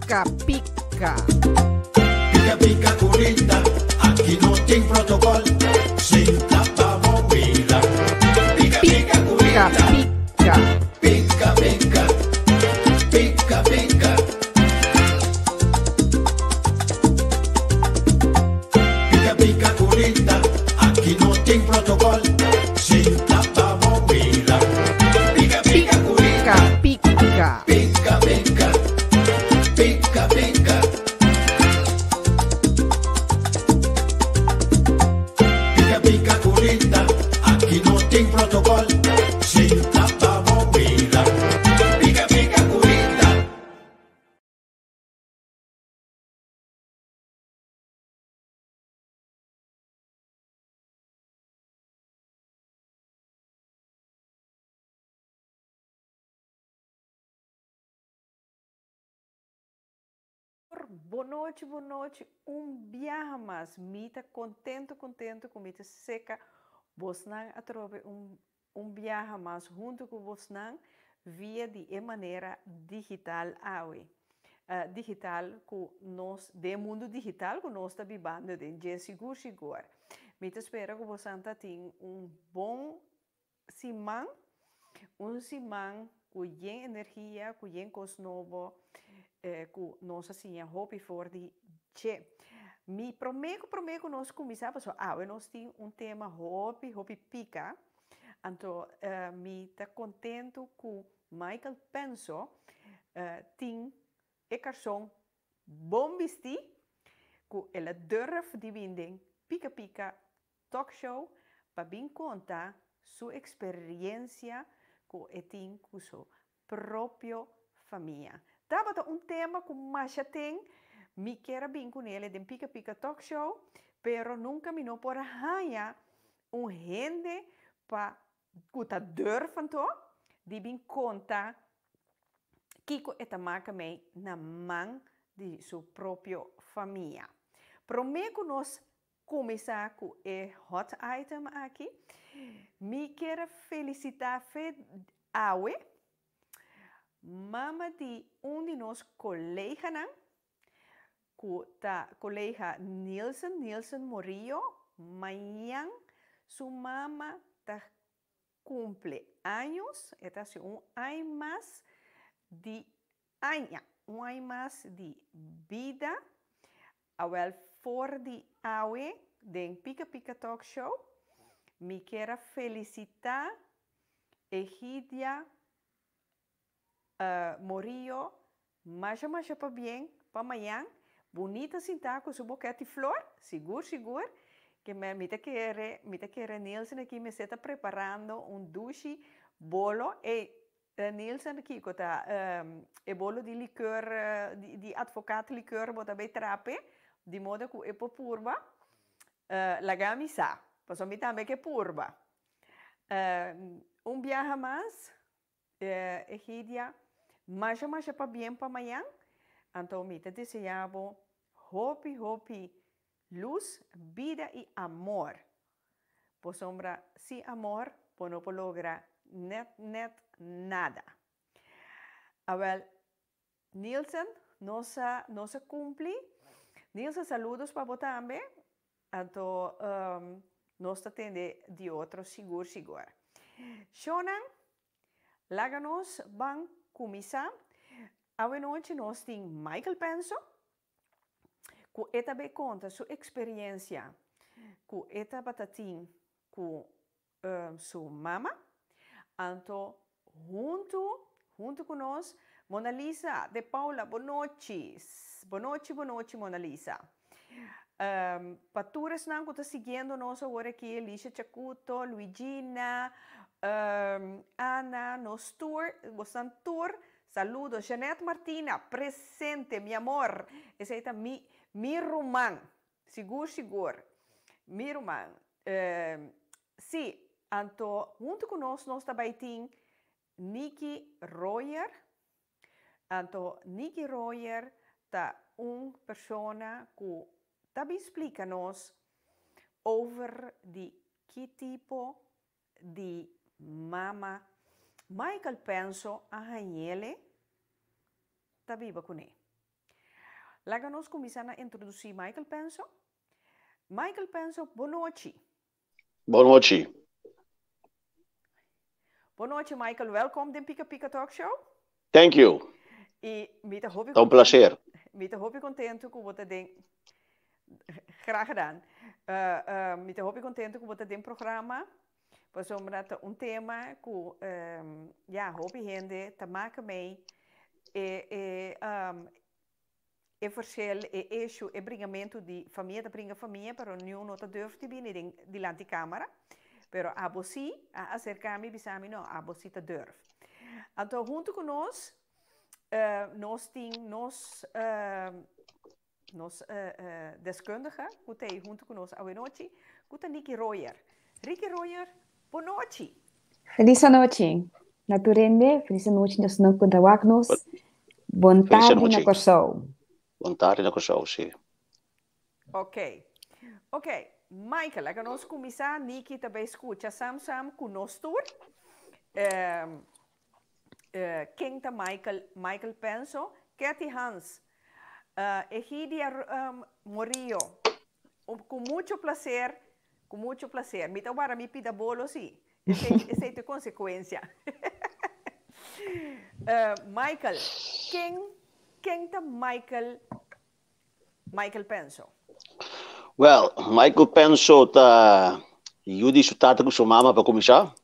Pica, pica. Pica, pica, curita, aqui não tem protocolo. Senta pra bobeira. Pica, pica, Pica, curita. pica. Pica, pica. Pica, pica. Pica, pica, curita, aqui não tem protocolo. Senta pra bobeira. Pica, pica, curita. Pica, pica. Pica, pica. Pica, pica. Pica, pica, curita, aqui não tem protocolo. Senta pra bobeira. Pica, pica, curita. Boa noite, boa noite. Viaja mais. Mita contento com mita seca. Bosnan atrove viaja mais junto com Bosnan via de maneira digital awe. Digital com nós, de mundo digital com nós está vivendo de seguro. Mita espera que você tenha bom semana, semana com energia, com coisa nova. Que nós assim hope for de che me prometo nós começava só nós tem tema hope pica então me tá contento com Michael Penso tem carson bom vesti que ela durf de vinden pica talk show para bem contar sua experiência que tem com sua própria família. Tava tema que mais tem, me quero bem com ele de Pica Talk Show, pero nunca me não por arranhar gente para que tá durfam de bem contar que eta marca me na mão de sua própria família. Prometo nós começar com o hot item aqui. Me quero felicitar Awe. Mama de de nossos colegas, colega Nielsen Morillo, amanhã sua mama cumple anos, esta é ano mais de ano mais de vida, awel for de awe, de Pica Talk Show, me quero felicitar Egidia Morillo, mais para bem, para amanhã, bonita sentar com sua boquete de flor, seguro, que me quer Nielsen aqui me está preparando duche bolo e Nielsen aqui que tá bolo de licor de advocaat licor bota bem trape, de modo que é purba, la gamisa, posso me também que purba. Viaja mais, Egidia, mais para bem para amanhã, então me desejava hope, luz, vida e amor. Por sombra, sem amor, não logra net nada. Well, Nielsen, nossa cumpre. Nielsen, saludos para você também. Então, nós atende de outro seguro. Shonan, láganos, van começar. A noite nós temos Michael Penso, que também conta sua experiência, que tem com sua mama. Então, junto com nós, Mona Lisa de Paula, boa noite, Mona Lisa. Paturas não que está seguindo nós agora aqui, Alicia Chacuto, Luigina, Ana, nos tour, saludos, Jeanette Martina, presente, mi amor, esse aí tá mi romã, seguro, mi romã. Sim, então, junto com nós também tem Nikki Royer. Então, Nikki Royer tá pessoa que também explica-nos over de que tipo de mama Michael Penso a ele está viva com ele. Laten we cominciare a introdurre Michael Penso. Michael Penso, buonanotte. Buonanotte. Buonanotte, Michael. Welkom in Pika Pika Talk Show. Thank you. E me te hoop É um prazer. Me te hoop ik contento com você ding. Graag gedaan. Me te hoop ik contento com você ding programa. Pois omdat tema com hoop gente te maken mee e verschil issue e bringamento di famiglia te bringa famiglia però nu non te durf te bine di lanti camera però abosi a acercarmi bisami no abosi te durf. Então junto com nós nos deskundige goed hij junto com nós a noite goed Ricky Royer. Ricky Royer, boa noite. Feliz noite. Naturende, feliz noite nós não contamos. Boa tarde na Corsol. Boa tarde na Corsol, sim. Ok. Michael, laten we começar. Niki também escuta samen com nós tour. Quem tá Michael Penso, Kathy Hans. Egidia Morillo. Com muito prazer. Me tá agora me pida bolo, sim. Essa é a consequência. Michael, quem tá Michael Penso? Well, Michael Penso tá Yudi sutata com sua mama para começar.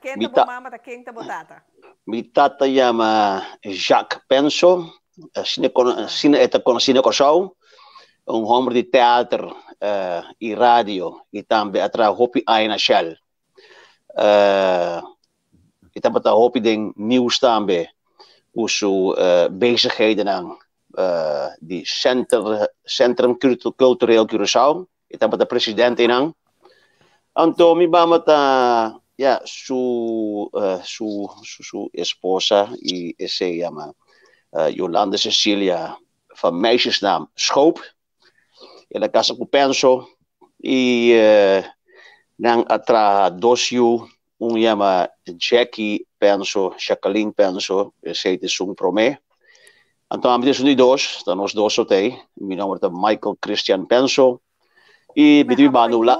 Quem tá mama, quem tá botata? Mi tata chama Jacques Penso, é conhecido como homem de teatro e rádio e também atra hopi aina shell. E também tá hopi den nieuws também uso bezigheden aan die Centrum Cultureel Curaçao. E também tá presidente aan. Então mi bama tá su esposa e se chama Yolanda Cecilia van meisjesnaam Schoop. Ela casa com Penso e nang atra dosju chama Jackie Penso, Jacqueline Penso, esse é um promê. Então, a gente tem nós dois otei. Meu nome é Michael Christian Penso e me digo bando lá.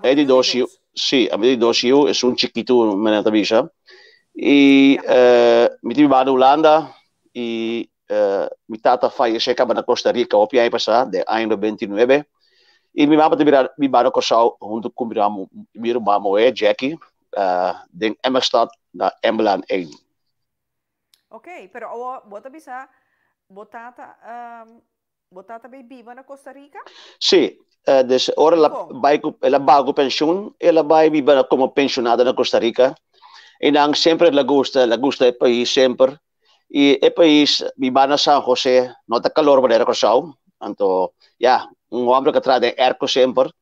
É de dois, sim, a de dois é um chiquito, menina tabisha. E me digo bando Holanda e mi tata falleció na Costa Rica, o piai passar de ano 29. E mi mama mi bado Corsau junto com meu irmão Jackie, de Emmerstad na Emmelaan 1. Ok, pero bota bisa botata bem viva na Costa Rica? Sim, dus ela bago pensioen, ela vai viva como pensionada na Costa Rica. E dan sempre ela gosta do país sempre. E o país viva na San José, não tá calor para Corsau. Então, homem que traz erco sempre.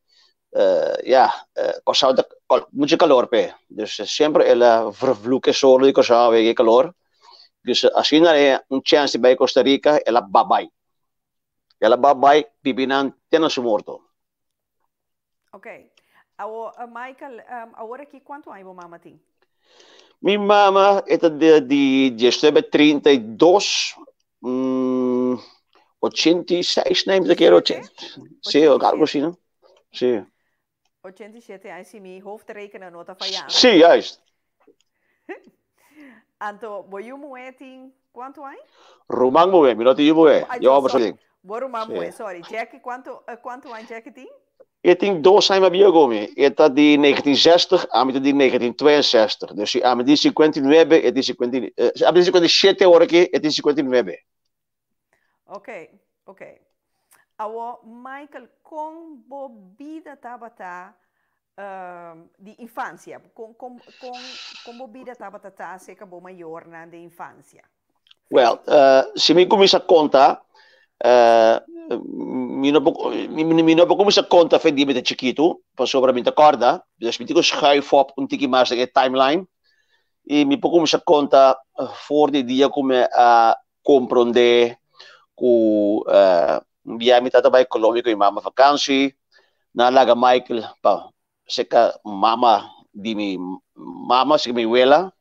Corsau tá muito calor pe. Dus sempre ela vervloeke solo de Corsau e calor. Dus assim é chance bij Costa Rica, ela babai. Ela babai pibinan tena morto. Ok. Michael, agora aqui quanto ano mama tem? Minha mama é de 32, 86, neem ik keer 80. Sim, algo assim, não? Sim. 87 anos, se me hoofd rekenen nota van jaar. Sim, juist. Anto, boyu moeting, quanto ano? Romang moe, minuto je moe. Ja, maar sorry. Romang moe, sorry. Jackie, quanto ano Jackie tem? Ik denk dois zijn maar biogomi. Het dat die 1960, aan die 1962. Dus aan die 59, het is 57 hoor ik, het is 59. Ok. Awo Michael, como vida tabata de infância, como vida tabata tá seca bom maior na de infância. Well, se me começa a contar, mi não começa a contar foi de chiquito, passou para mim te acorda, dus me digo schuif op tiki mais de timeline e me começa a contar voor die dia como a compreender que via me tata vai Colômbia com mama vakansie, na laga Michael, pa seca mama di mi mama, seca mi abuela,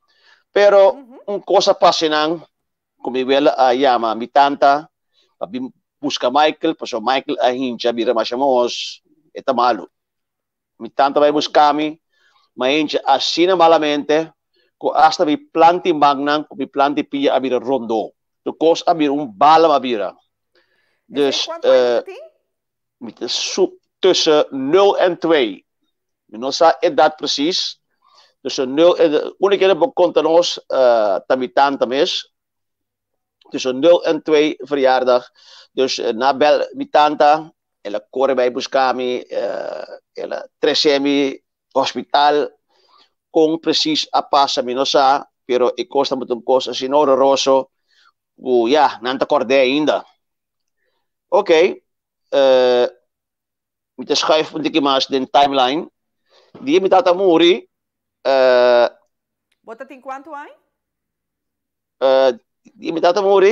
pero coisa passa não kumiwela ayama mi tanta, pabi busca Michael, paso Michael ahincha bira machamos, eta malo. Mi tanta vai buscami, mahincha asina malamente, ko hasta mi planti magnan, ko mi planti pia abira rondo. Tu kos abira bala abira. Dus tussen 0 en 2. Não sei a idade precies. Tussen 0 en de única keer dat komt aan ons tamitan tamis. Tussen 0 en 2 verjaardag. Dus na bel mi tanta, ela corre bij buscami, ela tresemi hospital com precies a passa mi não sei, pero e costa muito coisa sinora rosso. Ja, não te acordei ainda. Oké, met de schuif moet ik maar de timeline. Die met dat amori. Bota tem quanto aí? Die met dat amori.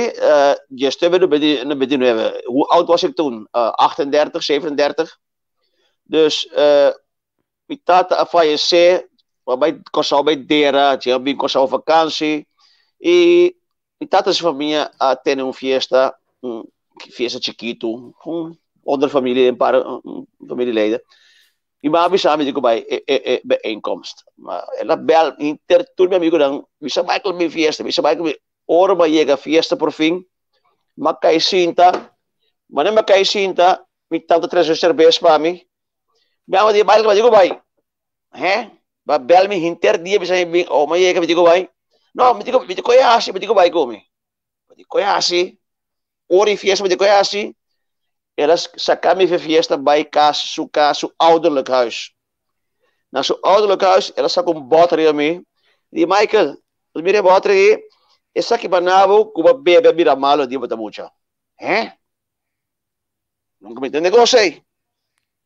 Je stubbe de bediening. Hoe oud was ik toen? 38, 37. Dus met dat affaire waarbij kost bij dera, je hebt kost op vakantie. E met dat is familie ten een fiesta. Fiesta chiquito, onder familie, een paar familieleden. Die mami samen die bij bijeenkomst. Maar ela bel inter toen mijn amigo dan, bisa Michael mi fiesta, bisa Michael mi ora ba llega fiesta por fin. Makai cinta, mana makai cinta, mi tanto tres cervejas para mí. Me amo de Michael digo bay. Ba bel mi inter dia bisa oh ma llega digo bay. No, me digo conhece, me digo bay come. Me digo conhece. Ori fiesta met de koyasi. Elas sakami voor fiesta bij su ouderlijk huis. Na su ouderlijk huis, elas sak batterie mee. Die Michael, dat mire batterie, is sak banavo kuba bebe bira malo di bata mucha. Nunca me entende cosa.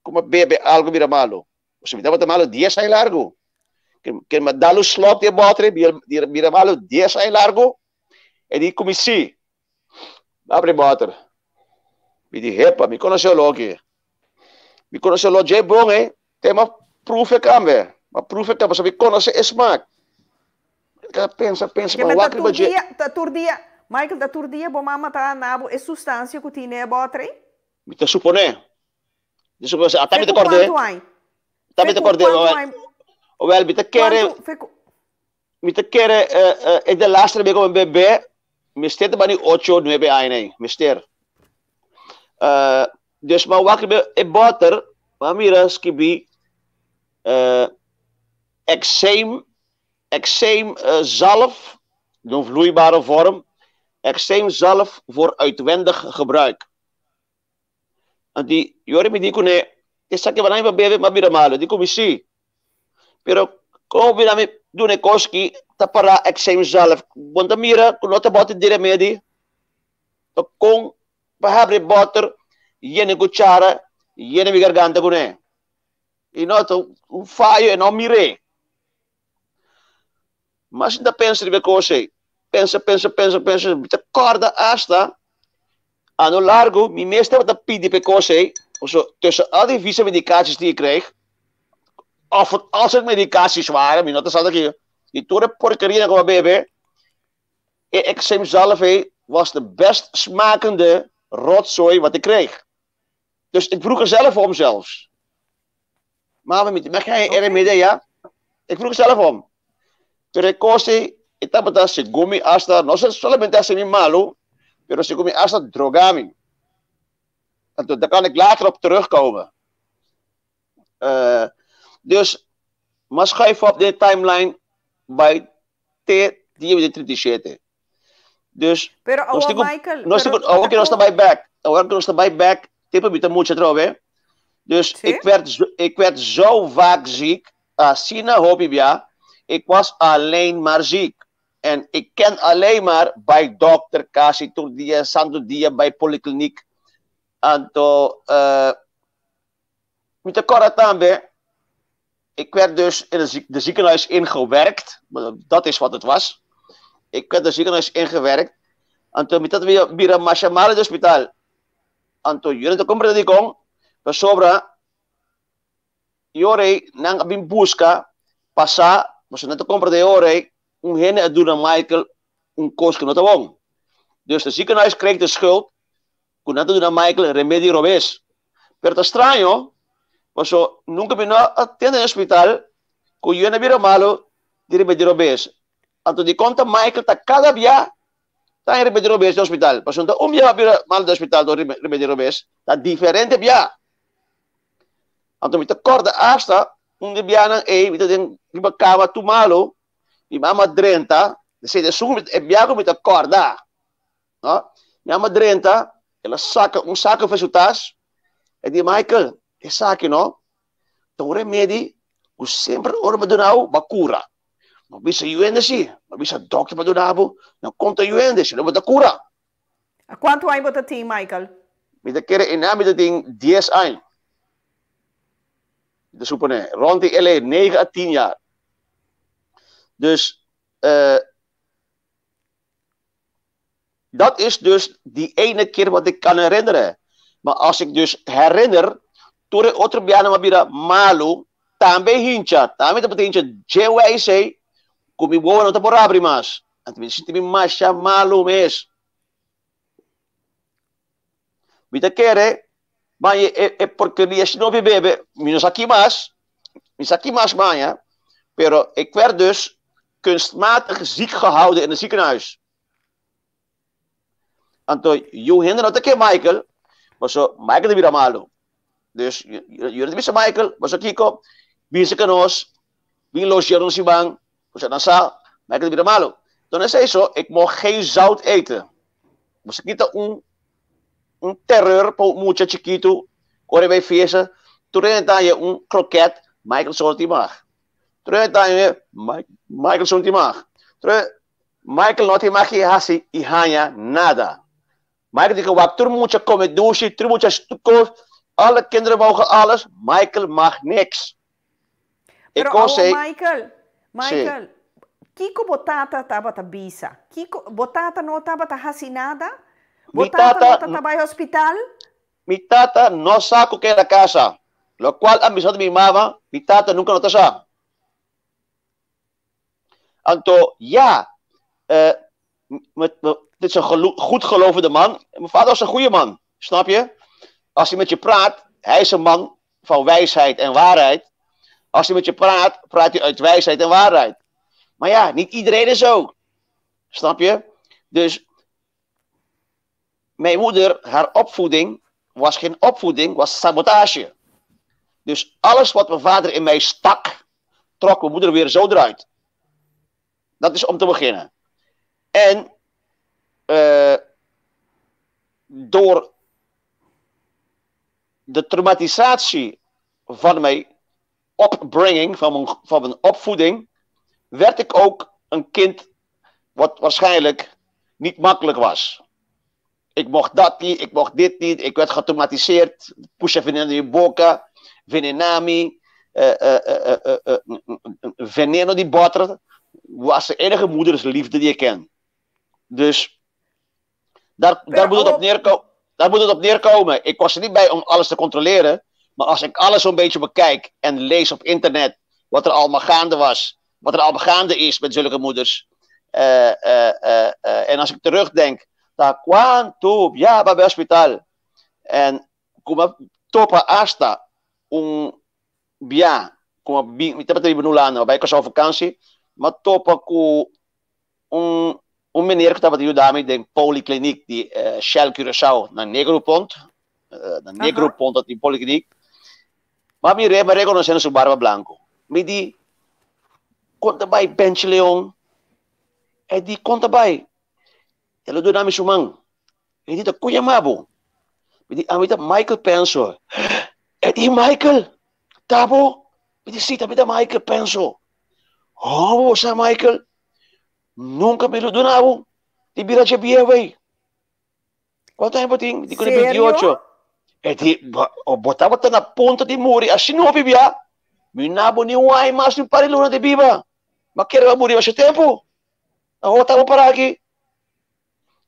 Kuma bebe algo bira malo. Se me bata malo 10 anos largo. Que me dá o slot de batterie bira malo 10 anos largo. E di commissie. Abre water. Me diz, repa, me conheceu logo. Me conheceu logo, é bom, hein? Tem uma proof câmera. Uma proof câmera, você me conhece é smaak. Pensa, mas turdia, Michael, da turdia, bom mama tá nabo, é substância que tinha botre? Me te supone. Até me te acordei. Até me te acordei. Wel, me te quere, é de laatste week een bebê. Mister bani 8, 9 anos, mister. Dus maar wakker e boter, maar mira skibi eczeem zalf, een vloeibare vorm, eczeem zalf voor uitwendig gebruik. En die jori mi dico ne, is sakje vanai va bebe ma mira malo, dico mi si. Pero como mira mi dune koski para eczeem zalf, want mira, kunota boter dire medi. Com para boter yene cuchara, yene mi garganta gune. E noto un fallo e non mire. Mas ainda pensa de coisa. Pensa. Te corda hasta ano largo, mi meeste wat pidi per coisa. Tussen al die vieze medicaties die ik kreeg. Of als het medicaties waren, mi nota zat ik hier. Die toere porquerie gewoon bebe. Ik zelf was de best smakende rotzooi wat ik kreeg. Dus ik vroeg er zelf om zelfs. Maar mag jij er mee, ja? Ik vroeg er zelf om. Pero cose, etapa se gumi hasta, no solamente hace mi malo, pero se gumi hasta drogami. En daar kan ik later op terugkomen. Dus, maar schrijf op de timeline bij T37. Dus, nós estamos bij back. Tipo, met een moedje erover. Dus ik werd zo vaak ziek. Sina hobby, ja. Ik was alleen maar ziek. En ik ken alleen maar bij dokter Kasi toen die Santo Dia bij polykliniek. En toen, met de korte ik werd dus in de ziekenhuis ingewerkt. Dat is wat het was. Ik werd in het ziekenhuis ingewerkt. En toen met dat weer een machamale hospitaal. En toen jullie te komen die kong. Per sobra. Jore nang abim busca. Passa. Mas não te compra de ore. Hene a dura Michael. Koos que não tá bom. Dus de ziekenhuis kreeg de schuld. Kun nato doen aan Michael remedie robes. Per te strano, so nunca me no atende no hospital, kun yo na bira malo, di remedie robes. Anto di conta Michael ta cada dia ta remedie robes no hospital. Paso ta dia bira malo do hospital do remedie robes, ta diferente bia. Anto mi te corda hasta un bia nang mi te den riba kama tu malo, mi mama 30, de sugo e bia ko mi te corda. No? Mi mama 30, ela saca saco resultados. E di Michael, e saque, no? Então, o remédio, o sempre orba do nao, bakura. Não bisa yuende si, não bisa dokter pa do nabo, não conta yuende, se não bota cura. Há quanto tempo você tem, Michael? Me te kere inami te ting 10 anos. De supone, rond die 9 à 10 jaar. Dus, dat is dus die ene keer wat ik kan herinneren. Maar als ik dus herinner, toen ik otro biana mabira malu, tambe hincha, tambe te hincha, JYC, kumi boa no taporabri mas. En te sinti mi masha malu mes. Mita kere, maar je porqueria si no bebe, mi saki mas manja, pero ik werd dus kunstmatig ziek gehouden in het ziekenhuis. Anto, je hindert dat ik Michael, maar zo, Michael de weer malo. Dus, jullie wisten Michael, maar zo Kiko, wie ze kanos, wie logeerde si bang, dus dan sa, Michael de weer malo. Dan is hij zo, ik mocht geen zout eten. Maar ze kita terror po mucha chiquito, corre bij feesten, toen je kroket, Michael zo die mag. Toen je Michael zo die mag. Michael not die mag je hasi, ihanya, nada. Michael die gewakt, tur mucha come douche, tur mucha stuko, alle kinderen mogen alles, Michael mag niks. Ik kon zeggen, Michael, Kiko botata tabata bisa. Kiko botata no tabata hasi nada. Botata no tabay hospital. Mi tata no saco que la casa, lo cual a mi mi mamá, mi tata nunca no sa. Anto, ja, dit is een goed gelovende man. Mijn vader was een goede man, snap je? Als hij met je praat, hij is een man van wijsheid en waarheid. Als hij met je praat, praat hij uit wijsheid en waarheid. Maar ja, niet iedereen is zo. Snap je? Dus mijn moeder, haar opvoeding was geen opvoeding, was sabotage. Dus alles wat mijn vader in mij stak, trok mijn moeder weer zo eruit. Dat is om te beginnen. En door de traumatisatie van mijn opbringing, van mijn opvoeding, werd ik ook een kind wat waarschijnlijk niet makkelijk was. Ik mocht dat niet, ik mocht dit niet, ik werd getraumatiseerd. Pusha veneno in boca, venenami, veneno di boter, was de enige moedersliefde die ik ken. Dus daar moet het op neerkomen. Ik was er niet bij om alles te controleren, maar als ik alles zo'n beetje bekijk en lees op internet wat er allemaal gaande was, wat er allemaal gaande is met zulke moeders, en als ik terugdenk, dat quanto ja bij hospital en kuma topa hasta bia kuma mi tempat di Benulano, bij ik was op vakantie, maar topa ku meneer que estava ajudando de polykliniek die Shell Curaçao na Negro Pont, dat die polykliniek. Maar me reconhecendo su barba blanco. Me di conta bij Bench Leon. E di conta bij. Ela do nome sumang. E di ta kuya mabo. Me di amita Michael Penso. E di Michael. Tabo. Me di sita amita Michael Penso. Oh, sa Michael. Nunca me lo donavo. Di bira c'è bieway. Quanto tempo ting? Di con 28. E di botava na ponta di muri. Assim não vivia. Mi nabo ni uai mas ni pariluna de biba. Ma che era morire a tempo? Oh, tava para aqui.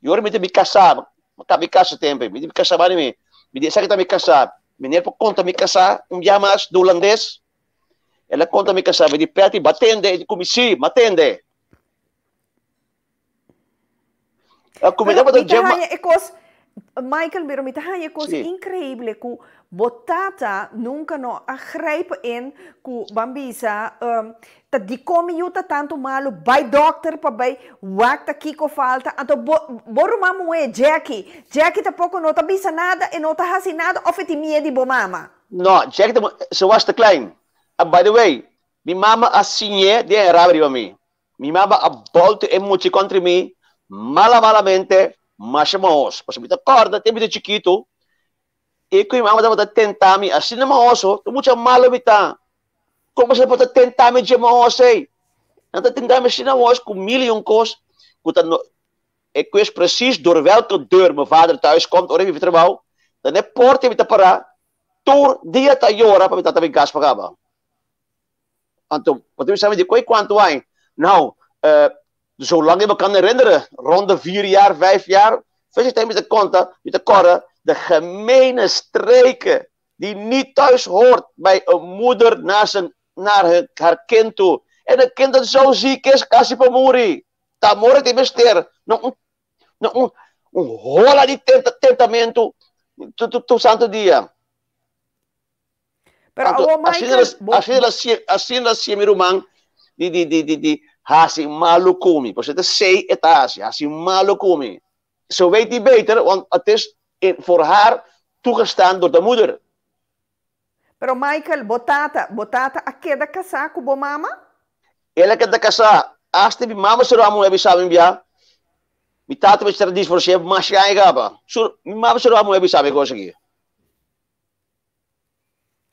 E ora me te me casar. Ma me casa tempo. Me te me casar bani me. Me disse que tá me casar. Meneer por conta me casar. Dia mas do holandês. Ela conta me casar. Me di perti batende. E come sì, matende. Comida Pero para mita jema. hanya ekos, Michael, pero mita hanya ekos Sim. increíble ku botata nunca no agrijpen in ku bambisa dat die come juta tanto malo bij dokter pa bij wakta kiko falta anto boru mamu e Jackie tapoco no ta bisa nada e no ta hasi nada of eti miedi bo mama. No, check ze was te klein. By the way, mi mama assinye di rabri ba mi. Mi mama a volte e muchi contro mi, malamente, mas maos. Mas mi ta corda, te mi chiquito. E qui mama dava tentami, assim na maoso, tu mucha malo bita. Como você pode tentami de maoso aí? Não tá tentami assim na maoso com miljoen kos. Ik wist precies door welke deur mijn vader thuis komt, ora mi trabalho. Dan é porta mi ta para. Tur dia ta yora pa mi ta gas pagaba. Anto, wat u sabe de koi quanto ai? Nou, zolang je me kan herinneren, rond de 4 jaar, 5 jaar, vis je met de konta, met de korre, de gemene streken die niet thuis hoort bij een moeder naar haar kind toe. En een kind dat zo ziek is, kasi pamuri. Tamore te bester. No, hola di tentamento tu santo dia. Pero Anto, awo Michael, assim assim meu irmão de hasi malo kumi, pois het sei etage, hasi malo kumi. Zo weet hij beter, want het is voor haar toegestaan door de moeder. pero Michael, botata akeda kasa ku bo mama? Ela que da casa, aste bi mama se ramu ebi sabe bia. Mi tata be tradis voor chef machai gaba. Sur mi mama se ramu ebi sabe coisa aqui.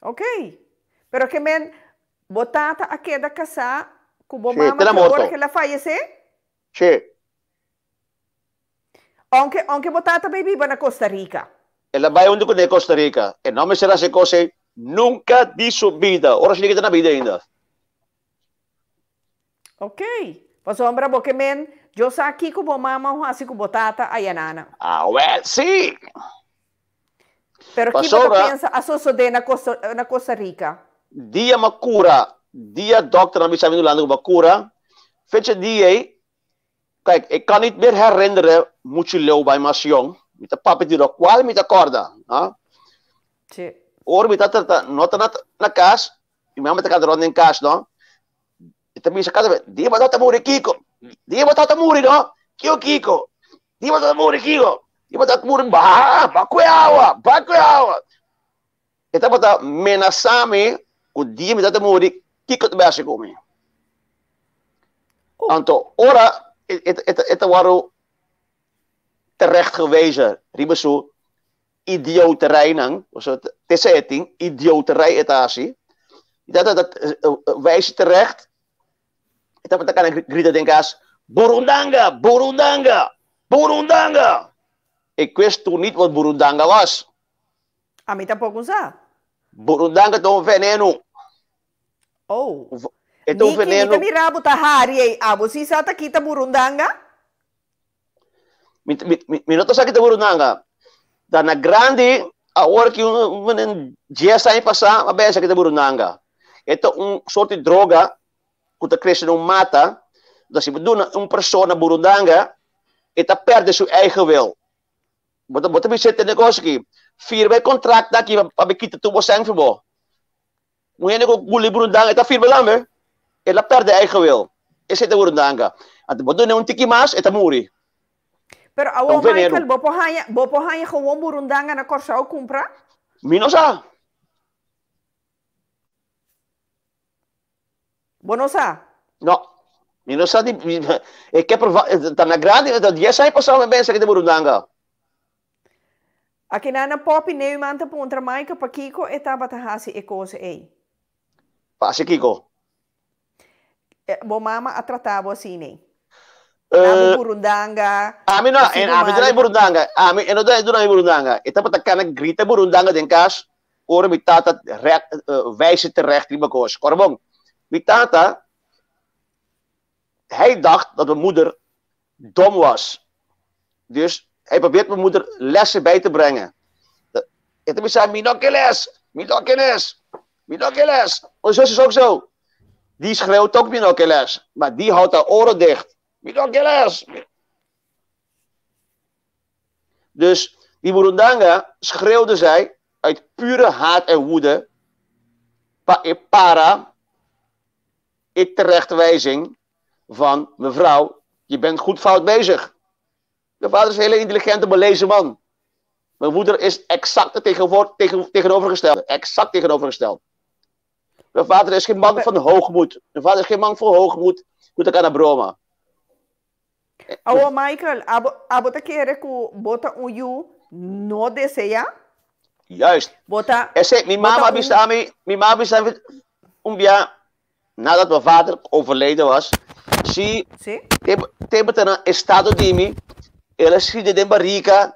Ok. Pero que men botata akeda kasa ku bo Sì, mama te la que morto. hora que la fallece? Che, Aunque botata baby va na Costa Rica. ela vai onde com Costa Rica. E não me será se coisa nunca di sua vida. Ora se liga na vida ainda. Ok. Pas ombra bo que men yo sa aqui ku bo mama ho asi ku botata ayanana. Ah, well, sim. Pero que Pastora. bota pensa asoso de na Costa Rica. Dia macura, dia dokter na sabi nulando macura. Fecha dia, kijk, ik kan niet meer herinneren, moet je leeuw bij mas jong. Met de papa die er kwal met de corda. Sí. Or met dat nota na kas, die mama te kadron in kas, no? Ita bisa kada, dia ba muri kiko. Dia ba muri, no? Kiko. Dia ba muri kiko. Dia ba muri bakuyawa. Ita ba menasami, o dia met muri kiko te basi komi. Anto, ora, het waren terecht gewezen, ribeso, idioterij nang, te setting, idioterij etasi. Dat wijst terecht. Het heb kan ik grita denkas, Burundanga. Ik wist toen niet wat Burundanga was. A mí tampoco sa. Burundanga is een veneno. Oh. Het is een Niki, veneno. mita mirabo tahari abo si sa kita burundanga? Minuto sa kita Burundanga. Da na grande, a hora que um dia sai passar, a benção kita Burundanga. Ito soort de droga, que cresce não mata, dat se uma pessoa na Burundanga, ita perde seu eigen wil. Bota me zitten negócio aqui. 4 bij contract daqui para kita tubo sang fibo. Mulher ko guli Burundanga, ita firme lang me. Ela perde eigen wil. Esse é Burundanga. At bodo na tiki mas, ita muri. Pero awo Ang veneno. Michael, bopo hanya gewoon burundanga na Corsao compra? Minosa. Bonosa? No. Minosa di e che tá na grande, dat jy sai passar met mense que de Burundanga. Aqui na popi neumanta puntra Michael pakiko etaba tahasi ekose ei. Pasi Kiko. Bo mama a tratabo assim, Nabo burundanga. Amin na, amin na Burundanga. Amin, eno da na Burundanga. Ita pa takana grita Burundanga den kas. Ora mi tata wijze terecht die bakos. Korbong. Mi tata hij dacht dat mijn moeder dom was. Dus hij probeert mijn moeder lessen bij te brengen. En toen zei Minokeles. Mijn zus is ook zo. Die schreeuwt ook Minokeles. Maar die houdt haar oren dicht. Minokeles. Dus die Burundanga schreeuwde zij uit pure haat en woede. Para, ik terechtwijzing van mevrouw, je bent goed fout bezig. Mijn vader is een hele intelligente, belezen man. Mijn moeder is exact het tegenovergestelde. Exact tegenovergesteld. Mijn vader is geen man van hoogmoed. Mijn vader is geen man voor hoogmoed. Moet ik aan de broma. Michael, abo te kere ku bota uyu no desea? Juist. Bota. Mijn mama bestaan nadat mijn vader overleden was. Si, te na estado de mim, ela se de barica,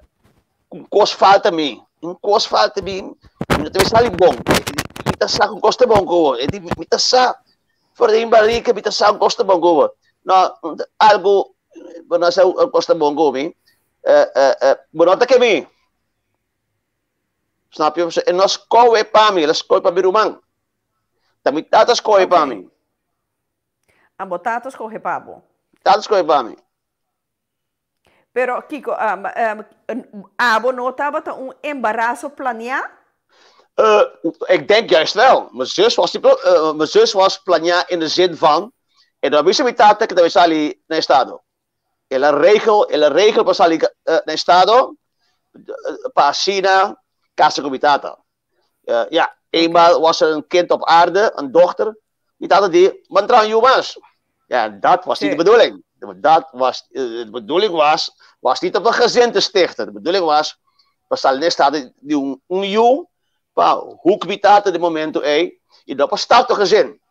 cos falta mim. Cos falta mim. Não tem sali bom. Mita sa com costa bom go. Mita sa for de barica, mita sa com costa bom go. No, algo bona sa costa bom go mi. Bonota que mi. Snap je? En nós koe pa mi, las koe pa birumang. Tamit tatas koe pa mi. Abo tatas koe pabo. Tatas koe pa mi. Pero Kiko, abo notaba een embarazo planeado? Ik denk juist wel. Mijn zus was planeado in de zin van, en dan wist ik dat we sali na estado. Ela regel pa sali na estado, pa China, casa com tata. Ja, eenmaal was er een kind op aarde, een dochter, die tata die mantrang was. Ja, dat was niet de bedoeling. De bedoeling was niet om een gezin te stichten. De bedoeling was, we sal na estado de un pa hoekbitata de momento e dat was start een gezin.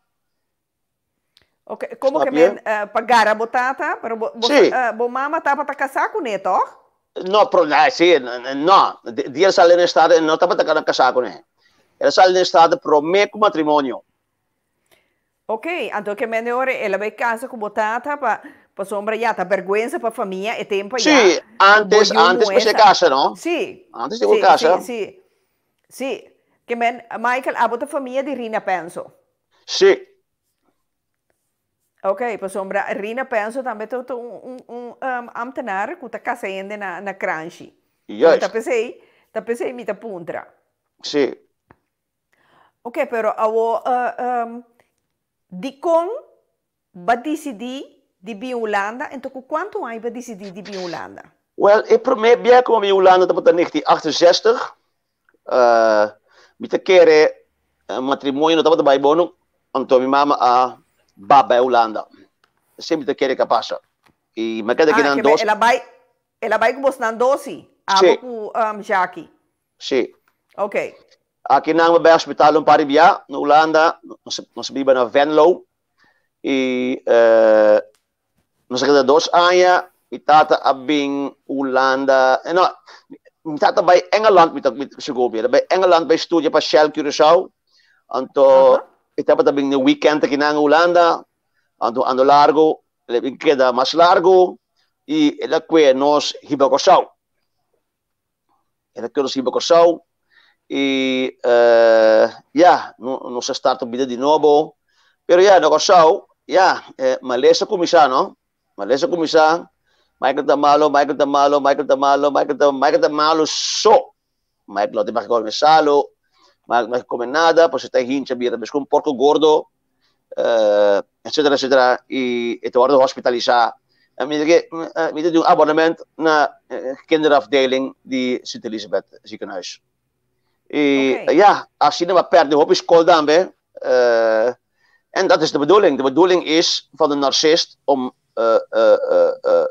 Oké, como que men pagara botata, pero bo mama tapa ta casar com ele, toch? No, sí, no. Die sal in estado no tapa ta casar con ele. Ela sal in estado pro meco matrimonio. Ok, então que men ora ela vai casa com botata pa sombra ya ta vergüenza pa família e tempo ya. Sí, antes você casa, no? Sí. Antes de casa. Sí. Que men Michael abota família de Rina penso. Sí. Ok, pa sombra Rina penso também tot ambtenaar que tá casando na cranchi. Juist. Tá pensei mita puntra. Sí. Ok, pero di con ba decidi di Holanda en toch quanto hai ba decidi di Holanda? Wel, ik probeer bien como Holanda tot 1968. Mita kere matrimonio no tapa bij bono, anto mi mama a baba Holanda. Sempre te kere kapasa. E me queda que nan dos. Ela vai com você nan dosi. Abo com Jackie. Sim. Ok. Aqui na bij hospital um paribia, na Holanda, nós biba na Venlo. E nós queda 2 anos, e tata abing Holanda. No, tata bij Engeland met Segovia. Bij Engeland bij studie pa Shell Curaçao. Anto itapa tabing ni weekend aqui na Holanda. Anto ando largo, ele queda mais largo e ela que nós Ribacossau. Ela que nós Ribacossau e ja, nós starta vida de novo. Pero ja, no Cossau, ja, malesa comisa, no? Malesa comisa. Michael Tamalo so. Michael não tem mais comer salo, mais comer nada, pois está hincha bira, mas com um porco gordo, etc. E te worden hospitaliseerd. En we doen abonnement naar kinderafdeling die Sint-Elisabeth ziekenhuis. Ja, als je maar per de hoop is school dan bij. En dat is de bedoeling. De bedoeling is van de narcist om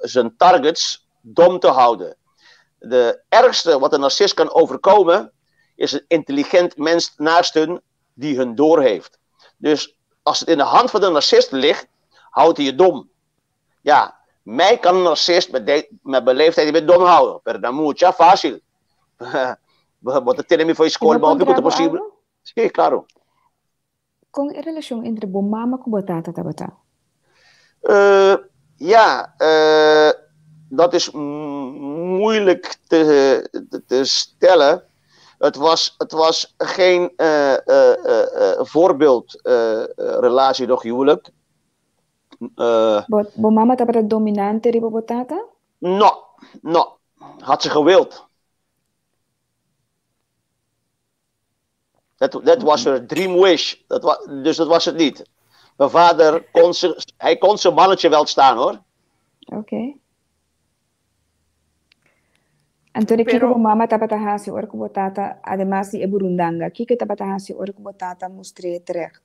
zijn targets dom te houden. De ergste wat een narcist kan overkomen is een intelligent mens naast hun die hun doorheeft. Dus als het in de hand van de narcist ligt, houdt hij je dom. Ja, mij kan een narcist met beleefdheid niet dom houden. Maar dan moet je fácil. Wat de term voor je school, maar ook niet possible. Sí, claro. Con a relação entre bom mama e batata tabata? Ja, dat is moeilijk te stellen. Het was geen voorbeeldrelatie, nog huwelijk. Bom mama tabata dominante riba batata? No. had ze gewild. Dat was haar dream wish. Dus dat was het niet. Mijn vader kon zijn mannetje wel staan, hoor. Oké. En toen ik kijk op mama tapatahasi orko tata ademasi e burundanga. Kijk tapatahasi orko tata moest terecht.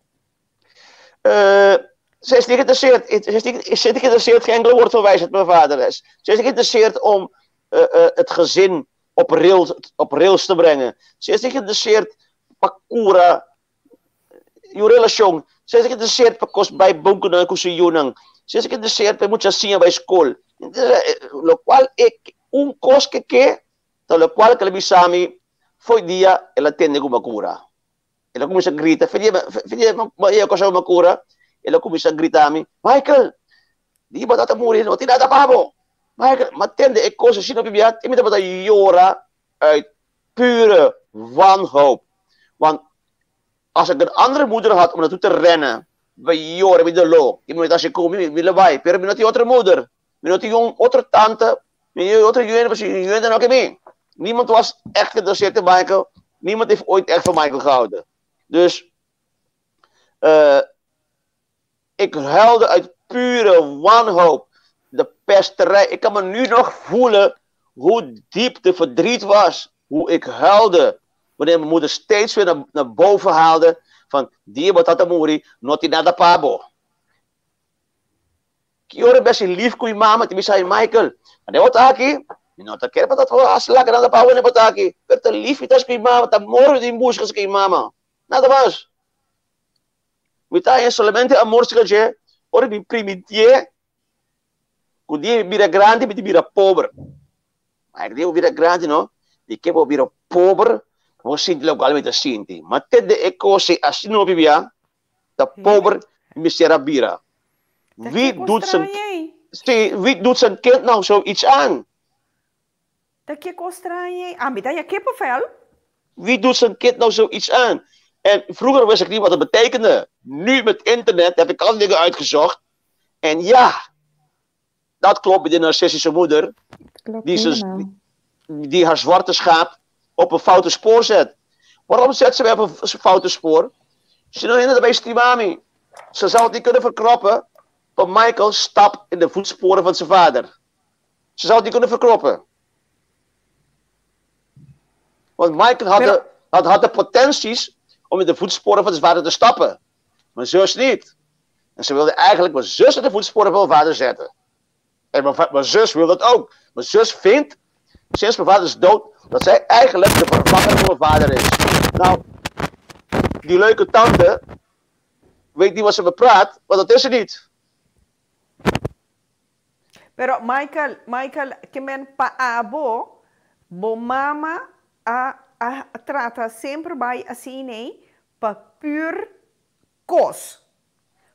Ze is niet geïnteresseerd. Ze is niet geïnteresseerd, geen enkele woord van wijsheid, mijn vader is. Ze is niet geïnteresseerd om het gezin op rails te brengen. Ze is niet geïnteresseerd pakura, jong. Ze is niet geïnteresseerd pakos bij bonken en kusuyunang. Ze is niet geïnteresseerd bij mucha siya bij school. Lo cual kos que lo cual que le bisami foi dia ela tende com makura. Ela começa a gritar, filha, eu coisa makura. Ela começa a gritar a mim, Michael, di ba tata muri no tinada pa mo. Michael, matende ek kosa sino bibiat, imita ba jora uit pure wanhoop. Want als ik een andere moeder had om naartoe te rennen, bij jora bij de lo, iemand als je komt, willen wij, per minuut die andere moeder, minuut die andere tante, minuut andere jongen dan ook mee. Niemand was echt geïnteresseerd in Michael. Niemand heeft ooit echt van Michael gehouden. Dus ik huilde uit pure wanhoop. De pesterij. Ik kan me nu nog voelen hoe diep de verdriet was. Hoe ik huilde. Wanneer mijn moeder steeds weer naar boven haalde. Van, die batata muri, noti nada pabo. Kiore best lief kui mama. Die zei, Michael. Ade wat aki? Minota kere patat ho aslak nada pabo ne pataki. Perta lief itas kui mama. Ta moro din buscas kui mama. Nada más. Mita é solamente amor se que ora me primitie que dia vira grande me vira pobre mas dia vira grande não e que vou vira pobre vou sentir logo algo sinti mas te de cose assim não vivia da pobre me será vira wie doet zijn kind nou zoiets aan dat je constrañe mita je kippenvel wie doet zijn kind nou zoiets aan. En vroeger wist ik niet wat het betekende. Nu met internet heb ik al dingen uitgezocht. En ja, dat klopt bij de narcistische moeder. Die haar zwarte schaap op een foute spoor zet. Waarom zet ze weer op een foute spoor? Ze nog in de bestimami. Ze zou het niet kunnen verkroppen. Want Michael stapt in de voetsporen van zijn vader. Ze zou het niet kunnen verkroppen. Want Michael had de potenties om in de voetsporen van zijn vader te stappen. Mijn zus niet. En ze wilde eigenlijk mijn zus in de voetsporen van mijn vader zetten. En mijn zus wil dat ook. Mijn zus vindt, sinds mijn vader is dood, dat zij eigenlijk de vervanger van mijn vader is. Nou, die leuke tante weet niet wat ze me praat, maar dat is ze niet. Pero Michael, que men paabo, bo mama trata sempre bij asine pa puur kos.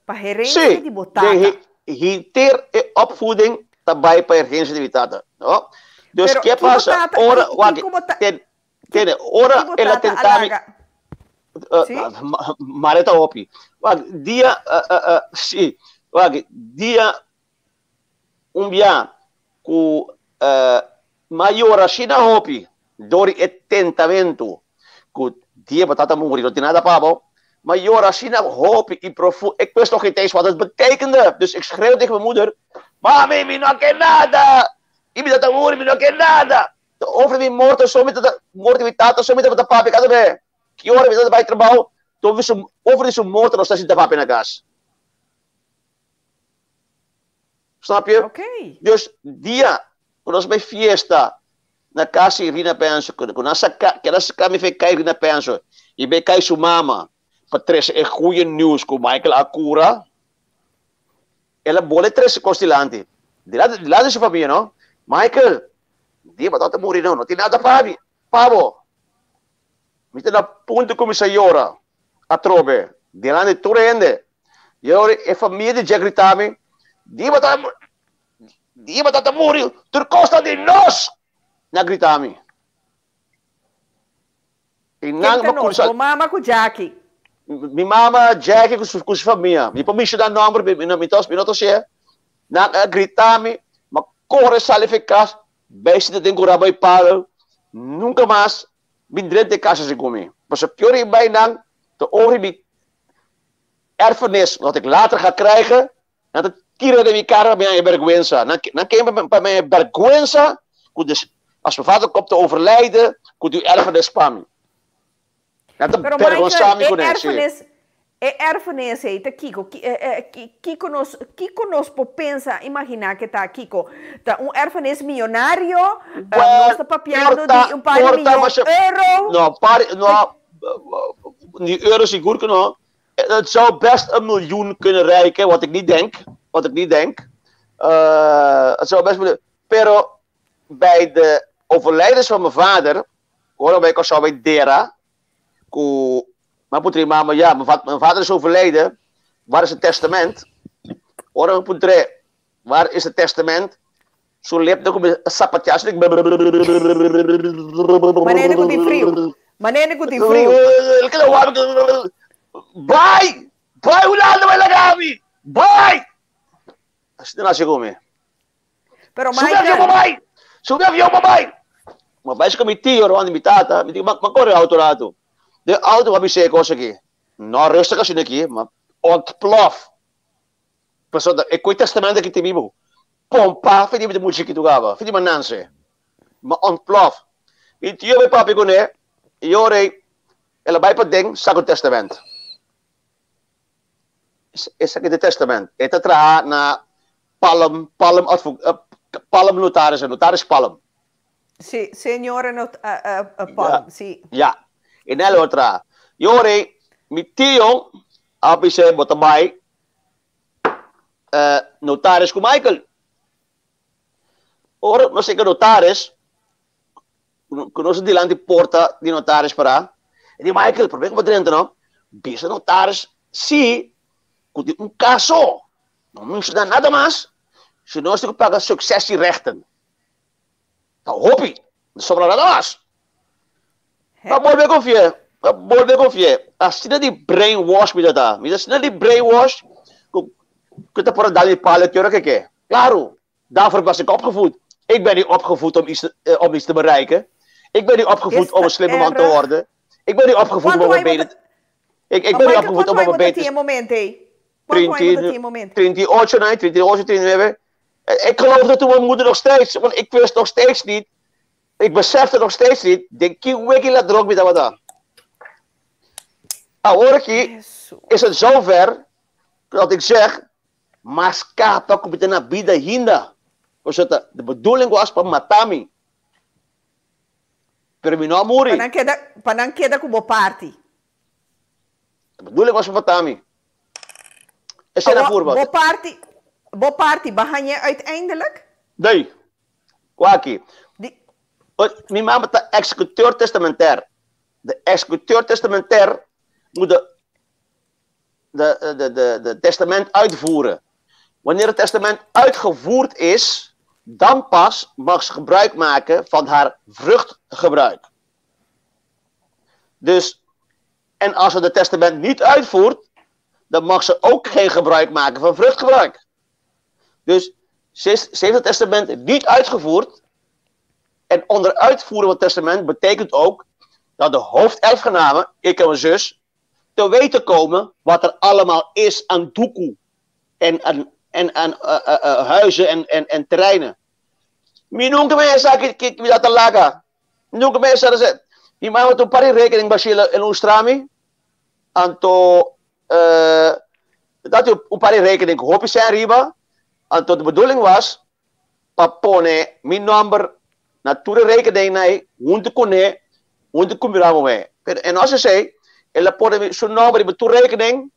Pa herense di botata. Hiter opvoeding daarbij pa herense di botata. No? Dus que pasa? Ora, ora ela tentami. Mareta opi. Dia si, dia dia ku maior China hopi. Door het tentamento, que die batata muri, dat nada pabo, maar jora sina hoop ik profu, ik wist nog geen eens wat het betekende, dus ik schreeuw tegen mijn moeder, mami, mi no que nada, ibi batata muri, mi no que nada, over mi morto, so met mi tata, so met de papi, kada be, jora mi dat bij trabaho, to vi over is morto, no stasi de papi na gas. Snap je? Okay. Dus dia, quando bij fiesta, na casa Irina penso, quando nasa kami fez kay Irina penso, e bem kay sua mama, Patrícia é goeie nieuws com Michael Acura, ela bole três costilante, de lá de sua família, não? Michael, dia batata morrer não tem nada pavo, me tem na ponto como se llora, a trobe, de lá de Turende, llora é família de Jagritami, dia batata morrer, por costa de nós. Na gritami. O mama com Jackie. Mi mama Jackie com sua família. Mi pomisce da nome, mi noto se. Na gritami, ma corre sale eficaz. Bijzit het in Korabai Palo, nunca mais, mindrent de casa se come. Pas op Piori bijna, de oren erfenis, wat ik later ga krijgen, dat het kira de mi cara bij vergüenza. Dan ken je bij mij vergüenza, dus als mijn vader komt te overlijden, kunt u erfenis spam. Dat Pero is vergüenza con erfenis heet Kiko. Kiko nos pensa, imagina que tá Kiko, tá erfenis milionario, nós tá papiando de paar miljoen euro. Die euro zeker kunnen. Het zou best 1 miljoen kunnen reiken, wat ik niet denk. Het zou best willen. Pero bij de overlijdens van mijn vader, hoor bij ik bij Dera, mijn putri mama, ja, mijn vader is overleden. Waar is het testament? Hoor mijn putri, waar is het testament? Zo leeft ik op een sapatjas. Manene ko di frio. Bye! Bye! Wala na wala kami! Bye! Así na siya kumi. Pero Subiam yung babay! Mabay kami tiyo, roan ni tata, magkore auto rato. De auto kami seko aqui. No, rustig kasi naki, maar ontplof. Paso da, ik testamento que te vivo. Pompa, vedi de música tu gava, vedi mananse. Ma ontplof. E tiyo bij papi ko ne, yore, ela bij pa ding, sa ko testamento. Is aqui de testamento. Eta tra na Palm notaris Palm. Sí, signore Palm, sí. Ja. In el otra. Yore, mi tío, abise botabay, notaris com Michael. Ora, não sei que notaris, conosco de lá de porta de notaris para. E de Michael, por que dentro não? Bisa notaris, sim. Kuti caso. Não me dá nada mais. Se nós temos que pagar successierechten. Dan hoop je. Dat sobra nada mais. Maar volve confiar. Als je die brainwash met dat. Als je die brainwash. Kun je voor een palen kijken. Claro. Daarvoor was ik opgevoed. Ik ben niet opgevoed om iets te bereiken. Ik ben niet opgevoed om een slimme man te worden. Ik ben niet opgevoed om een beter. Ik ben niet opgevoed om een beter. 38, 39. Ik geloofde toen mijn moeder nog steeds, want ik wist nog steeds niet, ik besefte nog steeds niet, de kiweki la drog met dat. Ahora is het zover dat ik zeg, mas kapa ko bita na vida hinda. Zodat de bedoeling was van matami. Pero mi no muri. Panang queda como party. De bedoeling was van matami. Is er een voorbeeld? Bo party, behan je uiteindelijk? Nee. Kwaki. Mijn mama is de executeur testamentair. De executeur testamentair moet de testament uitvoeren. Wanneer het testament uitgevoerd is, dan pas mag ze gebruik maken van haar vruchtgebruik. Dus, en als ze het testament niet uitvoert, dan mag ze ook geen gebruik maken van vruchtgebruik. Dus ze heeft het testament niet uitgevoerd. En onder uitvoeren van het testament betekent ook dat de hoofderfgenamen, ik en mijn zus, te weten komen wat er allemaal is aan doekoe. En aan huizen en terreinen. Minung mensen ik wil dat laga. Minung mensen dat die maken toen pari rekening basila en Oestrami. Anto dat je een paar rekening hoop zijn riba. En tot de bedoeling was, papone, mijn nummer, nature rekening nee, hoe te kumira mee. En als je zei, en la pone zo'n nummer in betu rekening,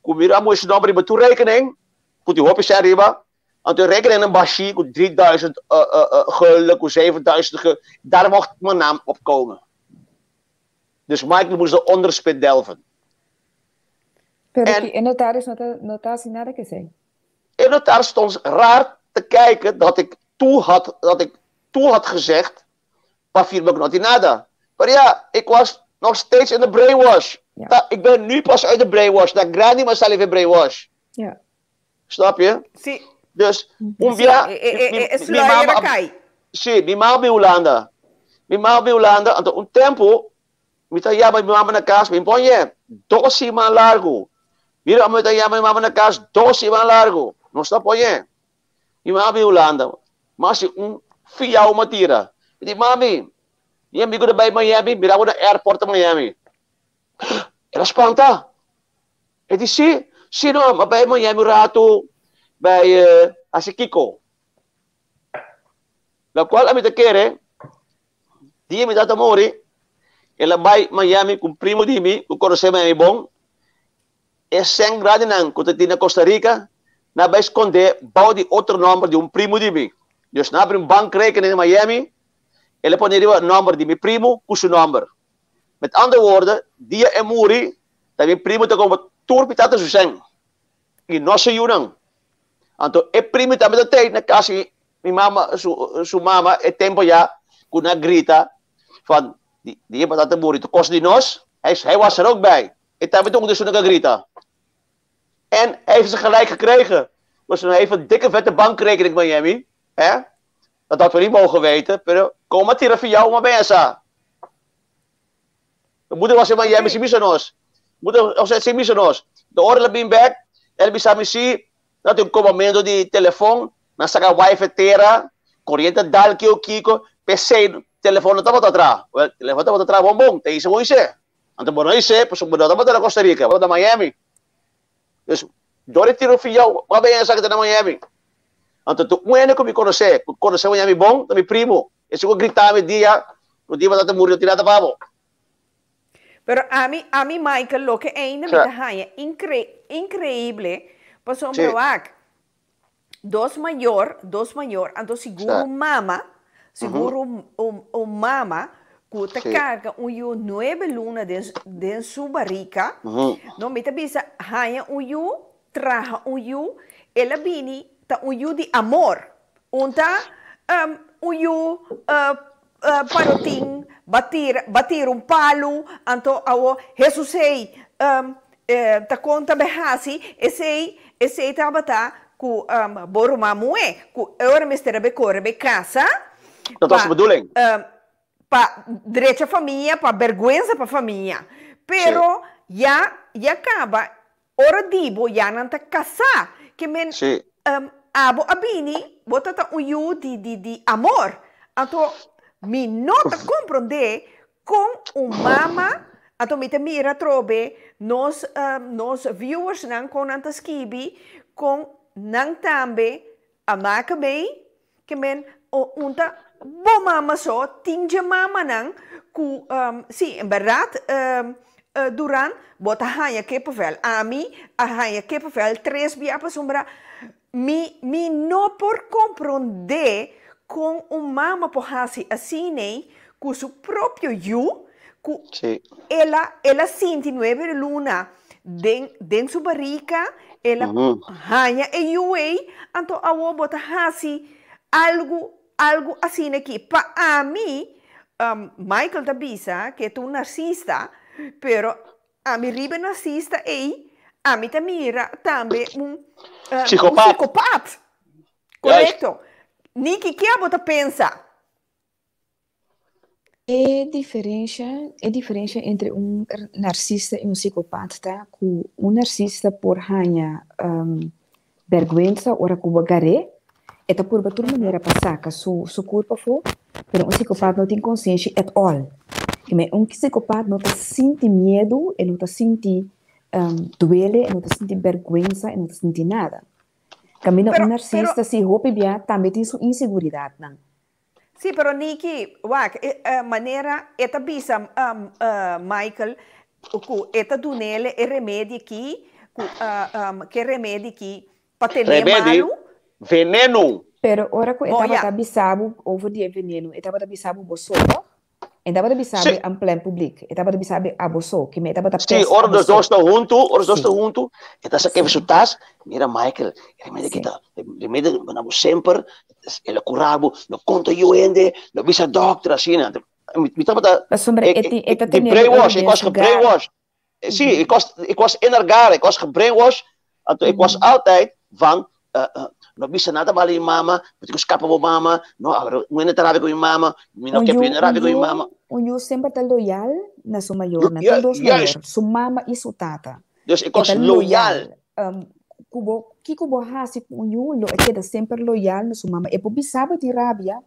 kumira mo zo'n nummer in betu rekening, put je hoop zijn riba. En toen rekening een bashi, 3000 gulden, 7000 daar mocht mijn naam op komen. Dus Michael moest de onderspit delven. Pero en notaris notatie nada que sei. In notaris stond raar te kijken dat ik toen had gezegd, pa firma ik not nada. Maar ja, ik was nog steeds in de brainwash. Ja. Ik ben nu pas uit de brainwash. Dat grandi maar zelf in brainwash. Ja. Snap je? Sí. Dus, sim, minha mãe Holanda. Minha mãe Holanda, então um tempo, me traía minha mãe na casa, me põe 12 mais largo. Mira, me traía minha mãe na casa, 12 mais largo. Não está põe. Minha mãe Holanda, mas fiel uma tira. Eu disse, mami, minha amiga da Miami, mirava no aeroporto de Miami. Ela espanta. Eu disse, sim, não, mas vai Miami rato, vai a Kiko. La qual a me quer, dia me dá morrer, ela vai Miami com primo de mim, com conhecer Miami bom, é 100 graus não, quando tinha Costa Rica, na vai esconder, bau de outro nome de primo de mim. Dus na abre bank rekening in Miami, ela poneria o número de meu primo com seu número. Met andere woorden, dia é morrer, dat meu primo te como turpitata Susan. E nossa junang. Então, é primo também tem na casa, minha mama, sua mama, é tempo já, quando a grita, van, die patata morrer, tu kost de nós, hij was er ook bij. En também toen dus een grita. En hij heeft ze gelijk gekregen. Was een even dikke vette bankrekening in Miami. Hè? Dat hadden we niet mogen weten. Maar kom maar tira voor jou, maar benza. De moeder was in Miami, ze missen ons. Moeder was ze missen ons. De oren bin back. Ele bisa misi. Dat een comando de telefoon. Na saka wifi tera. Corriente dal kiko. PC. Telefoon na tapat atrás. Well, telefoon tapat atrás. Bombong. Te isa mo isa. Anto mo na isa. Pues mo dapat na Costa Rica. Wala na Miami. Dus door tiro voor jou. Maar benza kita na Miami. Então, tu não que me conhecer o Miami bom, meu primo. Esse que gritava dia, o dia vai morrer tirada para bom. Pero a mí Michael, lo que ainda me trae increíble, pasó dos mayor, ando seguro mama, mama, que te carga eu 9 lunas de sua barriga, não me te bisa, haya eu traja eu, ela vini uyu de amor. Unta uyu paroting batir palo anto awo Jesus sei ta conta behasi esse tabata ku boruma mue ku ora mister corre casa pa direita família pa vergüenza pa família pero ya acaba ora dibo ya nanta casa que men abo abini botata uyu di amor. Então, me nota compreender com mama, então me te mira trobe nos viewers nan com antas kibi com nan tambe amaka bem que men unta bo mama so tinge mama nan ku sim, em verdade durante bota hanya que papel a mim a hanya que papel 3 via para sombra mi não por compreender com mama por assim nem com seu próprio eu com ela sente 9 luna den sua barriga ela hanya e eu então a wo bota algo assim aqui para a mim Michael Tabisa que é um narcisista pero a mim ribe narcisista a mim mira também psicopata. Correto? Niki, que você pensa? É diferença entre narcisista e psicopata, tá? Que narcisista por ganhar vergüenza ora que bagare, é por bater maneira passar que sua culpa for, pero psicopata não tem consciência at all. E psicopata não sente medo, ele não sente duele, não sente vergüenza, não sente nada. Camina narcisista, se roupa bem, também tem sua insegurança, não? Sim, pero Niki, maneira, esta bisa, Michael, esta dunele é remédio aqui, que remédio aqui, para ter malo. Veneno. Pero ora que estava bisabo over die veneno, estava bisabo bosoto. Estava bisabo em pleno público, estava bisabo a boso, que me estava sim, ora dos dois estão juntos, eta sa que resultas, mira Michael, remédio que tá, remédio namo sempre, ele curabo, no conto eu ende, no bisa doctor assim, me estava da de brainwash, ik was gebrainwash. Sim, ik was energar, ik was gebrainwash, então ik was altijd van não bisa nada bali mama, porque escapa com mama, não, agora não é terapi com mama, não quer terapi com mama. Unyu sempre tá loyal na sua maior, na todos maior, sua mama e sua tata. Dus ik was loyal. Kubo hasi unyu lo é que sempre loyal na sua mama. É por bisaba de rabia,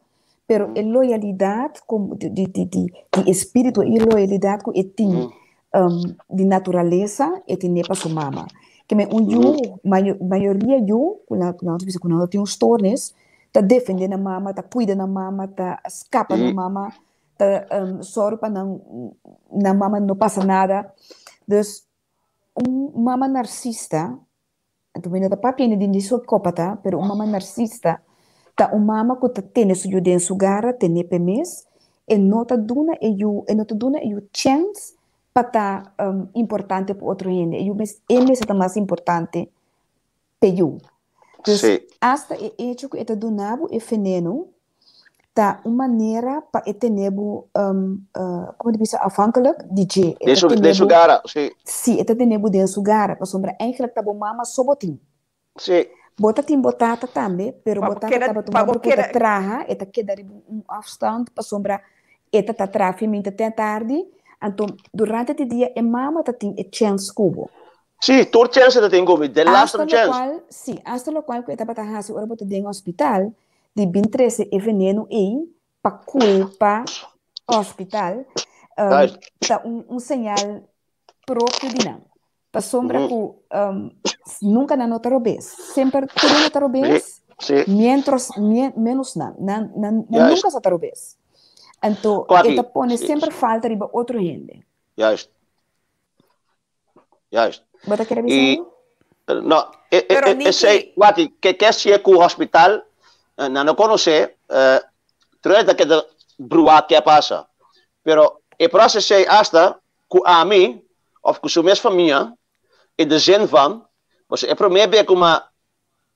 pero a loyalidade como de espírito e loyalidade com etim de natureza e tem para sua mama. Que me unyu maioria eu quando tem uns tornes tá defendendo a mama, tá cuidando a mama, tá escapa da mama, tá sorry para na mama não passa nada. Dus mama narcisista, então não tá papinho de psicópata, pero mama narcisista tá mama que tá tendo seu dentro seu gara, tem PMS, e não tá dando chance para tá importante para outro gente. E ele é mais importante para eu. Dus hasta o hecho que está donado é veneno, tá uma maneira para ter como diz afhankelijk DJ. Desse gara, sim. Sim, está tendo desse gara, para sombra eigenlijk tá bom mama sobotin. Sim. Bota tem botata também, pero botata tá tomando porque traha, eta que dar afstand para sombra, eta tá trafi minta até tarde. Então, durante o dia, a mama tem a chance cubo. Sim, toda chance que tem como, the last chance. Sim, hasta lo qual que estava a fazer hora para dentro do hospital, de 23 e veneno aí, para culpa hospital, tá sinal próprio de não. Para sombra que nunca na nota robês, sempre tudo nota robês, menos não nunca nota robês. Então, ele põe sempre falta de outro gente. Juist. Você quer dizer? Não, eu sei, que se é com o hospital, não conhece, trata que de brua que passa. Pero, o processo é hasta com a mim, ou com a minha família, e de zin van, você é primeiro que uma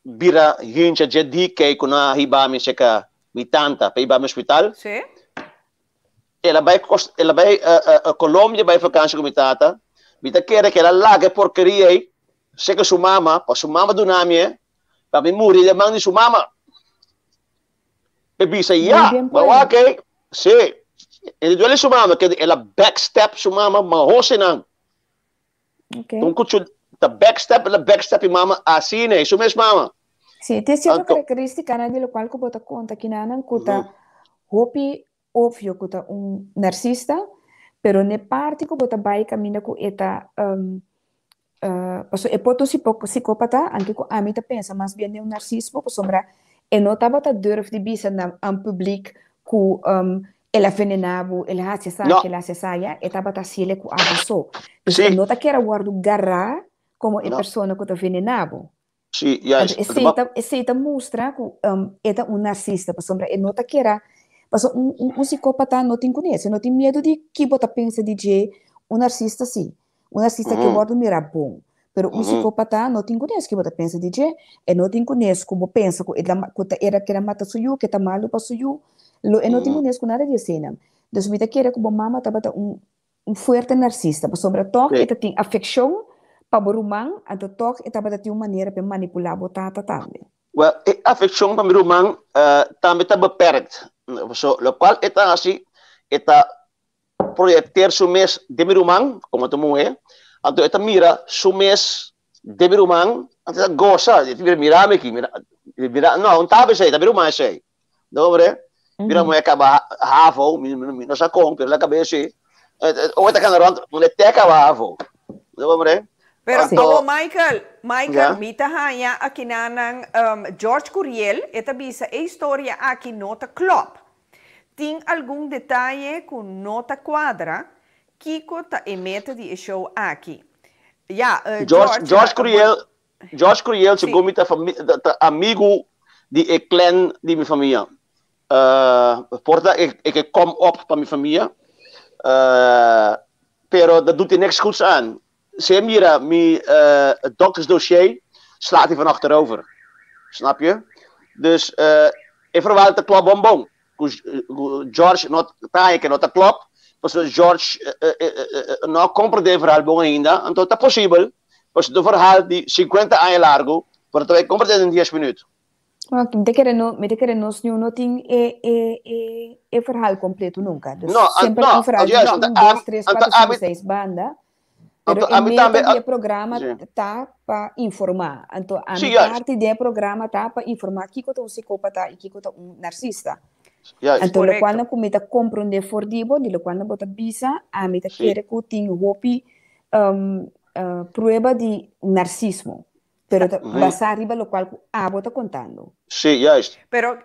bira gente de dica com a hibami seca mitanta, para ir hospital. Sim. Ela vai a Colômbia vai vakantie com minha tata. Minha quer que ela larga porcaria aí, seca sua mama, para sua mama do nome, para me morrer de mão de sua mama. E disse, ok, sim. Ele disse sua mama que ela backstep sua mama, mas hoje não. Então, quando backstep mama assim, né? Isso mesmo mama. Sim, tem certa característica na de qual que bota conta que não cuta hopi óbvio que é narcisista, pero ne parte que bota vai caminha com eta é poto psicópata, anche com a mim tá pensa, mas bem é narcismo, por sombra e não tá bota durf de bisa na public com ela venenabo, ela hace saia, ela hace saia, e tá bota sile com abuso. Então não tá quer guardo garra como é pessoa que tá venenabo. Sim, esse tá mostra que é narcisista, por sombra e não tá quer. Mas psicópata não tem conhece, não tem medo de que bota pensa de narcisista sim, narcisista que guarda mira bom, pero psicópata não tem conhece que bota pensa de e não tem conhece como pensa que era que era mata suyo, que tá malo para suyo, e não tem conhece com nada de cena. Então me que era como mama tá bota forte narcisista, mas sobre toque ele tem afeição para borumang, então toque ele tá bota tem uma maneira para manipular botata também. Well, afeição para borumang também tá beperkt. So, lo cual está así, está proyectar su mes de mirumang, como tu mujer, entonces esta mira su mes de mirumang, entonces goza, mira aqui, mira, não, tabe sei, tá mirumang sei, não, hombre, mira mulher acaba havo, não sacou, pela cabeça, ou está canarando, mulher te acaba havo, não, hombre. Pero como Michael, mita hanya aqui nanang George Curiel, esta bisa a história aqui nota club. Tem algum detalhe com nota quadra que tá emete de show aqui. George Curiel, segundo amigo de clã de minha família. Porta que come op para minha família. Pero dat doet hij niks goeds aan. Ze mira, mijn doktersdossier slaat hij van achterover. Snap je? Dus ik verwacht de klap bonbon. George not taai que not a klap. Pues George não compreende o verhaal bom ainda. Então está possível. Pues do verhaal de 50 anos largo, para também compreender em 10 minutos. Ok, me te querendo não tem verhaal completo nunca. Dus No, sempre no, verhaal de juist, 1, 2, 3, 4, 5, amit, 6 banda. Pero a em mim meta também, de programa sim, tá para informar. Então, a sim, minha juist, parte do programa tá para informar que é um psicopata e que é um narcisista. juist, Então, Correcto. quando cometa compreender for dibo, de quando bota bisa, a mim tá sim, querer que tem hopi prueba de narcismo. Pero basa arriba lo qual a bota contando. sim, juist. Pero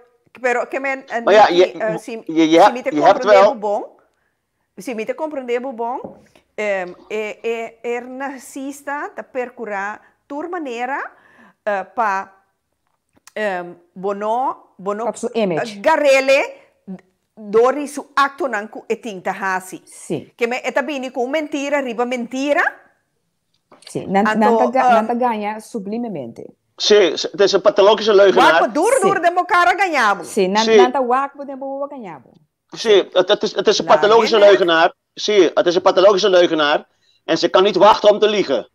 que men Maar ja, Niki, se me te je hebt compreender wel, bom, se me te compreender bom, narcisista te percurar tua maneira para bono Op sua image. garele dori su acto nanku e tinta hasi. Sim, Que me eta bini com mentira, riba mentira. sim. Anto, Nanta ganha sublimemente. sim, het is een pathologische leugenaar. Wak duro Sim. de mo cara ganhabo. Sim, Sim. nanta wak po tempo ganhabo. Zie, het is een Nou, pathologische nee, nee. leugenaar. Zie, het is een pathologische leugenaar. En ze kan niet wachten om te liegen.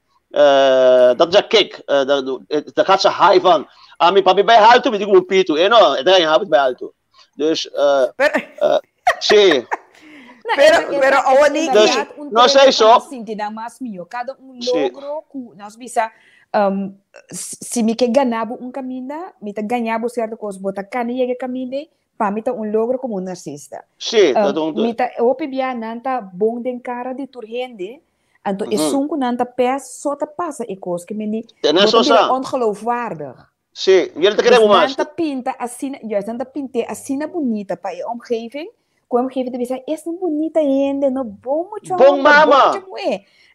Dat is een kick. Daar gaat ze high van. Ami papi bij huil toe, weet ik hoe een pier toe. En nou, het gaat bij huil toe. Dus, zie. Pero awan ni Dus, não sei só. Sentir mais mio. Cada Sim. logro que nós bisa se me quer ganhar caminho, me tá ganhar certa coisa, botar cana e caminho, para mim tá logro como um narcisista. Zie, Me tá opibia nanta bom den cara de turhende. Então, é sunco nanta pés só tá passa e coisa que me ni. não é só isso. Ongeloofwaardig. Zie, jullie te Dus krijgen maar. nanta pinta assim, juist nanta pinte assim bonita para a omgeving. Com a omgeving te bisa, essa bonita ainda, no bom muito Bom mama.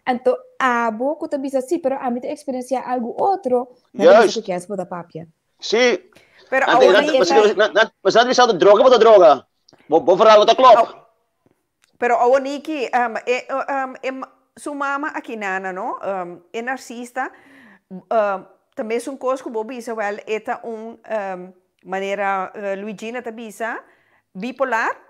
Então, a boca te bisa sim, pero a mim te experienciar algo outro, Juist. não que queres botar papia. Zie. pero Maar awan ni ze hadden dezelfde droga, wat de droga. Bovenal wat dat klopt. pero awan ni ki su mama aqui nana no é narcisista também são coisas que bobi isa well eta maneira Luigina tabisa bipolar.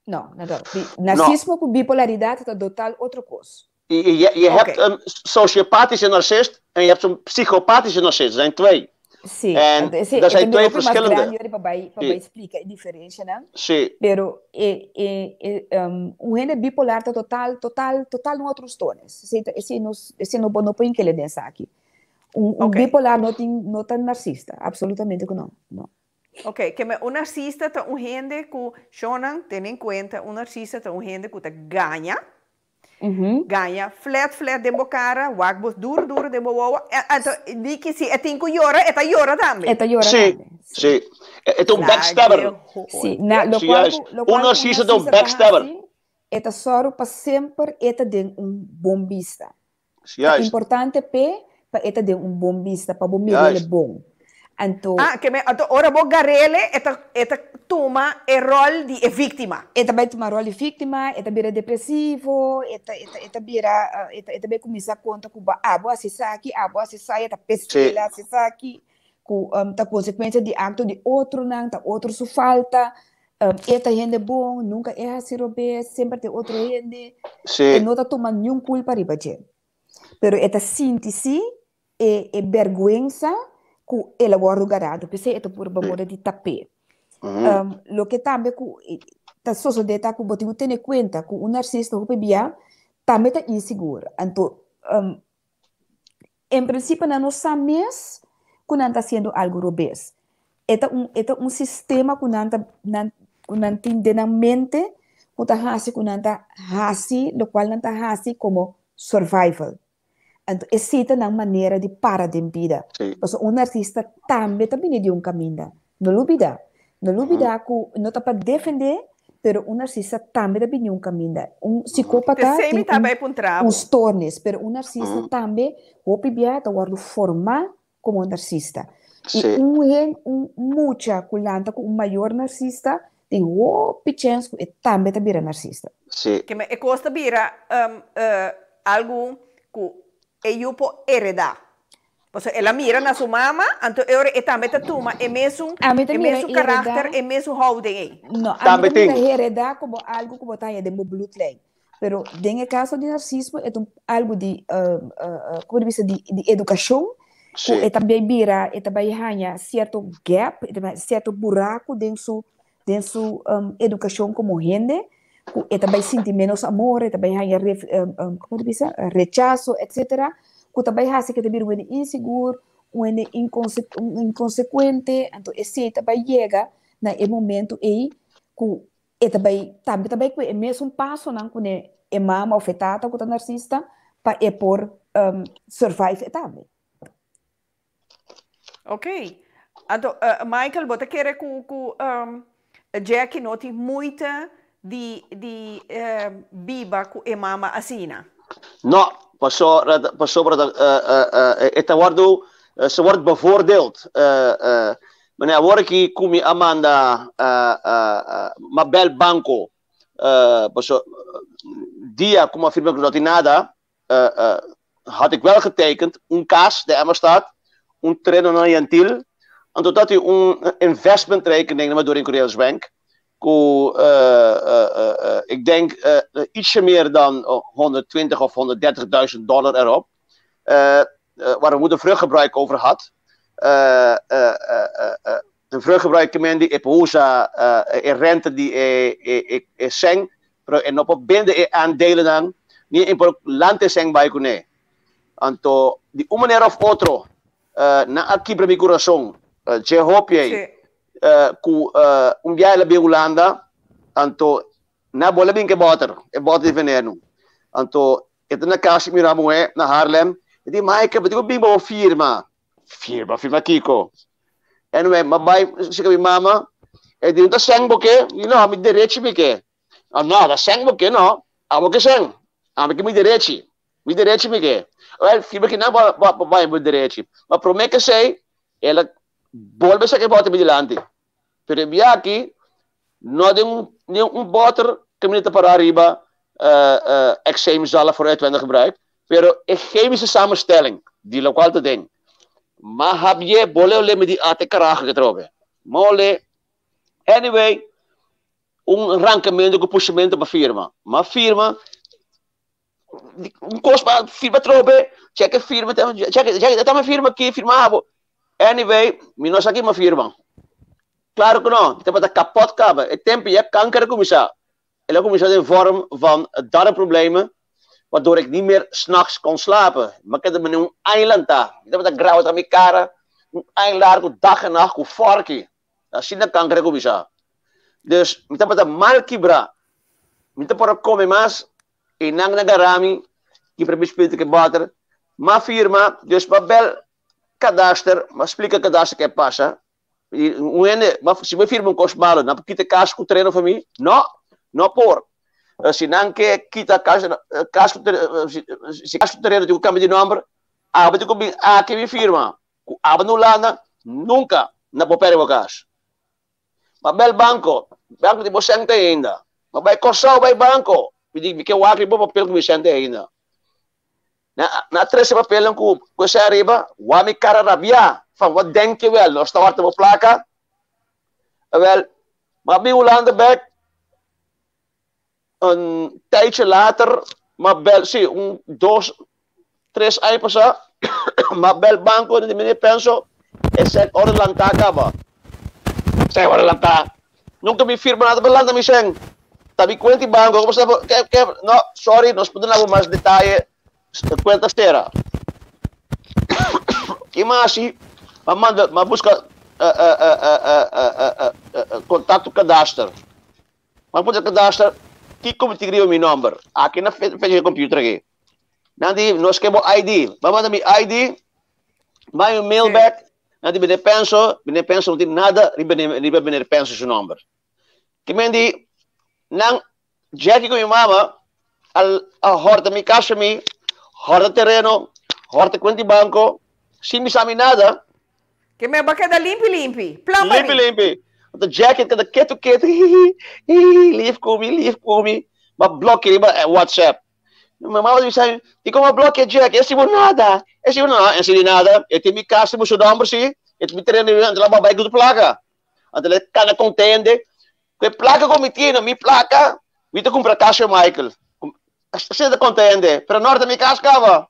Não, nada. Narcismo com bipolaridade é total outra coisa. Je hebt een sociopathische narcist en je hebt een psychopathische narcist. Er zijn twee. Sim, En dat zijn twee verschillende. Para explicar a diferença, né? Sim, Pero gente bipolar tá total em outros tons. Esse não põe que ele dança aqui. Bipolar não tá narcisista, absolutamente que não. Ok, que narcisista tá gente que shonan tem em conta narcisista tá gente que tá ganha. Ganha flat de cara, wagbos duro de boa. Então, di que se é tinco llora, é tá llora também. É tá llora sim, também. sim. Het is een backstabber. Sim, juist. Narcista é um backstabber. É tá só para sempre, é tá de bombista. É Juist. importante para é tá de bombista, para bom ele bom. Então, que ora bo garele eta toma o rol de vítima. Eta vai tomar rol de vítima, eta vira depressivo, eta vai começar a conta com abo assisaki, eta pesquisa assisaki, com ta consequência de acto de outro não, ta outro su falta, eta gente bom, nunca é assim robe, sempre tem outro gente, e não ta toma nenhum culpa riba je. Pero eta sinti-se e vergüenza que ela guarda garado, porque é por modo de tapete. Lo que também tá sociedade que botigo ter em conta que o narcisista o bebia também tá inseguro. Então, em princípio não sabemos que não está sendo algo robês. É um sistema que não tem na mente que está fazendo que não está fazendo, o qual não está fazendo como survival. Então, existe uma maneira de parar de vida. Então, artista também está vindo de caminho. Não olvida. Não olvida que não está para defender, mas artista também está vindo de caminho. Psicópata tem tornes, mas artista também, o PBA está guardando formar como artista. E muita culanta com maior narcisista, tem o chance que também está vindo narcisista. Que me costa vira algo que eu po heredar. Pues ela mira na sua mama, então eu também toma é mesmo caráter, é mesmo holding. Não, a mim também heredar como algo que botar de meu bloodline. Pero no caso de narcisismo é algo de como diz de educação Sim. E também vira, e também há certo gap, certo buraco dentro educação como gente, e também sente menos amor, e também há como diz, rechazo, etc. Que também há que também é inseguro, inconsequente, então esse também chega no momento aí que também é mesmo passo não que é mama afetada com o narcisista para por survive também. Ok. Então, Michael, você quer que Jack note muita de biba com a mama assina? Não, passou para esta waarde ze wordt bevoordeeld. Meneer Worki, Kumi Amanda, Mabel Banco, dia como afirma que não tem nada, had ik wel getekend, kaas, de Emma staat, treino naar Jantil, en totdat hij investmentrekening door in Korea's Bank, ik denk ietsje meer dan 120 of $130,000 erop, waar we moeten vruchtgebruik over had. Een vruchtgebruik die eposa rente die seng, en op binden aandelen dan, niet in land seng bij kune. Anto di uma maneira of outro, na aqui para mi coração, je hoop je, dia labi Holanda, anto na bola bem que boter, de veneno. Anto ito na casa miramo na Harlem, e di Mike, betul bing bawa firma Kiko. Anyway, mabay si kami mama, e di unta seng boke, mi direchi bike. No, da seng boke no, amo ke seng, amo ke mi direchi bike. Well, firma que não vai muito direito. Mas promete que sei, ela volve a que bota vigilante. Pero aqui, não tem boter que me para arriba, exame zala voor uitwendig gebruik. Pero é chemische samenstelling, die lokaal te ding. Maar heb je bolle met die ate karagen getrokken? Mole. Anyway, rancamento com puxamento para firma. Mas firma kost firma trobe, check firma, check uma firma aqui, firmava. Anyway, nós aqui uma firma. Claro que não, tem para kapot cabe. Het tempo je kanker commissar. En dan commissar in vorm van darmproblemen, waardoor ik niet meer 's nachts kon slapen. Maar ik heb een eiland daar. Ik heb dat grauw aan mijn cara, een eiland daar, dag en nacht, hoe varkie. Dat zie je kanker commissar. Dus, ik heb dat malkibra. Ik heb dat komen mas. E nang nagarami, que para me que bater, ma firma, dus babel cadastro, mas explica cadastro que passa. Se me firma cost malo, não kita cash com treino para mim? Não por. Se não que kita cash se cash treino tu cambia de número, abre tu comigo, que me firma, abre no lana, nunca na papel o cash. Babel banco de você ainda, mas vai coçar vai banco. Porque o arriba papel que me sente ainda. Na três papel com você arriba, o ami cara rabia, van wat denk je wel? Nós estamos a placa. Wel, maar bij Holanda back, een tijdje later, maar bel, zie, 2, 3 anos passa, maar bel banco de meneer penso, e se ora lanta acaba. Se ora lanta. Nunca me firma nada belanda me seng. Tapi cuenta banco, como está? No, sorry, nós podemos mais detalhe. Cuenta estera. Que mais? Mas busca contato cadastro. Mas pode cadastro. Que como te escreve o meu número? Aqui na frente do computer aqui. Nanti nós queremos ID. Vamos mandar meu ID. Vai um mail back. Nanti bene penso não tem nada. Bene penso seu número. Que mendi nang Jackie com minha mama a horta mi casa mi horta terreno horta quanti banco se mi sabe nada que me vai quedar limpi então Jackie cada keto leave comigo mas bloqueia WhatsApp minha mama disse e como bloqueia Jackie esse não nada eu tenho mi casa meu número sim eu me terreno antes lá babai com placa antes cada contende que placa como tinha, minha placa, eu comprar caixa Michael. Você está contente? Para nós da minha casa cava.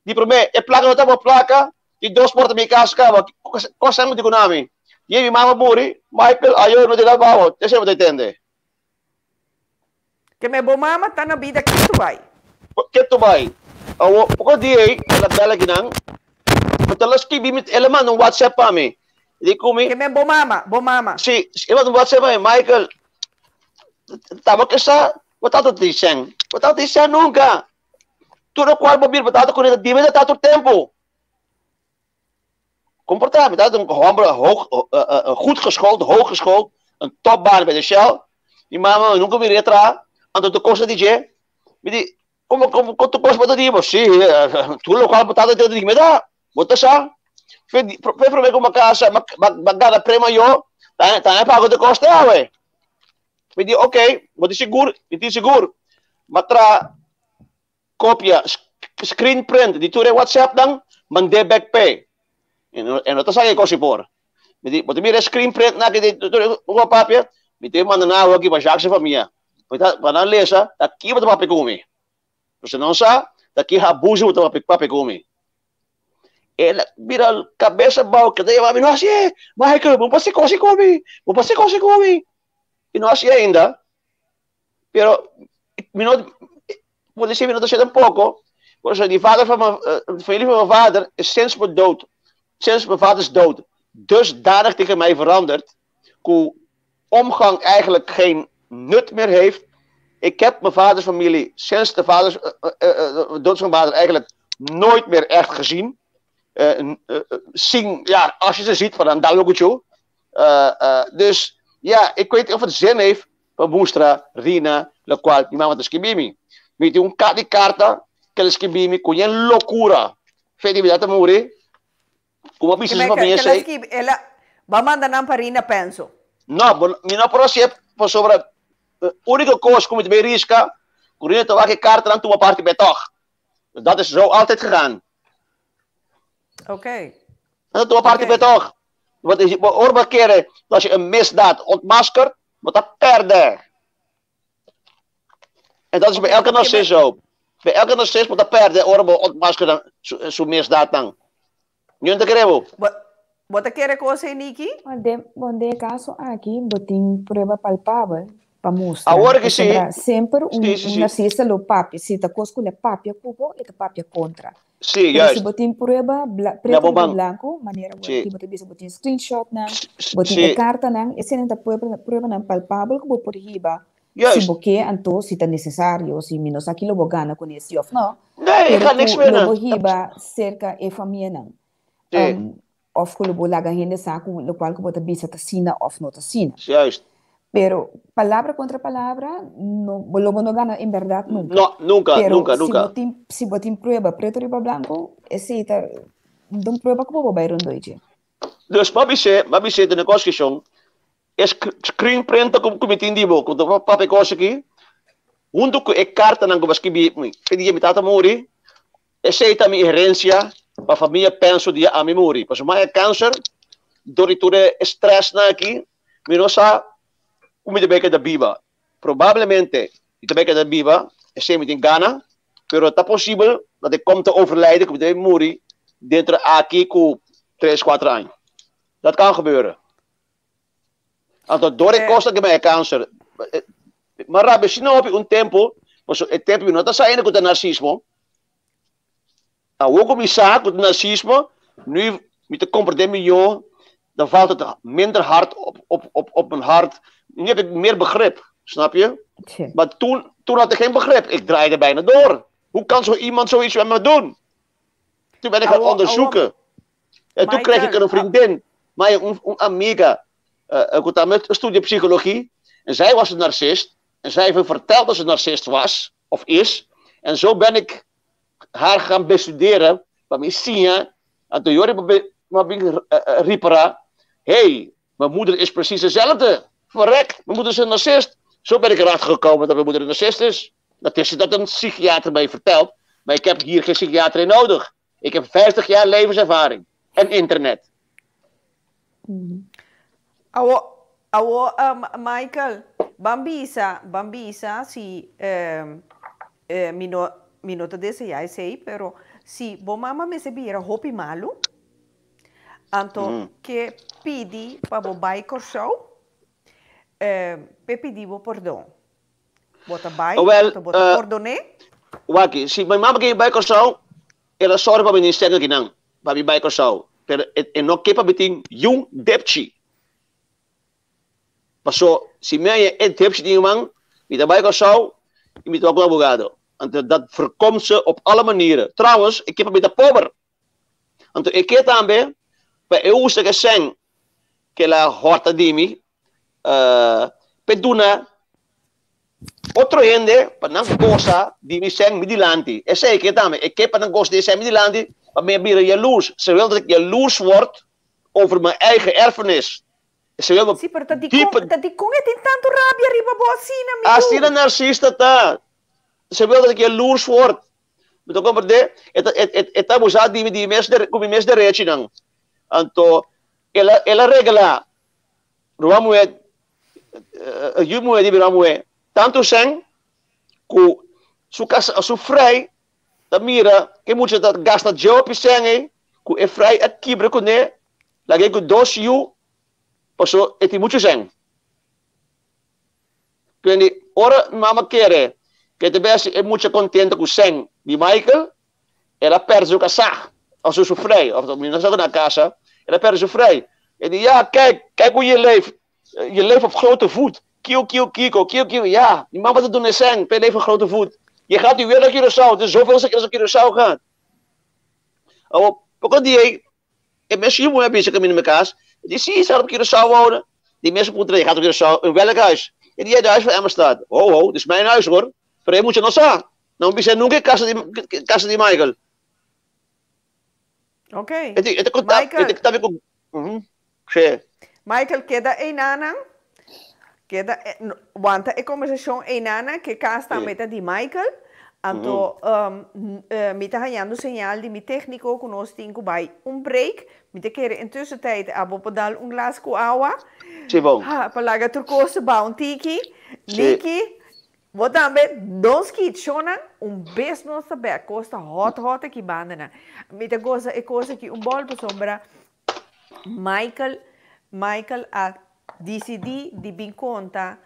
Di prome, e placa nota mo placa, di dos porta mi casca, cosa mo di kunami. Ye mi mama muri, Michael, ayo no di trabaho. Ese mo te entende. Que me bomama tá na vida que tu vai. Que tu vai? Awo, poko di ela bela ginang. Matalas ki bimit eleman no WhatsApp pa mi. Di kumi. Que me bomama. Si, ela no WhatsApp pa mi, Michael. Tama ka sa, watato tisang. Watato tisang nunca. Tu no qual bobir, watato ko nita, di mo na tato tempo. Comportabel, dat een goed geschoold, hoog geschoold, een topbaan bij de Shell. Die mama nunca me retra, anto tu cosa dice? Mi di, como tu cosa bota di, sì, tu lo qual botata di me da, bota sa. Fe pro me como casa, magana prema yo, tanya pago de costa, we. Mi di, ok, bota siguro, iti siguro. Matra copia, screen print, di ture WhatsApp dang, mande back pay. En dat is ko si por. But mi screen print na kiti ko papia, mi te mananawa ki ba sa família. Para lesa, aqui ba papi kumi. Porque não sa, daqui abuso ba papi kumi. Ela vira cabeça bau que daí vai não assim, Michael, vamos passar coisa kumi. E não assim ainda. Pero pode ser minuto um pouco. Porque die vader van mijn familie van mijn vader is sinds mijn dood. Sinds mijn vaders dood dusdanig tegen mij veranderd, hoe omgang eigenlijk geen nut meer heeft. Ik heb mijn vaders familie sinds de dood van mijn vader eigenlijk nooit meer echt gezien. Zien, ja, als je ze ziet, van een dalogutjo. Dus ja, ik weet niet of het zin heeft van Boestra, Rina, la qual, die mama de skibimi. Weet je, die carta, que le skibimi, con een locura. Fede me dat amore. Como a business família sei. Ela vai mandar na parina penso. Não, minha próxima é sobre a única coisa como te berisca, correndo te wakker kaarten aan toe een party bij toch. Dat is zo altijd gegaan. Oké. Dat toe een party bij toch. Wat is orba keren als je een misdaad ontmaskert, moet dat perden. En dat is bij elke narcist zo. Bij elke narcist moet dat perden, orba ontmaskeren zo'n misdaad dan. Yun te creo. ¿Vos quiere cosa, Nikki? Donde caso aqui, botin prueba palpável para mostrar. Agora que sim. Sempre narcista lo papi. Se ta coisa le papi cubo e ta papi contra. Sim, juist. Se botin prueba preto e blanco, maneira que botin bisa botin screenshot na, botin e carta na, e sendo ta prueba na palpável que por riba. Se boque anto se ta necessário, se menos aquilo bo gana com esse of no. Nee, ik ga niks meer doen. Hiba cerca e família não. Of que lo laga gente saco, lo cual que bota bisa tasina of no tasina. Juist. Pero palabra contra palabra, no no gana en verdad nunca. No, nunca, pero nunca. Si botin prueba preto riba blanco, esse tá dum prueba como bo bayron doije. Dus papi se de negócio são screen print com comitindi bo, com papi coisa aqui. Junto com a carta não que escrevi, pedi me tata mori, esse é a minha herência. A família pensa dia a memória. Porque mais câncer, doriture stress na aqui, não sabe como de beca da biba. Provavelmente, de beca da biba, é sempre em Ghana, mas está possível dat ik kom te overlijden, como de memória, dentro aqui com 3, 4 anos. Dat kan gebeuren. Então, door ik kost que mij câncer. Maar rabe, se não houve tempo, mas o tempo não está saindo com o narcismo. Ook om je zaak, het narcisme, nu met de comportement miljoen, dan valt het minder hard op mijn hart. Nu heb ik meer begrip, snap je? Tje. Maar toen had ik geen begrip. Ik draaide bijna door. Hoe kan zo iemand zoiets met me doen? Toen ben ik gaan onderzoeken. En toen kreeg ik een vriendin, maar een amiga, ik studie psychologie. En zij was een narcist. En zij heeft me verteld dat ze een narcist was, of is. En zo ben ik haar gaan bestuderen, bij mij zien, en toen hoorde ik ripera, hey, mijn moeder is precies dezelfde. Verrek, mijn moeder is een narcist. Zo ben ik erachter gekomen dat mijn moeder een narcist is. Dat is dat een psychiater mij vertelt, maar ik heb hier geen psychiater in nodig. Ik heb 50 jaar levenservaring en internet. Michael, Bambisa, si, mi nota desse, já sei, pero si bo mama me se bira hopi malu, anto que pidi pa bo bai corso, pe pidi bo perdão. Bota bai, anto bota perdone. Waki, si mijn mama ging bij Kosovo, ela sorry para mim stellen que não, para mim bij Kosovo. Pero no que para beting jong depchi. Passou, si mij depchi die man, met bij Kosovo, je moet ook een abogado. Want dat voorkomt ze op alle manieren. Trouwens, ik heb een beetje pober. Want ik heb tambe, bij euste que sen, que la horta dimi, peduna, outro gente, para não gostar de me ser midilante. Eu sei que também, eu quero para não gostar de ser midilante, maar meer bieden jaloers. Ze wil dat ik jaloers word over mijn eigen erfenis. Ze wil Sim, pero dat die conge tem tanto rabia riba bocina, amigo. Als die een narcista tá. Ze wil dat ik jaloers word. Moet ik comprender? Het abusado die mes de rechi nang. Anto ela regla. Ruamue yumue di biramue. Tanto sen ku su casa su frei da mira que mucho dat gasta job sen ku e frei at kibre ku ne lagi ku dos yu paso eti mucho sen. Quindi ora mama quiere que te veas mucho contento con sen di Michael, ela perde su casa, als ze vrij, of dat niet naar casa, ela perde su vrij. En die ja, kijk hoe je leeft. Je leeft op grote voet. Kio, ja. Die man wat te doen is sen, je leeft op grote voet. Je gaat nu weer naar Curaçao, het is zoveel keer als ik Curaçao gaat. Ook die, en mensen hier moeten bezig in elkaar. Die zie je zelf op Curaçao wonen. Die mensen moeten je gaat op Curaçao, in welk huis? En die huis van Emma staat. Ho, dit is mijn huis hoor. Pero hay mucho no sa. No me dicen nunca casa de Michael. Okay. Michael. Michael, queda enana. Queda wanta e conversação enana que cá está meta de Michael. Anto me tá ganhando señal de mi técnico que nós temos bij break. Me te quer in tussentijd abo podal glas com água. Sim, bom. Para laga turcoso bounty Niki. Wat dan bij donski chona best nos saber costa hot aqui bandana. Me te cosa que bol por sombra. Michael a decidi de bin conta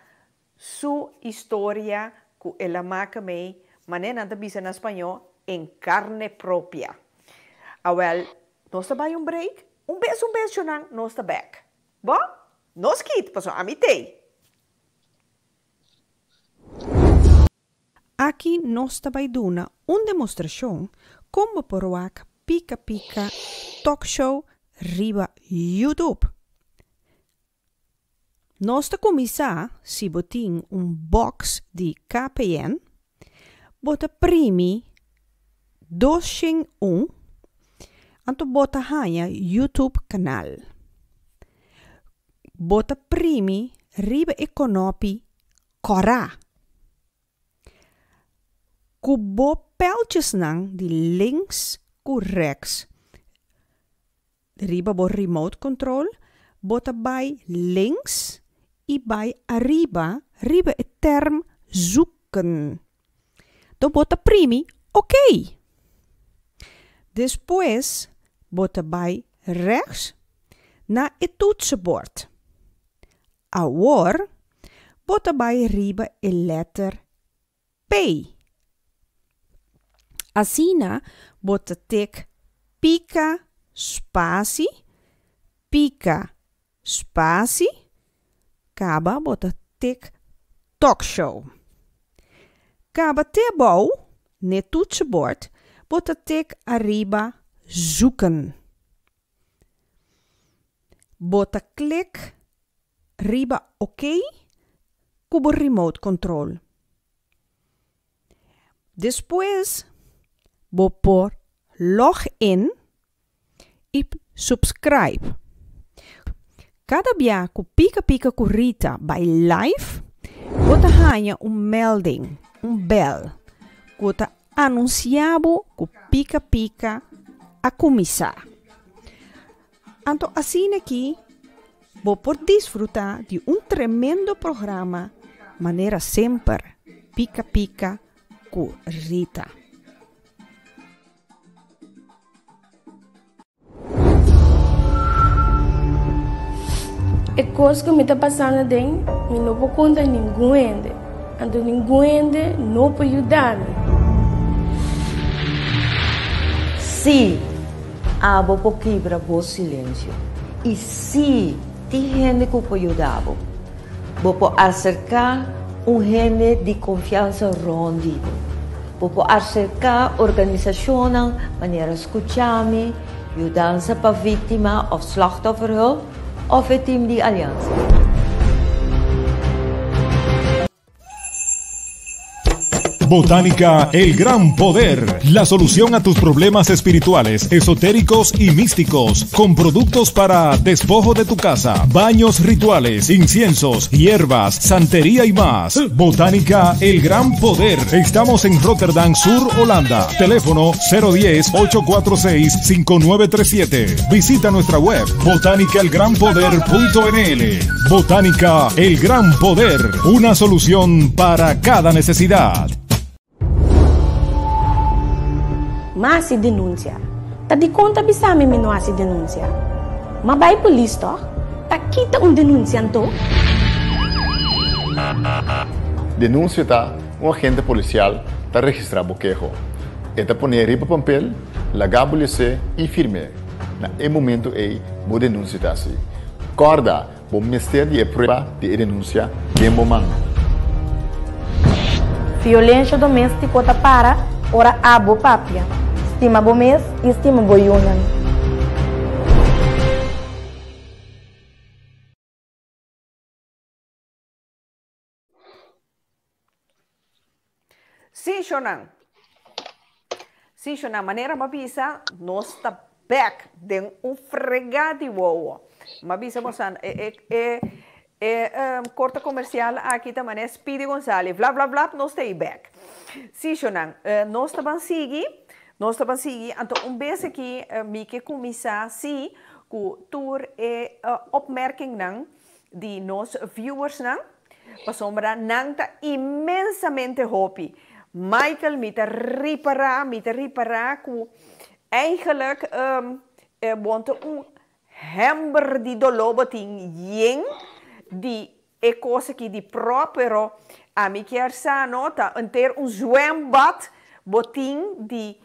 su historia que ela marca me maneira de bisa na espanhol em carne propia. Well, nós tá bij break. Best chonan nós tá back. Bom? Nós kit, passo a mitei. Aqui nós também damos uma demonstração como poroak Pika Pika Talk Show riba YouTube. Nós te começar se botin box de KPN, bota primi 201, anto bota hanha YouTube canal. Bota primi riba econopi Cora. Kubo pijltjes nang die links ku rechts. Riba bo remote control, bota bij links e bij arriba e term zoeken. Do bota primi, ok. Después bota bij rechts na het toetsenbord. Ahora bota bij riba e letter P. Asina bota tek Pika spasi, kaba bota tek Talk Show. Kaba tebou, net toetsenbord, bota tek arriba zoeken. Bota klik riba ok, kubo remote control. Después, bo por login e subscribe. Cada dia ku Pika Kurita bij live, bota hanha melding, bel. Bota anunciabo ku Pika a começar. Anto assim aqui, vou por desfrutar de tremendo programa, maneira sempre Pika ku Rita. E coisa que me está passando dentro, me não vou contar ninguém. Então ninguém não pode ajudar-me. Se abo po quebra o silêncio e se tem gente que pode ajudar, vou acercar gente de confiança rondido, vou acercar organisações maneira escutar-me, ajudança para vítima ou slachtoffer of het team de aliança. Botánica El Gran Poder, la solución a tus problemas espirituales, esotéricos y místicos, con productos para despojo de tu casa, baños rituales, inciensos, hierbas, santería y más. Botánica El Gran Poder. Estamos en Rotterdam Sur, Holanda. Teléfono 010-846-5937. Visita nuestra web botanicaelgranpoder.nl. Botánica El Gran Poder, una solución para cada necesidad. Mas se denuncia. Tá de conta bisame me não se denuncia. Mas vai polícia, toch? Tá quita denunciante. Denúncia tá agente policial tá registrar boquejo. Eta poner ripa papel, lagar polícia e firme. Na momento bo denúncia tá assim. Corda, bo mistério de prova de denúncia bem bom. Violência doméstica tá para ora abo papia. Estima bo mês e estima bo yunan. Sim, Shonan, maneira mabisa, nós está back de fregado wow. Mabisa moçan, corta comercial aqui também é Speedy Gonzalez, blá blá blá, nós está back. Sim, Shonan, nós está seguir. Nós estamos seguindo, então, vez aqui, me que começar, sim, com tour e opmerking de nos viewers, para sombra, não tá imensamente happy. Michael, me te reparar, com, eigenlijk, want hamburger de dolobo ting yen, de coisa que de próprio, a mim que sano, tá, ter zwembad, botin de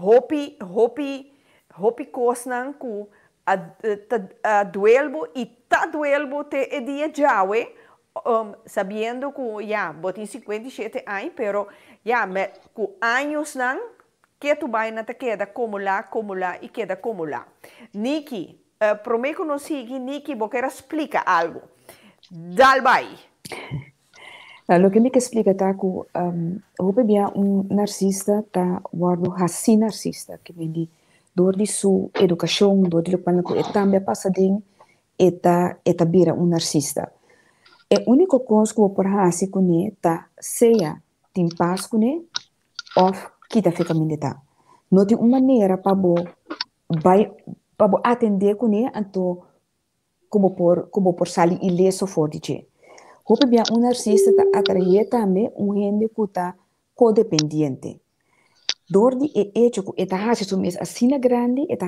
hopi kosnan ku a duelbo e ta duelbo te e dia jawe sabiendo ku ya botin 57 anos pero ya me ku anos nan que tu vai na te queda como lá e queda como lá. Niki, prometo no sigue Niki boquera explica algo. Dal vai. Lo que me explica tá que hope bia narcisista tá guardo assim narcisista que vem de dor de sua educação, dor de quando que também passa dentro eta bira narcisista. É único coisa que eu por assim com ele tá seja tem paz com ele ou que tá fica menita. Não tem uma maneira para atender com ele então como por sair ileso forte. Hope bia narcisista tá atrair também gente que tá codependiente. Door die hecho que eta hace su mes asina grande, eta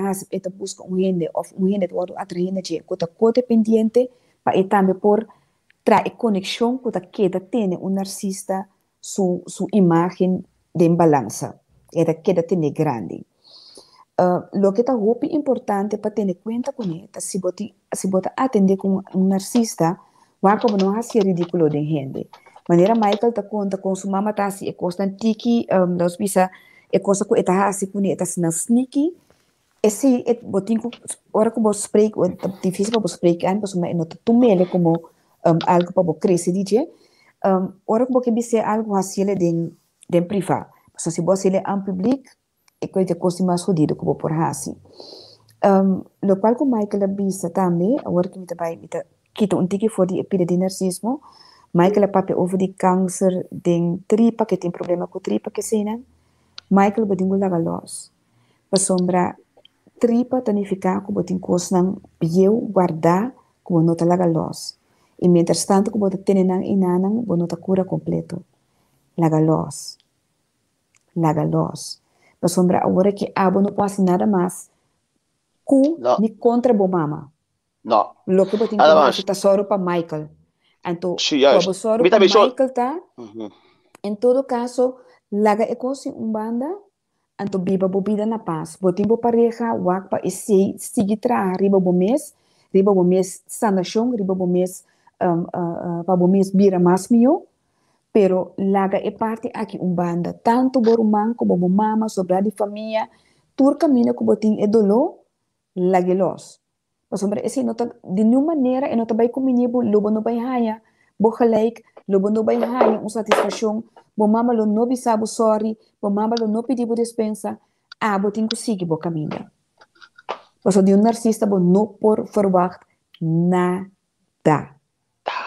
busca gente of gente que atrair que tá codependiente para também por traer conexão que tá queda tem narcisista su imagen de balança. Eta queda tem grande. Lo que tá hope importante para ter cuenta com ele, se bota atender com narcisista, waar como não hace ridículo de gente. Maneira Michael ta conta com sua mama tá se costan tiki, nós bisa e coisa que eta hace com eta sneaky. Esse botinho ora que vos spreek, difícil para vos spreken, mas uma não tumele como algo para vos crescer dice. Ora que vos bisa algo hace de privado. Mas se vos ele en public, e coisa coisa mais jodido que vos por hace. Lo qual com Michael bisa também, ora que me tá vai kita tiki voor die epidemie de narcismo, Michael papi over die kanker den tripa que tem problema com tripa que sena, Michael bedingo laga los. Pasombra tripa tanificar como botin cosnan eu guardar como nota laga los. E mientras tanto como botin tenenan inanan bo nota cura completo. Laga los. Pasombra agora que abo não passa nada mais cu ni contra bo mama. No. Lo que botin Nada ko más. si tasoro pa Michael. Anto, Sí, juist. pabosoro Mita pa biso. Michael ta, em todo caso, laga ekosi umbanda, anto biba bobida na paz. Botin bo pareja, wak pa isi, sigi tra, riba bo mes sanashong, riba bo mes, pa bo mes bira mas mio, pero laga e parte aqui umbanda, tanto boruman como bo mama, sobra de família, tur camina ko botin e dolo, lagelos. Mas sombra esse nota de nenhuma maneira e nota vai comigo lobo no vai haya bo gelijk lobo no vai haya satisfação bo mama lo no bisabo sorry bo mama lo no pedi bo dispensa bo tem que seguir bo caminho. Mas de narcisista bo no por verwacht nada.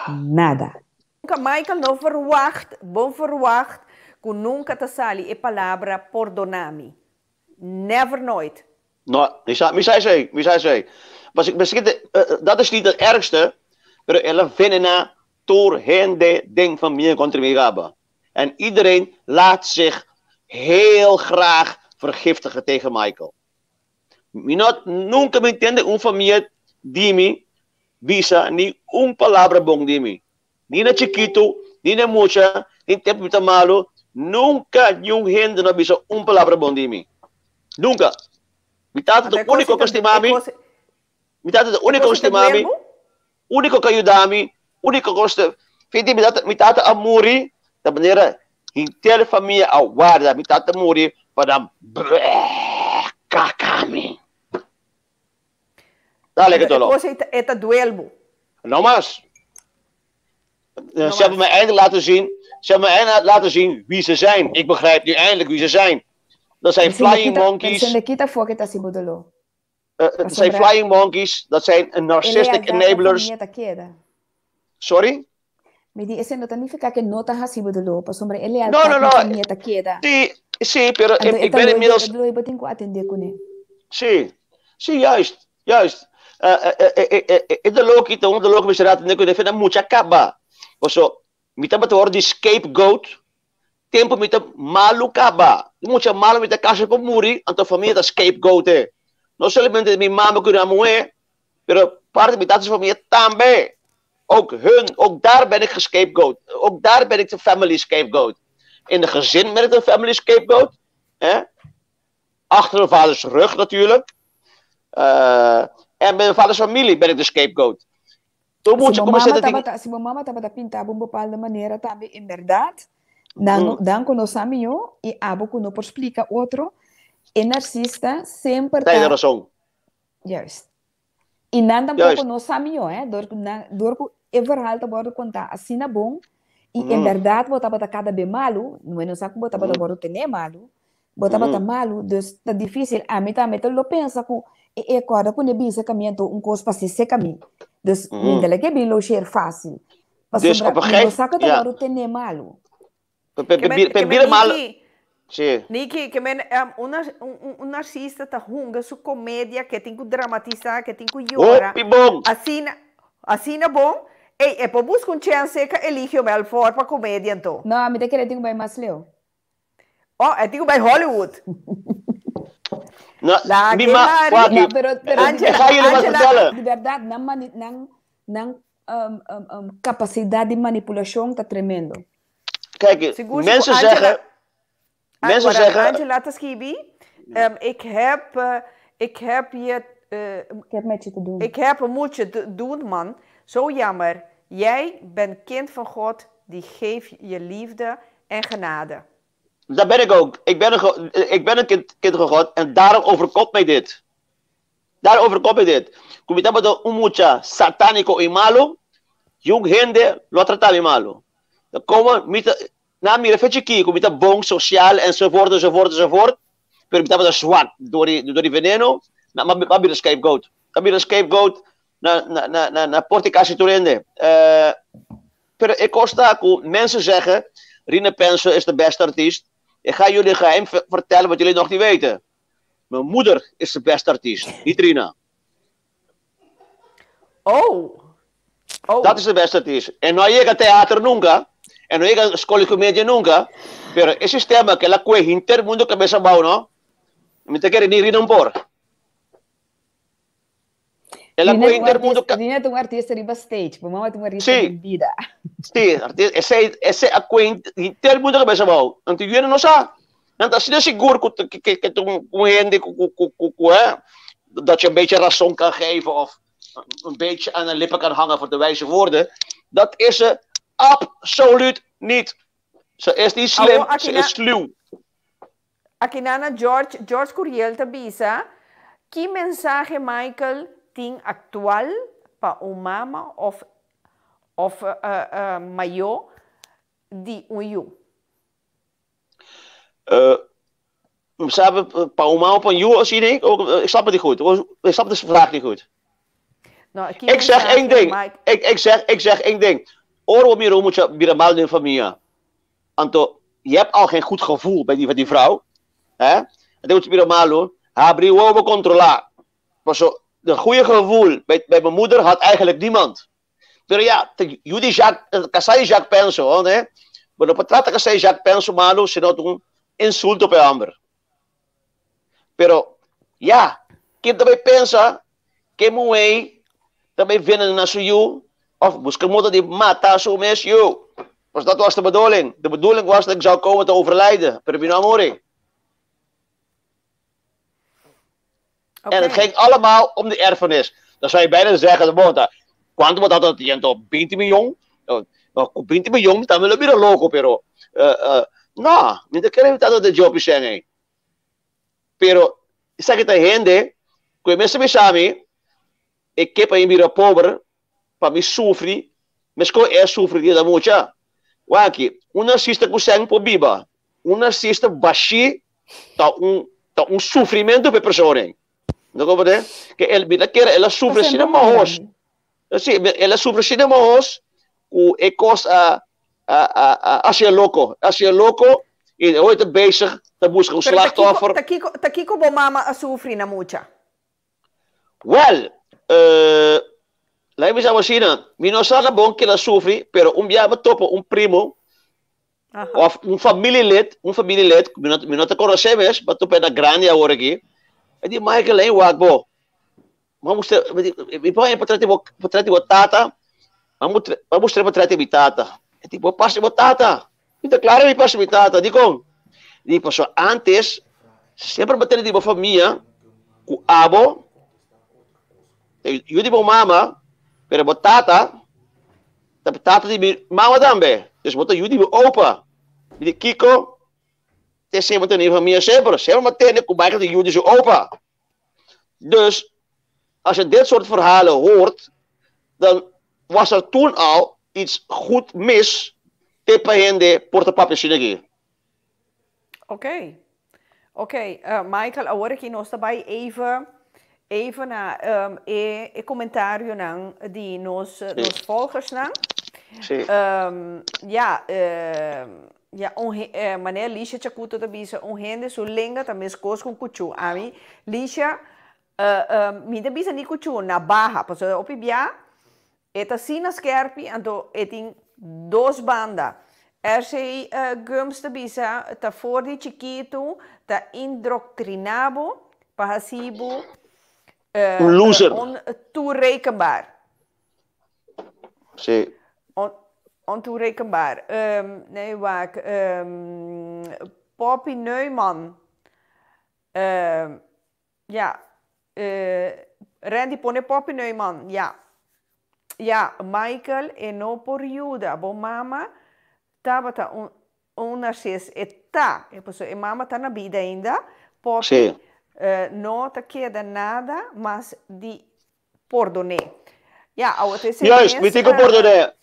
Nunca Michael não verwacht que nunca te sali a palavra perdonami. Never nooit. No, mi zei. Misschien, dat is niet het ergste, maar ela vinden door hen de ding van meer contra me hebben. En iedereen laat zich heel graag vergiftigen tegen Michael. Nunca me entiende un familia dimi, visa, ni un palabra bong dimi. Ni na chiquito, ni na mucha, ni tempo malo, nunca yung gente no visa un palabra bong dimi. Nunca. Mi tata het unico que estimami. Mi tata het unico que estimami. Unico que ayudami. Unico que Vedi mi tata amuri. Da maniera intera família a guarda. Mi tata amuri para kakami. Dale que tolo. Eta duelbo. No más. Ze hebben me eindelijk laten zien wie ze zijn. Ik begrijp nu eindelijk wie ze zijn. Dat zijn flying monkeys. Dat zijn flying monkeys. Dat zijn narcissistic enablers. Sorry? Me di ese no significa que no estás así de lo, pues hombre, ele no. Sí, pero ik ben inmiddels. Sí, juist. De loki misraad ne kunnen vinden mucha kaba. Also, mita betor die scapegoat. Tempo mita malu kaba. Mucha malu mita casa por muri, anto familia da scapegoat. No solamente mi mama kunnen amoe, pero parte de mi familia tambe. Ook daar ben ik gescapegoat. Ook daar ben ik de family scapegoat. In de gezin ben ik de family scapegoat. Achter de vaders rug natuurlijk. En bij mijn vaders familie ben ik de scapegoat. Toen moet je komen zitten. Si mama estaba pintado een bepaalde manier, também in verdade, dan conocemos yo y abo que no por explica otro. El narcisista sempre tem razão. Juist. E nada pouco não sabe yo, door e verhaal te worden contar assim na bom. E em verdade botava da cada bem malo, não é não sabe botava da bora ter malo. Botava da malo, dus tá difícil. A mim também lo pensa que e agora quando bisa caminho coisa para se caminho. Dus mindele que bem lo cheir fácil. Dus op een gegeven moment bora ter malo. Bebida malo. Sim. Niki, que men narcisista tá hunga su comédia, que tem que dramatizar, que tem que llorar. Assim na bom. Ei, é para buscar chance que elige o Melfort para comédia então. Não, a mim tem que ir bem mais leo. Oh, é tipo bem Hollywood. Não, pero Angela, de verdade, não capacidade de manipulação tá tremendo. Kijk, mensen zeggen... Mensen zeggen... Angela Taschibi, ik heb met je te doen. Ik heb een moedje te doen, man. Zo jammer. Jij bent kind van God, die geeft je liefde en genade. Dat ben ik ook. Ik ben een kind van God en daarom overkomt mij dit. Como estamos de un mucha satánico y malo, yung gente lo trata malo. Como na mira fece aqui, como está bom, social enzovoort. Pero estamos de zwart door die veneno, maar bir scapegoat. Bir scapegoat na porticasi torende. Pero ik consta que mensen zeggen, Rine Penso is de beste artiest. Ik ga jullie geheim vertellen wat jullie nog niet weten. Mijn moeder is de beste artiest, niet Rina. Oh. Dat is de beste artiest. En no llega teatro nunca. En no llega escola de comedia nunca. Pero ese sistema que la cue inter mundo cabeza bau, no? Me te quiere ni Rina un por. Ela com intermundo. Tinha um artista de stage, por mamãe tem um artista Sim. de vida. Sim, esse é a coisa intermundo que vai chamar. Então, eu não sei. Então, assim, é seguro que tu gente dat je een beetje rasson kan geven of een beetje aan de lippen kan hangen voor de wijze woorden. Dat is ze absoluut niet. Ze is niet slim, ze is sluw. Aqui na George Curiel te bisa, que mensaje Michael tem actual para o mama of maior de you? Sabe, para o mama van you, als je denkt, ik snap het niet goed. Ik snap de vraag niet goed. Nou, ik zeg één ding. Ik zeg één ding. Oor op je moet je weer mal in familie. Anto, je hebt al geen goed gevoel bij die vrouw. Hè? Dat moet je weer mal doen. Habri we controleren. Maar zo, de goede gevoel bij mijn moeder had eigenlijk niemand. Pero ja, jullie kasai Jacques Penso, hè? Maar op het trata kasai Jacques Penso malo, sino een insulto op amber. Pero, ja, quem também pensa que moei também vinnen naar jou of busca moeder die mata zo mes jou. Dus dat was de bedoeling. De bedoeling was dat ik zou komen te overlijden. Per binamore. En het ging allemaal om de erfenis. Dan zou je bijna zeggen, quanto mo dato tiento 20 miljoen? 20 miljoen, dan wil je weer een loco, pero no, niet te krijgen dat de job is zijn. Pero, isa kita gente, que mesmo me chame, e que para ir pobre, para me sofrer, mas que é sofrer da mucha. Aqui, um narcisista que sangue por biba, um narcisista baixi, tá sofrimento para a pessoa. Não compreende? Que ele quer, ela sofre sem morros. Sim, ela sofre sem morros, o é coisa a ser louco, e ooit bezig te buscar een slachtoffer. Taki ko bo mama a sufri na mucha? Well, laat me zo zien. Mi no sabe bom que ela sofre, pero dia topo primo of familielid, mi no te conocemos, maar tu pena grande agora aqui. E di Michael aí wagbo. Vamos ter, mi pai patrati bo tata. Vamos ter patrati bi tata. E tipo passa bo tata. Então, claro, me passa mitata. Digo, so, antes, sempre bater de família, com abo, eu digo mama, pero tata de mama também. Então, eu digo opa, de Kiko, te sempre tem família sempre bater com bairro de eu digo opa. Dus, als je dit soort verhalen hoort, dan was er toen al iets goed mis. Oké, Michael, agora que nós também even na comentário não de nos volgers não. Maneira Lícia chacuta da bisa rende so lenga também cos com cuchu. A mim Lícia me da bisa ni cuchu na barra, porque op bia eta sina skerpi anto eting dos bandas. Sei gumste bisa, ta for di chiquito, ta indoctrinado, pasivo, loser. Ontoerekenbaar. Sí. Ontoerekenbaar. Nee, waak. Poppy Neumann. Randy pone Poppy Neumann, ja. Ja, Michael e no por Juda, bo mama tabata un narcis eta, e posso e mama tá na vida ainda, porque não te queda nada, mas de perdonar. Ja, juist, me dico perdonar,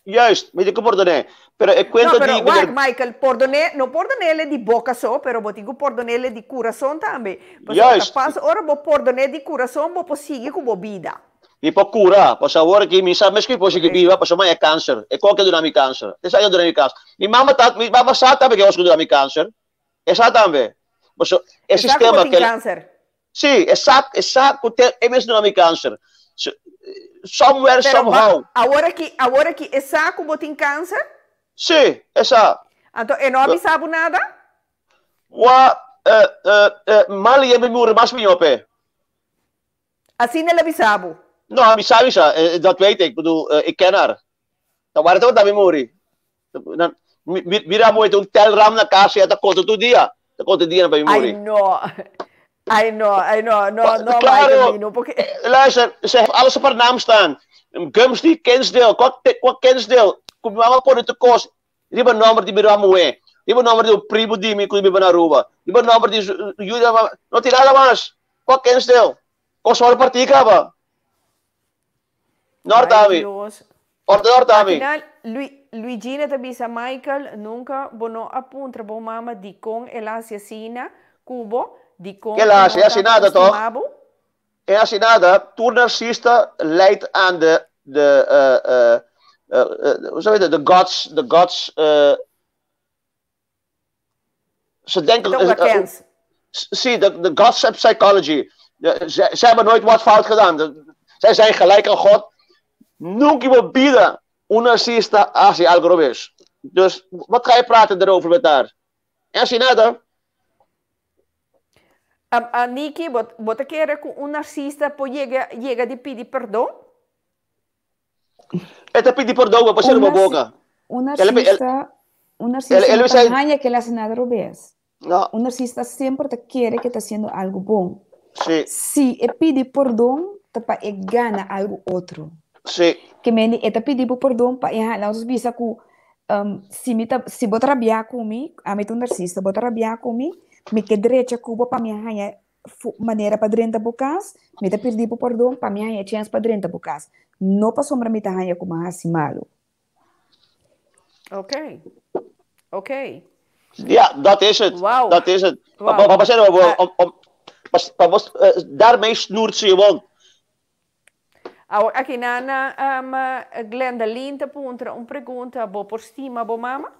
pero e cuento no, pero Michael, perdonar, não perdonar ele de boca só, pero vou digo perdonar ele de coração também. Porque passa ora vou perdonar de coração, vou seguir com a vida. Mi po cura, po sa work mi sa meski po sige biwa, po sa may cancer. E ko ke dunami cancer. E sa yo dunami cancer. Mi mama sa tabe que os dunami cancer. E sa tambe. Po so e sistema que cancer. Sì, esatto, e mes dunami cancer. Somewhere somehow. Agora que é saco botin câncer? Sim, exato. Então, e não avisava nada? Mal e me mure mais minhope. Assim ele avisava? Nou, sabi siya, dat weet ik. Ik bedoel, ik ken haar. Dan waren het ook dat memorie. Dan, mira mo itong telram na kasi at ako to dia. Ako to dia na memory. I know. No, Claro, Michael Mino. Porque... luister, ze heeft alles op haar naam staan. Gumsty, Kensdale, kwak Kensdale. Kung mama po nito kos, di ba number di mira mo eh. Di ba number di primo di mi kung di ba na Aruba. Di ba number di Yuda, no tirala mas. Kwak Kensdale. Kos wala partika ba? Nortami. Nortami. Luigina tabisa Michael nunca bono appuntra bo mama di con el assassina Cubo di con é assinada toch? É assinada. Toen narcista leidt aan hoe zou je dat? De gods. Ze denken. Zie, de gods of psychology. Ze hebben nooit wat fout gedaan. Zij zijn gelijk aan God. Nunca me bieden een narcista als hij algo is. Dus wat ga je praten erover met haar? É assinada. Niki, você quer que um narcisista llega de pedir perdão? Ele pedir perdão para ser uma boca. Um narcisista não ganha que ele hace nada rubés. No. Um narcisista sempre te quer que está fazendo algo bom. Sí. Se ele pede perdão, para ele ganha algo outro. Sí. Que meni ele pede perdão para ele lá os bisa que se botar rabiar comigo, a mim um narcisista botar rabiar comigo. Me que direita cuba para minha rainha maneira para dentro da bocas, me tá perdi por perdão para minha rainha chance para dentro da bocas. Não para sombra me tá rainha como assim malo. Ok. Ja, dat is het. Wow. Dat is het. Wow. Wat zeggen we? Daarmee snoert ze je mond. Aqui na Glenda Linta puntra pergunta bo por cima bo mama?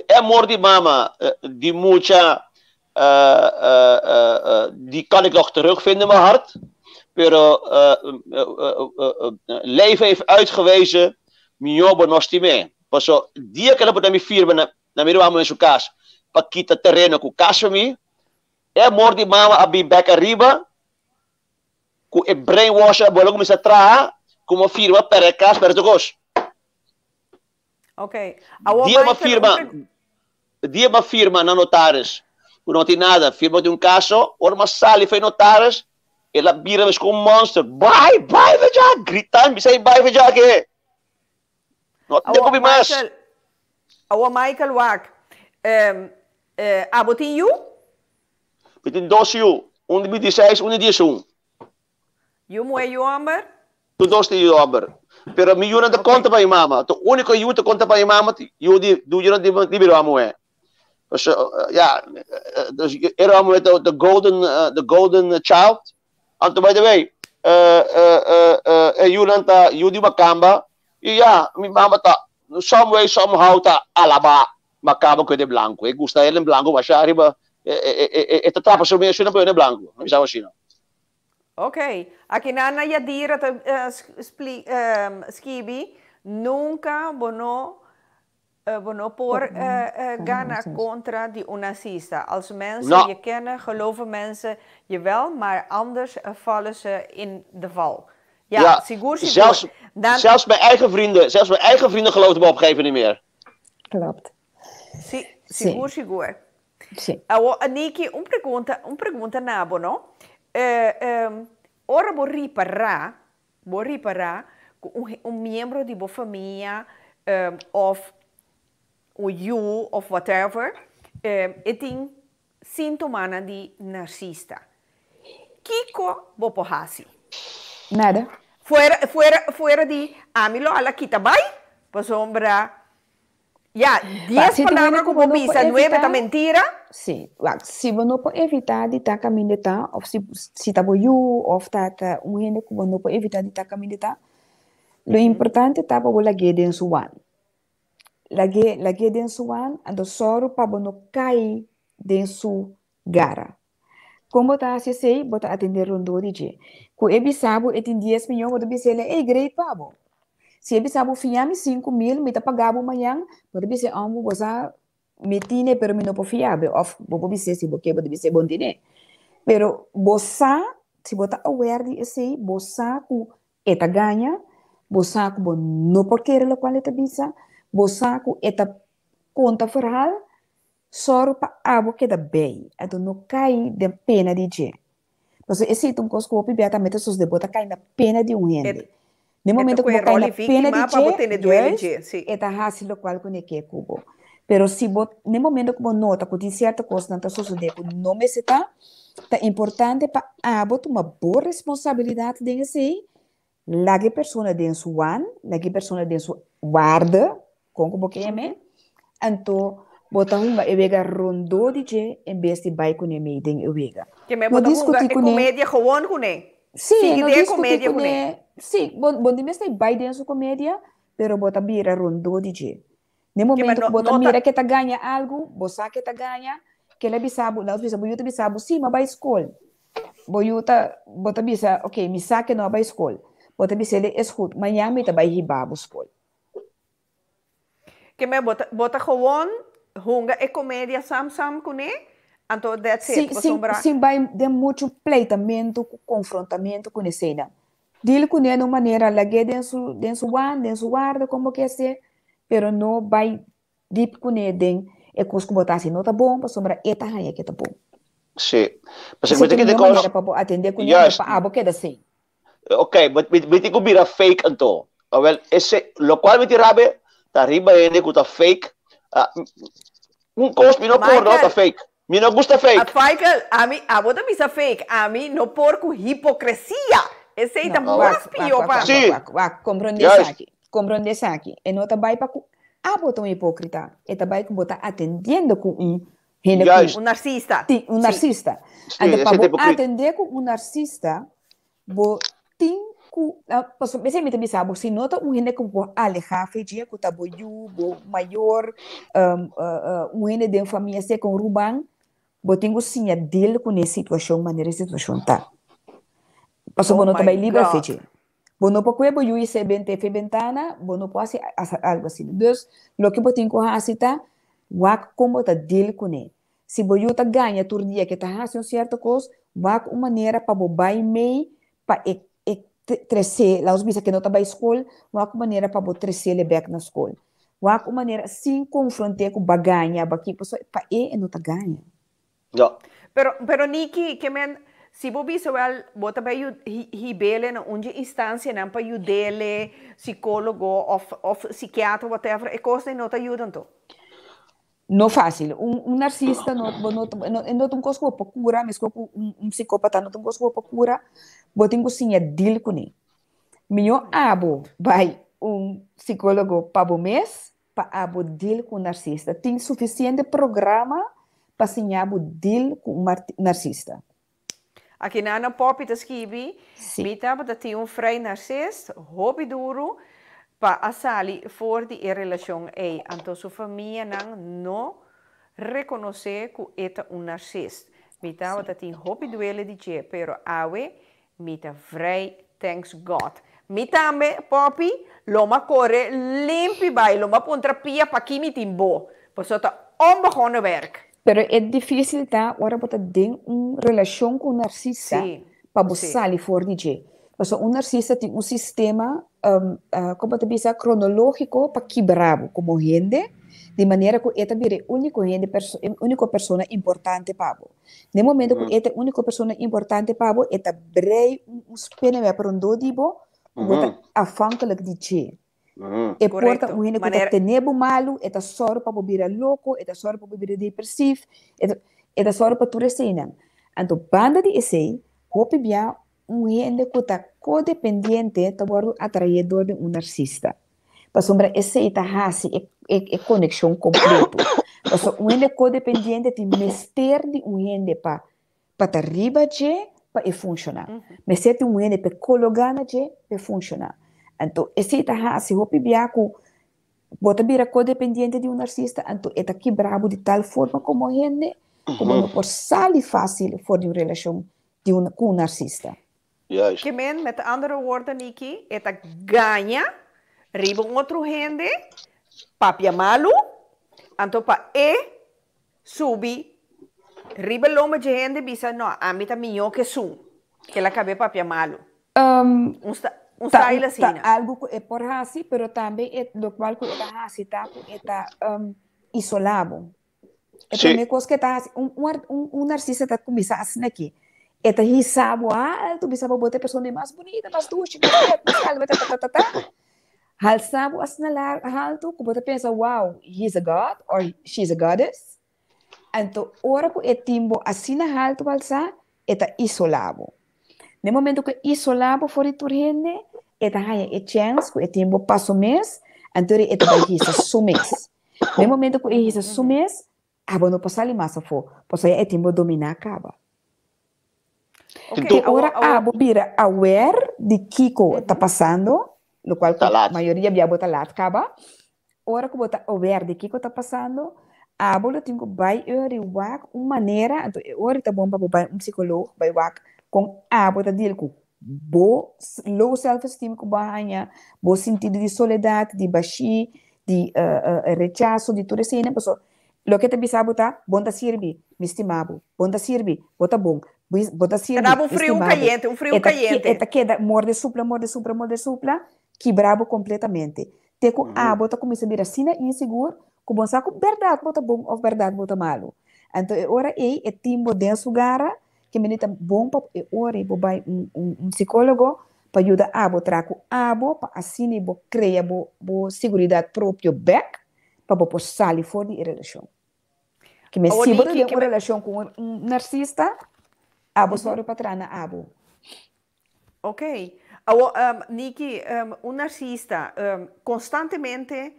Amor die mama, die mucha, die kan ik nog terugvinden in mijn hart. Pero leven heeft uitgewezen, minhobo nós time. Paso dia que ela pode me firma na minha mama em sua casa, para quitar terreno com casa me, amor die mama abi back arriba, com e brainwash a bola começa a trazer, com uma firma para casa para todos. Ok. Die uma firma na notaris. Não tem nada. Firma de um caso. Ou uma sala e foi notaris. Ela vira-me com um monstro. Vai, veja. Gritando. Me sai, vai, veja aqui. Não tem como mais. Michael Wack. Abotin you? Betin 2 you. Um de 16, um de 11. You moe you amber? Tu 2 de you amber. Pero mi yun ang konta pa yung mama. To único yun to konta pa yung mama. Yun di biro amo eh. So dus era amo the golden child. And by the way, yun anta yun di makamba. Yeah, mi mama ta some way somehow ta alaba makamba ko de blanco. Gusta ele blanco masya riba. Ito tapos so mi sino po yun blanco. Não sabe sino. Ok. Aqui na Yadira Skibi nunca bono por gana contra die narcista. Als mensen je kennen, geloven mensen je wel, maar anders vallen ze in de val. Ja, sigur. Zelfs mijn eigen vrienden geloven me op een gegeven moment niet meer. Klopt. Sigur. Sí. Niki, un pergunta na bono. Ora vou reparar um membro de boa família of you of whatever tem sintomas de narcisista. Kiko vou porrasi? Nada. Fuera de amilo ala kita bai? Por sombra. Ya, 10 palavras como bisa, 9 tá mentira? Sim. Se você não pode evitar de estar caminhando, ou se está boiú, ou está gente que não pode evitar de estar caminhando, o importante é para você lagar dentro do suan. Lagar dentro do suan, ando soro para você não cair dentro do gara. Como está a ser, você atender o do DJ. Quando ele sabe, ele tem 10 milhões, você diz, é great para você. Se ele sabe fiar-me 5 mil, me está pagando amanhã, pode dizer, você me tiene, pero me não pode fiar. Ou vou dizer, se você pode dizer, bom tiene. Pero você se bota aware de esse, bosa ku eta ganha, bosa ku bo no porque lo qual eta bisa, bosa ku eta conta verhaal, soro pa abo que da bem, então não cai de pena de je. Então esse um coscope beata mete sus de bota cai na pena de gente. No momento que cai na pena de je, eta hasi lo qual com que cubo. Pero se bot, no momento que nota que tem certa coisa não está sucedendo, que não me se tá importante para abo uma boa responsabilidade de esse, lagi pessoa de su wan, lagi pessoa de su guarda, como que é me, então bota uma evega rondo de je em vez de vai com ele den evega. Que me bota uma comédia gewoon com ele. Sim, não comédia com ele. Sim, bom de mesmo vai dentro comédia, pero bota vira rondo de je. No momento que bota mira que tá ganha algo, bosa que tá ganha, que ele bisabu, não bisabu, eu te bisabu, sim, mas vai escola. Boyuta, bota bisa, ok, me saque não vai escola. Bota bisa ele escuta, amanhã me tá vai ribabu escola. Que me bota gewoon hunga e comédia sam com ele, então that's it. Sim, vai de muito pleitamento, confrontamento com esse cena. Dile com ele de uma maneira, lague dentro guarda, como que é ser, pero não vai deep com ele, é coisa que botar assim, não tá bom, para sombra, eta raia que tá bom. Sim. Mas você tem uma maneira para atender com ele, para abo que é assim. Ok, mas me tem que virar fake então. Well, esse, lo qual me tirabe, tá riba ele que tá fake. Coisa me não por, não tá fake. Me não gusta fake. A mim, a bota bisa fake. A mim não por com hipocrisia. Esse aí tá muito pior para. Sim. Compreender isso aqui. E não tá vai para a bota um hipócrita. E tá vai com botar atendendo com um narcisista. Um narcisista. Então, para atender com um narcisista, tem que, você me sabe, se nota um gente que pode alejar, feijia que tá maior, gente de família se com ruban, tem que sim dele com essa situação, maneira situação tá. Passo não tá bem livre feijia. Não pode eu ir se bem te ventana, não pode ser algo assim. Então, o que eu tenho que fazer tá, como tá dele com ele. Se eu tá ganha todo dia que tá fazendo certa coisa, uma maneira para bobai meio para crescer, lá os bisa que não tá para escola, uma maneira para crescer ele back na escola. Uma maneira sem confrontar com baganha, aqui pessoa para não tá ganha. Não. Pero Nikki, que men se você bisa well, bota para hibele na onde instância não para ajudar psicólogo ou psiquiatra whatever, é coisa não tá ajudando. Não fácil. Narcisista não tem coisa para curar, mas psicópata não tem coisa para curar, botem cozinha deal com ele. Melhor abo vai psicólogo para o mês, para abo deal com narcisista. Tem suficiente programa para ensinar deal com narcisista. Aqui na pop está escrevi, mita para ter vrij narcist, hobby duro, para a sali voor die relação é, então sua família não reconhece que é narcista. Mita para ter hobby duele de je, pero awe mita vrij, thanks God. Mita me popi, loma corre limpi bij, loma pontrapia para que me timbo, para sota onbegonnen werk. Pero é difícil, tá? Agora você tem uma relação com o narcisista para você sair fora de je. Porque um narcisista tem um sistema, como te diz, cronológico para quebrar como gente, de maneira que esta vira única pessoa importante para você. No momento que esta única pessoa importante para você, esta brei pena para um dodibo, você afhankelijk de je. E porta um gente que está tendo malo, está só para virar louco, está só para virar depressivo, está só para tudo isso. Então, banda de esse, hope bia gente que está codependiente, está atraído de narcisista. Para sombra esse está é conexão completa. Porque gente codependiente tem mestre de gente para arriba de para funcionar. Mas se tem gente para colocar na de para funcionar. Então, esse está se hope bia que bota vira codependiente de narcisista, então está quebrado de tal forma como gente, como não pode sair fácil fora de uma relação com narcisista. Juist. Que men, met andere woorden, Nikki, eta ganha, riba outro gente, papia malu, anto pa subi, riba loma de gente, bisa, no, a mim tá melhor que su. Que ela cabe papia malo. Style assim. Algo que é por assim, pero também é do qual que é assim, tá? É isolado. É também coisa que tá um artista tá começando assim aqui. É tá risabo, tu bisa botar pessoa mais bonita, mais doce, mais alta, tá. Hal sabe assim na hal tu, que você pensa, wow, he's a god or she's a goddess. Então, ora que é timbo assim na hal tu balsa, é tá isolado. No momento que isolado fora tu rende, é tá a chance que é timbo passo mês, então é tá vai hisa sumes. No momento que é hisa sumes, não passa ali massa for, passa é timbo dominar acaba. Okay. Agora vira aware de Kiko está passando, no qual a maioria via bota lá acaba. Ora que bota aware de Kiko está passando, eu tenho vai uma maneira, então ora tá bom para psicólogo vai com bota deal com bo low self esteem com banha, bo sentido de soledade, de baixi, de rechaço, de tudo assim, né, pessoal. Lo que te bisa botar, bom da sirvi, me estimavo, bom da sirvi, bota bom. Bota sirvi, dava um frio caliente. Eta queda, morde supla, quebrava completamente. Teco, bota começa a virar assim, inseguro, com bom saco, verdade, bota bom, ou verdade, bota malo. Então, agora, é timbo dentro gara, que me dá bom, agora, vou vai psicólogo, para ajudar a botar com para assim, vou criar, vou segurança própria back, para vou sair fora de relação. Que me se você tem uma relação com narcisista, só para trás na abo. Ok. Nikki, narcisista constantemente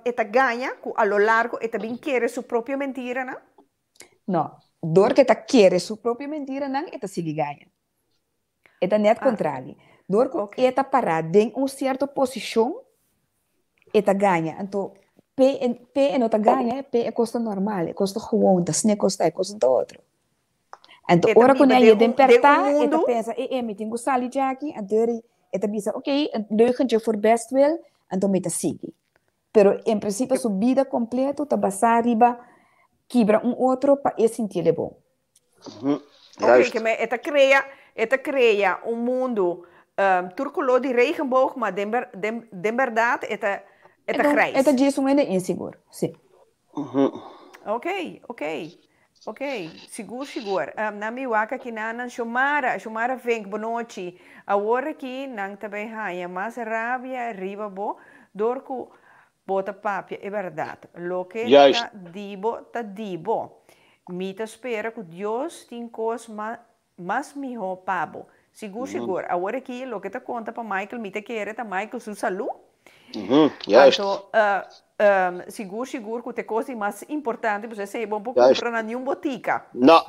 eta ganha a lo largo, eta bem quer sua própria mentira, não? Não. Dor que eta quer sua própria mentira, não, eta sigue ganha. Eta net contrário. Dor que eta parar em uma certa posição, eta ganha. Então, P não tá ganha, P é coisa normal, é coisa gewoon, das nem coisa do outro. Então, ora quando eu despertar, eu pensa, me tenho que sair aqui, então eu pensa, ok, leugen je voor best wel, então me sigue. Pero em princípio, sua vida completa, tá passar arriba, quebra outro para sentir bom. Ok, que esta cria mundo turcolor de regenboog, mas de verdade, esta grijs. Esta diz inseguro, sim. Ok, seguro. Na minha waka que na Shumara vem, boa noite. Agora que não também há mais rabia, riba bo, dorco bota papia, é verdade. Lo que tá dibo. Mita espera que Deus tem coisas mais melhor pabo. Seguro. Agora que lo que tá conta para Michael, mita quer tá Michael sua saúde. Então, seguro que tem coisa mais importante, você sei, bom pouco comprar na nenhuma botica. Não.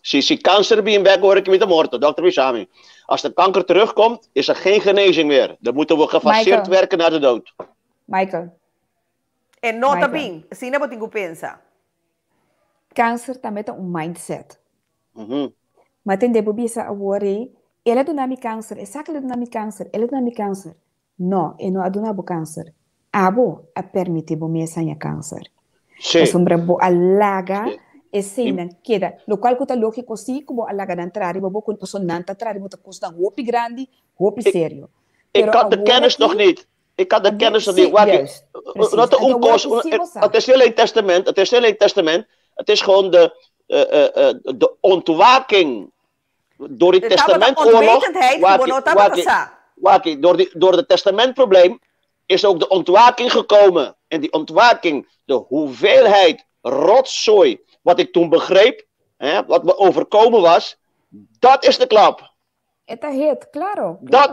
Se kanker bij een bek hoor ik met de morte, dokter Wissami. Als de kanker terugkomt, is er geen genezing meer. Dan moeten we gefaseerd werken naar de dood. Michael. En nota bem, assim não tenho que pensar. Câncer também tem mindset. Mas tem de bobisa agora, ela do nome câncer, ela do nome câncer. Não, eu não adoro câncer. Abo a permitir bom me sanha câncer. Sim. Sombra bo alaga e cena queda. Lo qual que tá lógico sim, como alaga na entrada, bo com pessoa não tá atrás, botar custa hopi grande, hopi sério. Ik had de kennis nog niet. Wat het is heel een testament. Het is gewoon de ontwaking door die testamentoorlog. Door het testamentprobleem is ook de ontwaking gekomen. En die ontwaking, de hoeveelheid rotzooi, wat ik toen begreep, wat me overkomen was, dat is de klap. Dat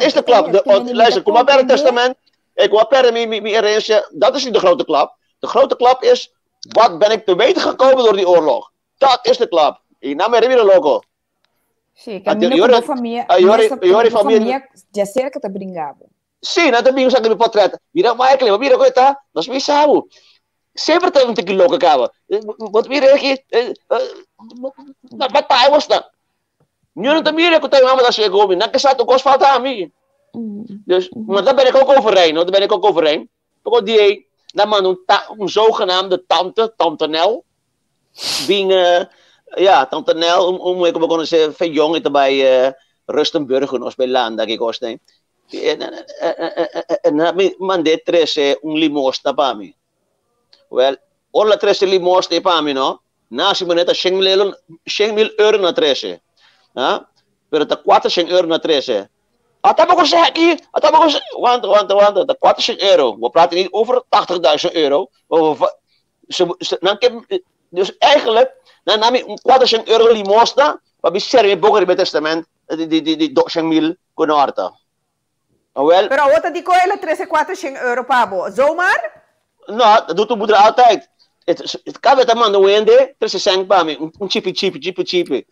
is de klap. Luister, kom maar bij het testament. Ik wil per mijn herencia. Dat is niet de grote klap. De grote klap is, wat ben ik te weten gekomen door die oorlog. Dat is de klap. En nou meer weer loco. Sim, caminho família, família de cerca tá brincando. Sim, não também usa aquele portrait. Vira Michael, vira coisa, nós me sabe. Sempre tem que louco acaba. Vou vir aqui. Na batalha está. Não também é que tem uma das chegou, não que sabe o que falta a mim. Dus, maar daar ben ik ook overheen. Porque die, daar man een zogenaamde tante Nel. Tante Nel, ik begon zeggen, van jong, bij Rustenburg, nos bij Landa, que gostei. Na mi mandei 13 limosna para mim. Well, olha 13 limosna para mim, no? Nasi moneta 100.000 euro na 13. Ah? Pero ta 400 euro na 13. Atama ko sa aqui, atama ko sa... Want, ta 400 euro. We praten niet over 80.000 euro. Dus eigenlijk, dan nam ik 400 euro limosna, maar bij Serbië boeken in het testament, die 200.000 kunnen harten. Wel. Pero wat die koele 13-400 euro pabo, zomaar? Nou, dat doet de moeder altijd. Het kan met een man wende, 365 para mim, chipi.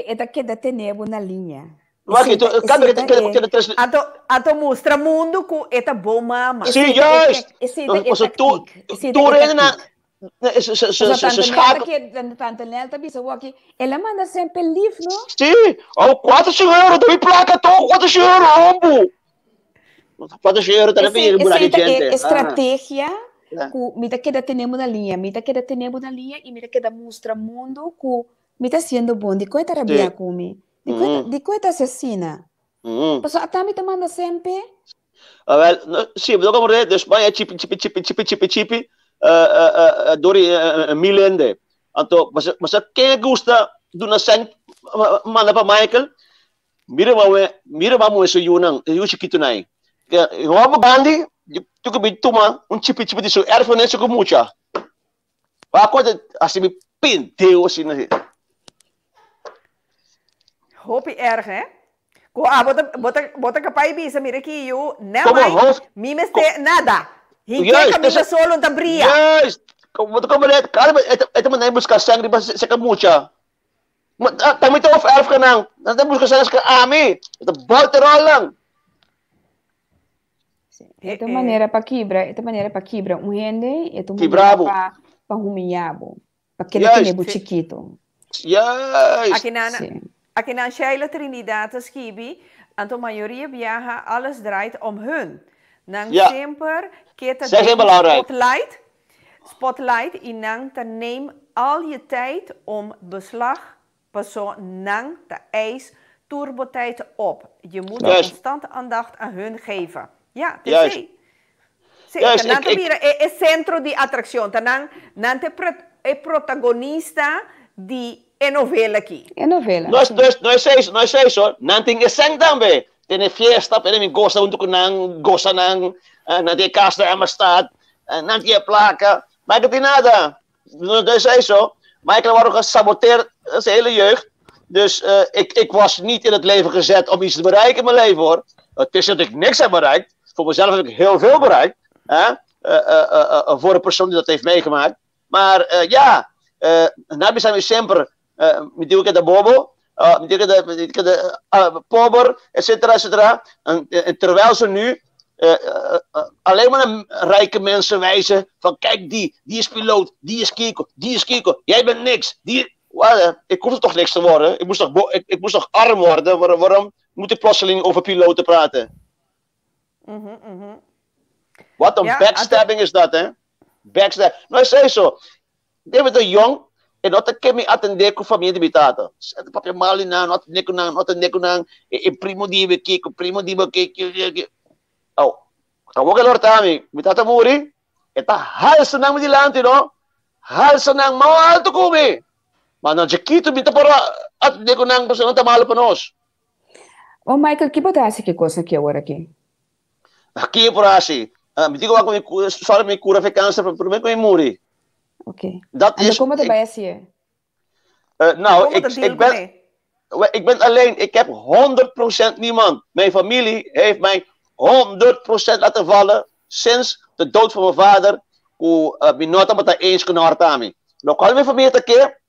Eta queda nebo na linha. Ato mostra mundo com eta bom mama. Sim, juist. Tu rena se schakel. Tante Nelta bisa waki. Ela manda sempre livro, no? Sim. Oh, 400 euro, dá placa to, 400 euro, rombo. 400 euro também é gente. Estratégia. Mita queda tenemos na linha, e mita queda mostra mundo que mita sendo bom, de coita rabia come. De coita assassina. Passo a tami te manda sempre. Wel, sim, mas como é, dus vai chipi, dori milende. Anto, mas quem gosta do nascent manda para Michael. Mira vamos isso yunang, chiquito nai. Vamos Gandhi, tu que bituma chipi disso, erfenis com mucha. Vai coisa assim pinteu assim, né? Hoop je erg, hè? Bota kapay bisa mira ki you, nemai, mimeste nada. Hinke camisa solo ta bria. Yes. Bota como é, cara, é também buscar sangue para se camucha. Também tá of erf kanang. Nada buscar sangue ka ami. Ito bolterol lang. Esta maneira para quebra, rende, para humilhabo, para que ele tenha chiquito. Yes. Aqui na Sheila Trinidad Skibi, a maioria viaja, alles draait om hun. Nang sempre kita spotlight en nang te neem al je tijd om beslag paso nang te eis turbotijd op. Je moet constant aandacht aan hun geven. Ja, te zie. Het centro di attracción. Tanang nante protagonista di novela aqui. É novela. Nós é isso. Não tem sang também. Tem fiesta, tem gosta untuk gosta não tem casa amistad, não tem placa, mas não tem nada. Dus é isso. Michael was ook saboteer zijn hele jeugd. Dus ik was niet in het leven gezet om iets te bereiken in mijn leven hoor. Het is dat ik niks heb bereikt. Voor mezelf heb ik heel veel bereikt. Voor een persoon die dat heeft meegemaakt. Maar nou zijn we sempre met die de bobo, met die de pober, etcetera. En terwijl ze nu alleen maar naar rijke mensen wijzen van kijk die is piloot, die is Kiko, jij bent niks. Ik hoefde toch niks te worden. Ik moest toch arm worden. Waarom moet ik plotseling over piloten praten? Wat een backstabbing is dat, hè? Backstab. Nou, zei zo. David de Jong, en dat ik me atender com família de bitata. Papi mali na, not neko na, e primo di be Kiko, Oh, kamu ke lortami, bitata muri, eta hal senang dilante, no? Hal senang mau alto kumi. Mana Chiquito bita para at neko nang pasang tamalo panos. Oh, Michael, que botasse que coisa aqui agora aqui? Aqui por assim. Me digo que só me cura câncer, por mim com muri. Oké. Dat en is. Como erbij is je? Nou, ik ben alleen. Ik heb 100% niemand. Mijn familie heeft mij 100% laten vallen sinds de dood van mijn vader. Hoe binota met eens kunnen hartami. Nou, kan mijn familie een keer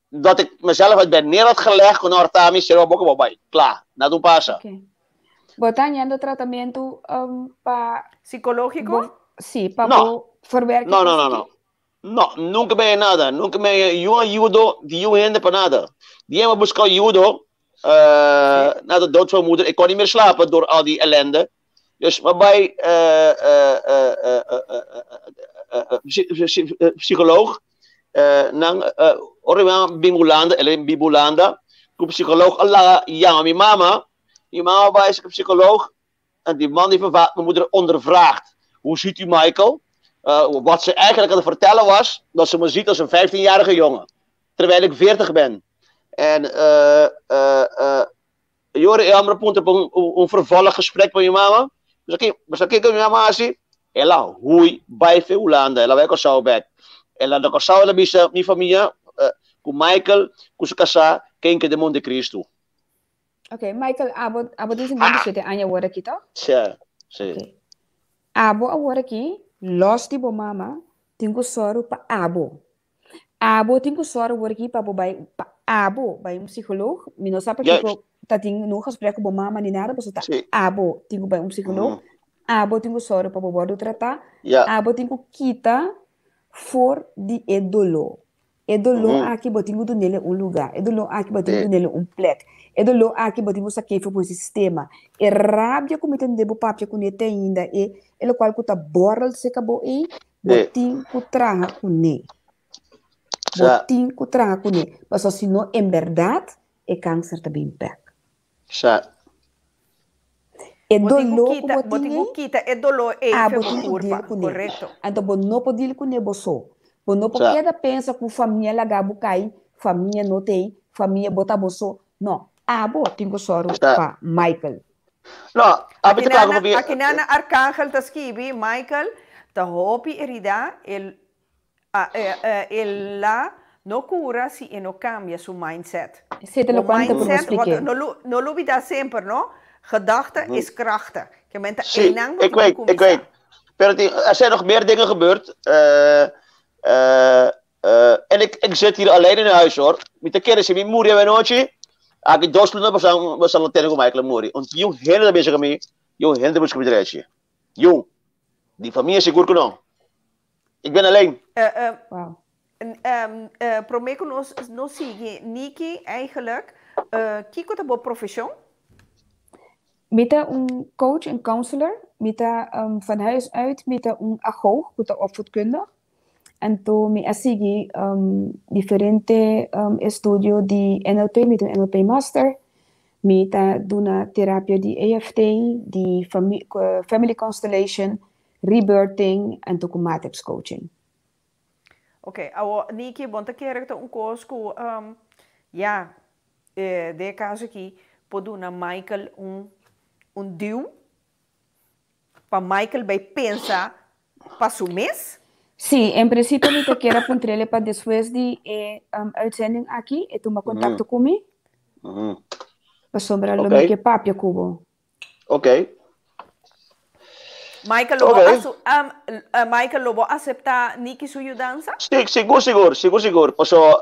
dat ik mezelf uit ben neer had gelegd kunnen hartami. Zero bokken bij. Klaar. Na doen passen. Okay. Botando tratamento para psicológico? Sí, para verwerken. No, nunca me nada. Nunca me ayudo die gente para nada. Die hebben buscar judo na de dood van mijn moeder. Ik kon niet meer slapen door al die ellende. Dus waarbij psycholoog nang Bimulanda, psycholoog, Allah, ja, mijn mama is een psycholoog. En die man die mijn moeder ondervraagt. Hoe ziet u Michael? Wat ze eigenlijk aan het vertellen was, dat ze me ziet als een 15-jarige jongen. Terwijl ik 40 ben. En Jore Amra punt op een vervolggesprek met je mama. Dus ik met je mama zie. Ela, hui, bij veel landen. Ela, wij kan zo bek. Ela, dat kan zo la bisa, mi familia. Ku Michael, ku se casa, kenke de monde Cristo. Oké, Michael, abo disi nando sete anya wora kita? Sim. Okay. Abo a wora ki, los di bo mama, tingu soru pa abo. Abo tingu soru wora ki pa bo pa abo, bij een psycholoog. Mino sapa kiko tating no gesprek bo mama ni nada, basta abo tingu bij een psycholoog. Abo tingu soru pa bo bordo trata. Abo tingu kita for di edolo. Edolo aqui botinho do nele lugar. Edolo aqui botinho do nele plek. Edolo aqui botinho saque foi sistema. E rabia como tem debo papia com nete ainda ele qual que tá borral se acabou botinho ku traga com ne. Botinho ku traga com ne. Mas se não em verdade câncer também pek. Botinho kita edolo correto. Então bo não pode com ne boso. Não porque pensa que a família lagabu cai, família não tem, família bota bolso. Não, abo tenho só para Michael. Não, aqui na Arcángel tá escrevi Michael, tá hopi erida ele lá não cura se ele não cambia seu mindset. Você te lo conta por explicar. Não olvida sempre, não? Gedachte is krachtig. Je bent ik weet. Er zijn nog meer dingen gebeurd. En ik zit hier alleen in huis hoor. Met de kennis in mijn moeder en nootje. Ik dos minuten was al tegen Michael Mori. Want jong hele bezig mee. Jong hele bezig met de reisje. Jong, die familie is goed genoeg. Ik ben alleen. Promeco no sigue Niki eigenlijk. Kiko de profession. Met een coach, een counselor. Met van huis uit met een agoog, met opvoedkundig. En toen me asigi diferente estudio di NLP met een NLP master. Met doen therapie di EFT, di family constellation, rebirthing en ook matrix coaching. Oké, Niki, want ik heb een course de caso aqui pode na Michael um duw para Michael vai pensar para su mês. Sí, en principio me quiero apuntarle para después de uitzending aquí, y toma contacto conmigo. Para sombrar lo que papia cubo. Ok. Michael, Michael, lo va a aceptar Niki su ayudanza? Sí, seguro. Paso,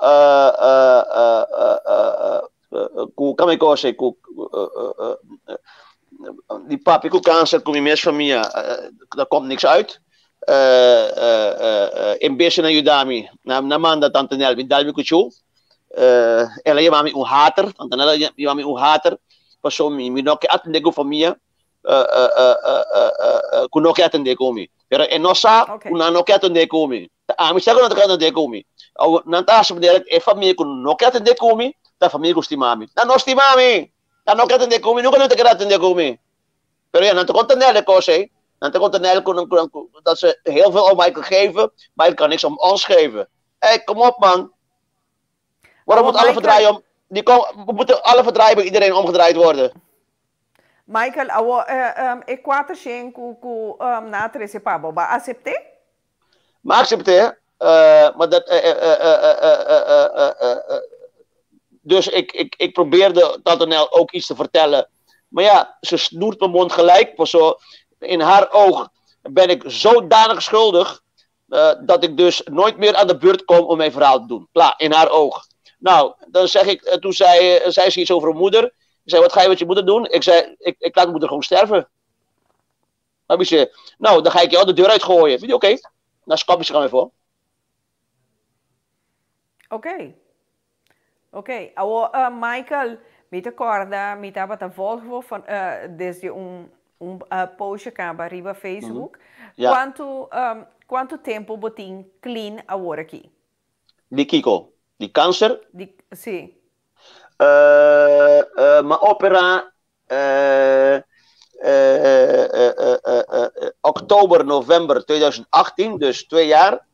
kami cosa, die papi ku cáncer, com minha família, daar komt niks uit. Imbesse na Udami, na manda tante nel, mi dalmi kuchu. Ela chiamami un hater, tante nel chiamami un hater. Passo mi no che attende con famiglia. Ku no che attende come. Pero e no sa, una no che attende come. Mi sa che non attende come. Au nanta sa vedere e famiglia ku no che attende come, da famiglia ku stimami. Da no stimami. Da no che attende come, nunca non te che attende come. Pero ja, nanti komt er nelle cose. Nanti komt er nelle dat ze heel veel om Michael geven, maar hij kan niks om ons geven. Hé, kom op man. Waarom moet alle verdraaien we moeten alle verdraaien bij iedereen omgedraaid worden. Michael, ik kwart zien ku na trece pabo, ba accepte? Maar accepte, maar dat dus ik probeerde Tantanel ook iets te vertellen. Maar ja, ze snoert mijn mond gelijk. Zo, in haar oog ben ik zodanig schuldig dat ik dus nooit meer aan de beurt kom om mijn verhaal te doen. Klaar, in haar oog. Nou, dan zeg ik, toen zei ze iets over mijn moeder. Ik zei, wat ga je met je moeder doen? Ik zei, ik laat mijn moeder gewoon sterven. Dan zei nou, dan ga ik jou de deur uitgooien. Vind je oké? Nou, skap je gaan even voor. Oké. Michael, met de corda, met wat een volgen van desde postje acaba riba Facebook. Ja. Quanto tempo botin clean agora aqui? Die Kiko, die câncer? Sim. Mijn opera... oktober, november 2018, dus 2 jaar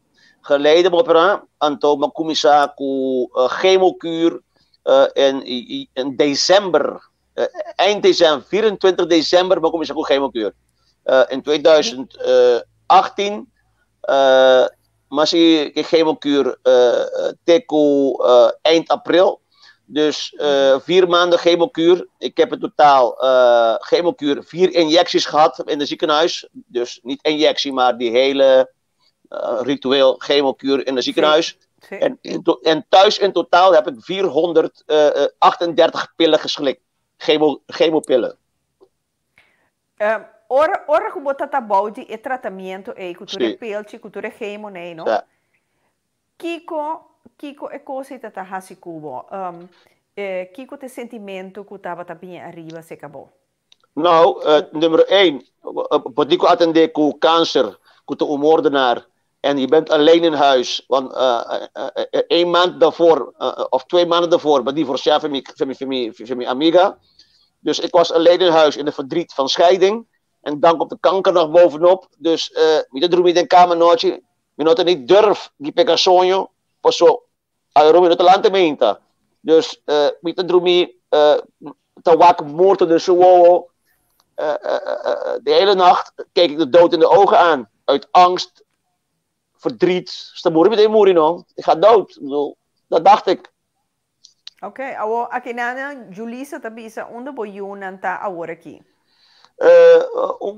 geleden mijn opera. Anto mijn commissa ku chemokuur in december, eind december, 24 december mijn commissa ku chemokuur. In 2018 masih chemokuur teku eind april. Dus 4 maanden chemokuur. Ik heb in totaal chemokuur 4 injecties gehad in het ziekenhuis. Dus niet injectie, maar die hele ritueel chemokuur in het ziekenhuis. En thuis in totaal heb ik 438 pillen geslikt. Chemopillen. Ora que botar tabaude e tratamento e cultura pelche, cultura chemo, né, não? Kiko é coisa que tá hasi cubo. Kiko te sentimento que tava bem arriba se acabou. Nou, nummer 1. Wat ik attendé ku cancer, ku de moordenaar. En je bent alleen in huis. Want 1 maand daarvoor, of 2 maanden daarvoor, maar die voor van mijn amiga. Dus ik was alleen in huis in de verdriet van scheiding. En dan komt de kanker nog bovenop. Dus, ik droeg me in kamer nootje. Ik niet durf, die pegasonjo. Pas zo, ayro me te lante meinta. Dus, ik droeg me te wakker moord de zo. De hele nacht keek ik de dood in de ogen aan. Uit angst, verdriet. Stamuri met een no. Ik ga dood. Dat dacht ik. Oké, awo akinana Julissa tabisa onde boyunan ta aworaki.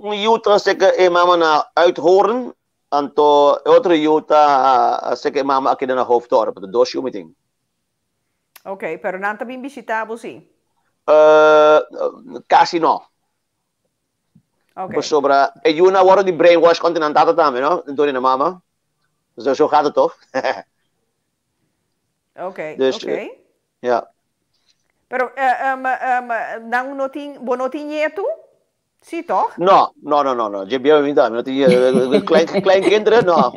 Yuta seke mama na uithoren. Anto otro yuta seke mama akinana hoofddorp. De dosje meeting. Oké, pero nan tabin visitabo si. Casino. Oké. Sobra. En Juna worden die brainwash continentata tammen, no? Door in de mama. Zo gaat het toch? Oké, dus, oké. Ja. Pero, bon notin nieto? Zie toch? No. Je bent klein kinderen, no.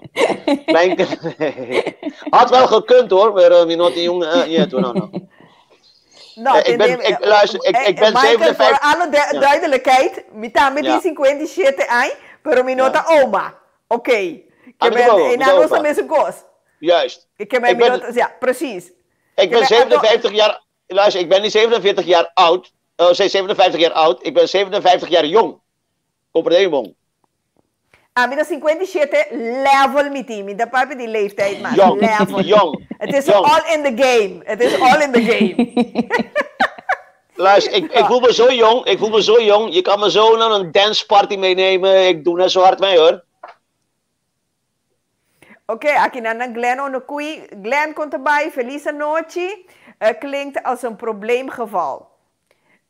Had wel gekund hoor, maar niet jong nieto, no. Nou, ik ben 57. Voor alle duidelijkheid, met die 57 aan, pero mi nota oma. Oké. Juist. Ja, precies. Ik ben 57 jaar. Luister, ik ben niet 47 jaar oud. 57 jaar oud. Ik ben 57 jaar jong. Compreendo. Met 57 level met die. Met de papi die leeftijd, maar jong, level. Jong. Het is all in the game. Het is all in the game. Luister, ik voel me zo jong. Ik voel me zo jong. Je kan me zo naar een dance party meenemen. Ik doe net zo hard mee hoor. Oké, aqui na Glenn Onokui. Glenn komt erbij. Felice noche. Klinkt als een probleemgeval.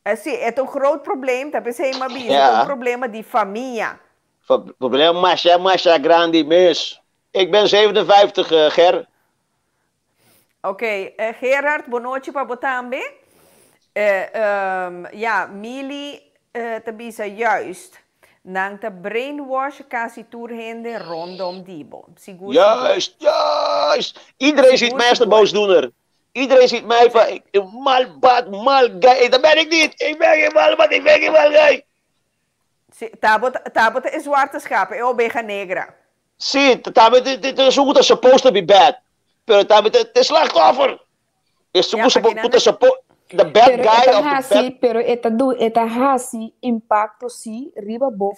Zie, het is een groot probleem. Dat is helemaal bij. Het is een probleem met die familie. Probleem masha grande mis. Ik ben 57, Ger. Oké, Gerard, bonoche pa botambe. Ja, Mili, tabisa juist. Nang te brainwash kasi toerhende rondom Dibo. Juist. Iedereen ziet mij als de boosdoener. Iedereen ziet mij van, mal guy. Dat ben ik niet. Ik ben geen malbad, ik ben geen mal guy. Tabot is zwarte schapen. Eu oveja negra. Zie, tabot is goed supposed to be bad. Pero tabot het is slachtoffer. Is supposed to support. The bad pero guy of the bad... Pero eta hasi impacto si riba bo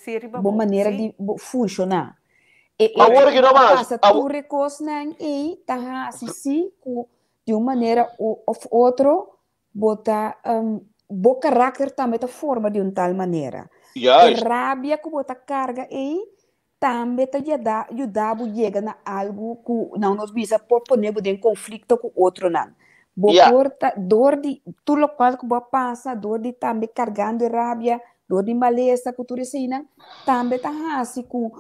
maneira de funcionar. Agora que não mais. Passa tu recurso nang ta hasi si de uma maneira of outro bota bo carácter também ta forma de tal maneira. Juist. Rabia que bota carga também ta ajudar bo chega na algo que não nos visa por poner em conflito com outro não. Dor de tudo qual que você passa, dor de também carregando rabia, dor de maleza que tu ensina, também tá assim que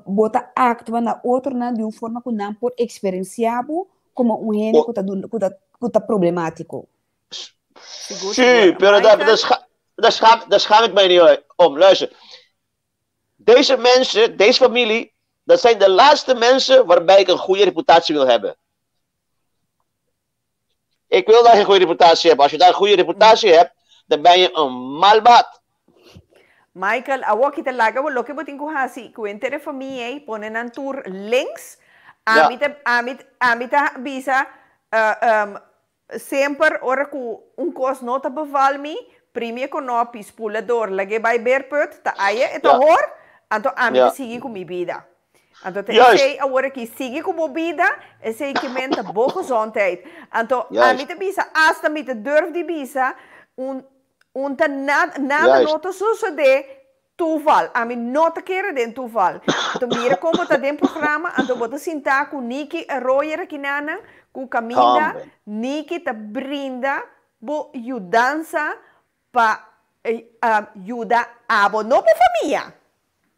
bota actua na outra de uma forma que não pode experienciar como gene que tá problemático. Sim, pero daar schaam ik mij niet om. Luister, deze mensen, deze familie, dat zijn de laatste mensen waarbij ik een goede reputatie wil hebben. Ik wil daar geen goede reputatie hebben. Als je daar een goede reputatie hebt, dan ben je een malbat. Michael, awo kita laga wo loke botin ko hasi ku entere familie ponen an tour links. Amita bisa sempre ora ku un kos nota beval mi primi ko no pispulador lage bij berput ta aye eto hor anto amita sigi ku mi vida. Anto te sei agora que sigue com bebida, e sei que menta boa gezondheid. Anto amita bisa hasta mita durf die bisa nada nota sucede toeval. A mim nota keren den toeval. Anto mira como tá den programa, anto bota sinta com Niki Royer aqui nana, com Camila, Niki ta brinda bo ajudança pa ajuda abo, não pa família.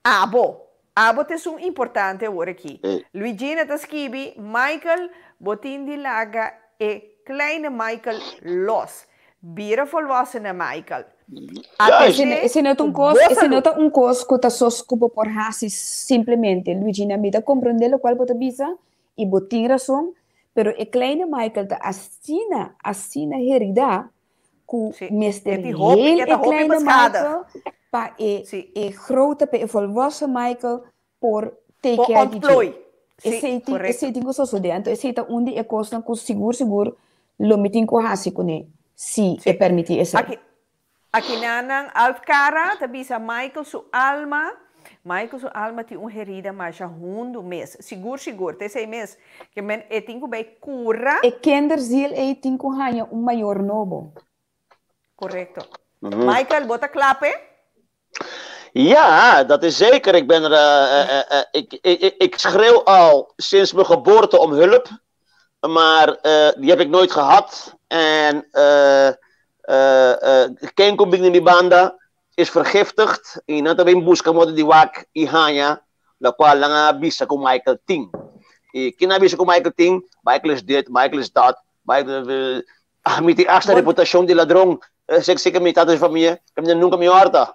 Abo. Abo te sum importante ora aqui. Luigina ta scrivi, Michael Botindi Laga e kleine Michael los. Bira volwassene Michael. Esse não é um coisa que está só desculpa por racis simplesmente. Luigina me dá compreender o qual bota bisa e botin razão, pero e kleine Michael ta assina herida ku mister heel e kleine Michael pa e grote pe volwassen Michael por take care de je. Esse tingo so de então esse tá onde é coisa com seguro lo metin com hasi com ne si e permiti esse aqui nanang alfcara ta bisa Michael su alma tem uma herida mas já hundo mês seguro te sei mês que men e tingo bij cura e kinderziel e tingo hanya maior novo. Correcto. Michael bota klappe. Ja, dat is zeker. Ik ben ik schreeuw al sinds mijn geboorte om hulp. Maar die heb ik nooit gehad. En quem combina mi banda is vergiftigd. En dat we in busca mo di wak ihanya. La qual lang bisa ko Michael Ting. Kinabisa ko Michael Ting. Michael is dit, Michael is dat. Michael met die asta reputação de ladrão. Sei que me tatas família. Kami nunca me horta.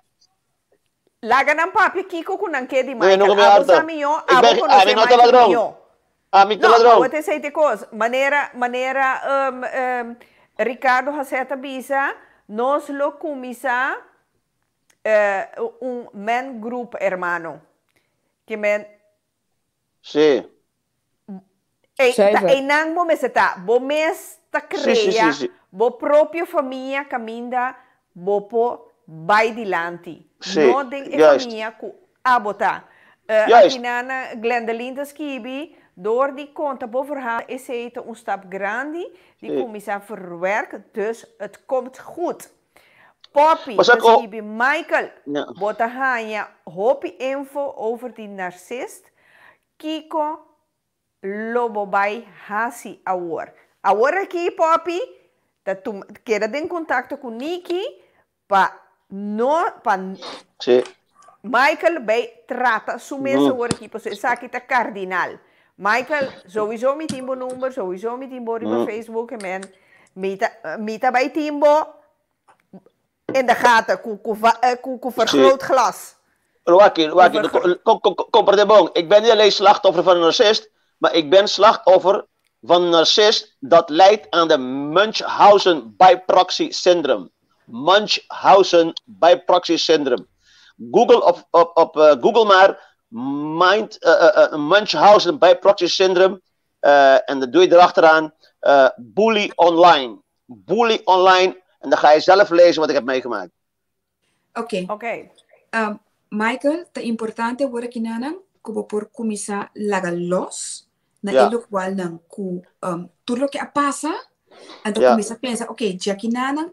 Laga ng papi Kiko kung nang kedi Michael. Abo sa minyo, abo ko na si Michael minyo. No, ladrão. What say te cos? Maneira Ricardo Haseta bisa, nos lo kumisa un men group hermano. Que men Sí. E nang mo meseta, bo mes ta creia, bo proprio família caminda, bo po vai dilanti. No den economia ku abota. Aqui na Glendelinda Skibi, door die conta boven haar is het een stap grande, die commissar verwerkt, dus het komt goed. Poppy, Skibi, Michael, bota hanya, hopi info over die narcist, Kiko, lobo bij hasi awor. Awor aqui, Poppy, dat tu queda in contato com Niki, Michael bij trata su mesa aqui, porque isso aqui tá cardinal. Michael, sowieso met Timbo nummer, sowieso met Timbo op Facebook en men mita bij Timbo in de gaten, ku vergrootglas. Waki, comprende bon. Ik ben niet alleen slachtoffer van een narcist, maar ik ben slachtoffer van een narcist dat leidt aan de Munchausen by proxy syndroom. Munchausen by proxy syndrome. Google op Google maar Munchausen by proxy syndrome en dan doe je erachteraan bully online. Bully online en dan ga je zelf lezen wat ik heb meegemaakt. Oké. Michael, te importante word ik nanan kubo por kumisa laga los na ilo kwal nang ku tulo que pasa. Então começa a pensar, já que nada,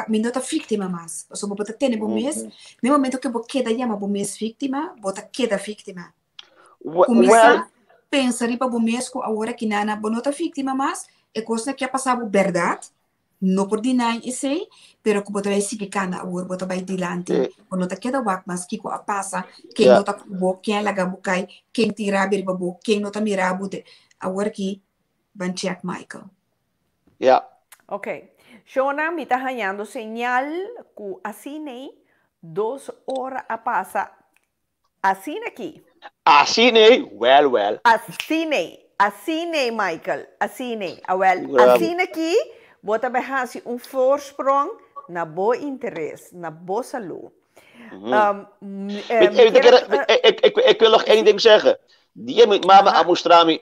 me nota vítima mais. Eu só vou botar tene bom mês. No momento que eu vou queda chama bom mês vítima, bota queda vítima. Começa a pensar riba bom mês com a hora que nada, bom nota vítima mais, é coisa que é passar por verdade, não por deny e sei, pero que bota vai seguir cana a hora, bota vai dilante. Bom nota queda wak mas que a passa, quem nota bo, quem laga bukai, quem tira beriba bo, quem nota mirabute, a hora que van check Michael. Ja. Oké. Shona me está ganhando señal que assim 2 horas a passa. Assim aqui. Assim, well. Assim, Michael. Assim, well. Assim aqui, bota behasi voorsprong na bo interesse, na bo salu. Ik wil nog één ding zeggen. Die met mama moestrami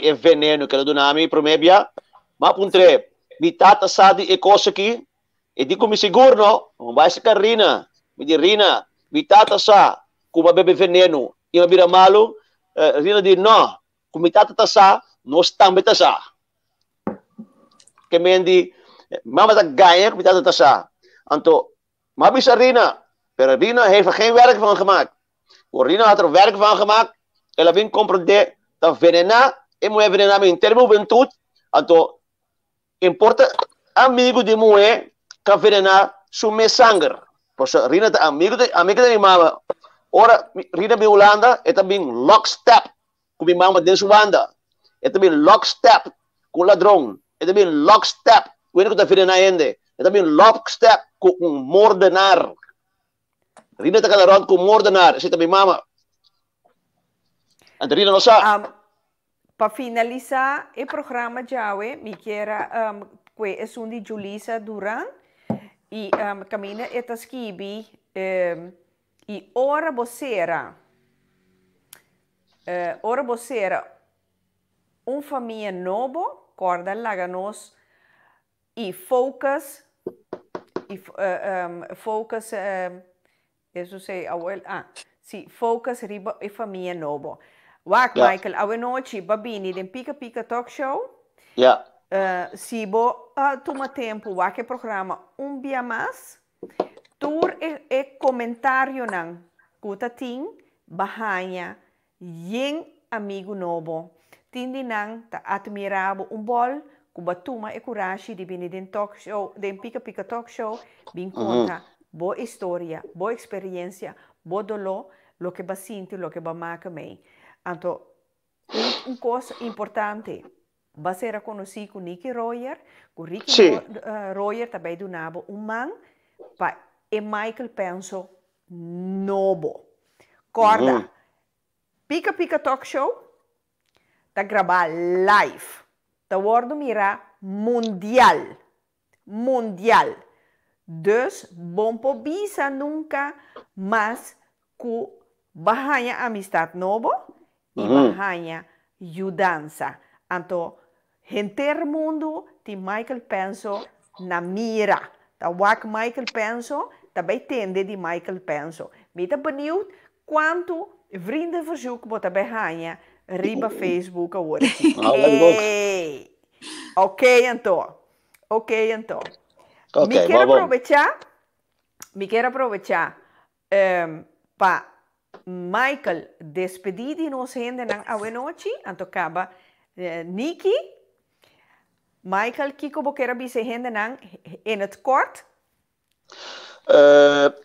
e veneno que do nami promebia. Maar puntre, mi tata sadi e cosa aqui. E di come siguro, não vai se carrina. Mi di Rina, mi tata sa, kuma bebe veneno. E mabira malo, Rina di no, kuma tata sa, no stambe sa. Que mendi, mama ta ganha, kuma tata sa. Anto, mabisa Rina, pero Rina heeft er geen werk van gemaakt. Rina had er werk van gemaakt. Ela vem compreender dat venena, e moe venena in termo juventude, anto importa amigo de moe que venena sume sangue. Pois Rina tá amiga de minha mama. Ora Rina de Holanda é também lockstep com minha mama de Holanda. É também lockstep com ladrão. É também lockstep com ele que tá venena ainda. É também lockstep com moordenaar. Rina tá cada com moordenaar. É também mama. Andrina não sabe. Para finalizar o programa, Jawe, me quero que é de Julissa Duran e caminha esta skibi e ora vocera família novo, corda laganos e focus isso sei focus riba e família novo. Wak, yeah. Michael, awe noite, babini, den Pika Pika Talk Show. Ja. Sibo, toma tempo, wak programa dia mais. Tur e comentário nang, kuta ting, bahanya, yen amigo novo. Tindi nang, ta admirabo bol, kubatuma e kurashi di bini den talk show, den Pika Pika Talk Show, bin conta, bo história, bo experiência, bo dolo, lo que ba sinti, lo que ba maka mei. Então, coisa importante, você era conhecido com Nicky Royer, com Ricky Royer também do Nabo, man, e Michael Penso, novo. Corda, Pika Pika Talk Show, tá gravar live, tá wordo mira mundial. Dus, bom po bisa nunca, mas com bahaya amistad novo, e bahaya ajudança. Então, inteiro mundo de Michael Penso na mira. Tá wak Michael Penso, também tende de Michael Penso. Me tá benieuwd quanto vrienden verzoek bota bahaya riba Facebook agora. Ok, então. Me quero aproveitar para Michael despedir de nós ainda na noite, então acaba Nicky. Michael, Kiko Boquera bise ainda in het kort?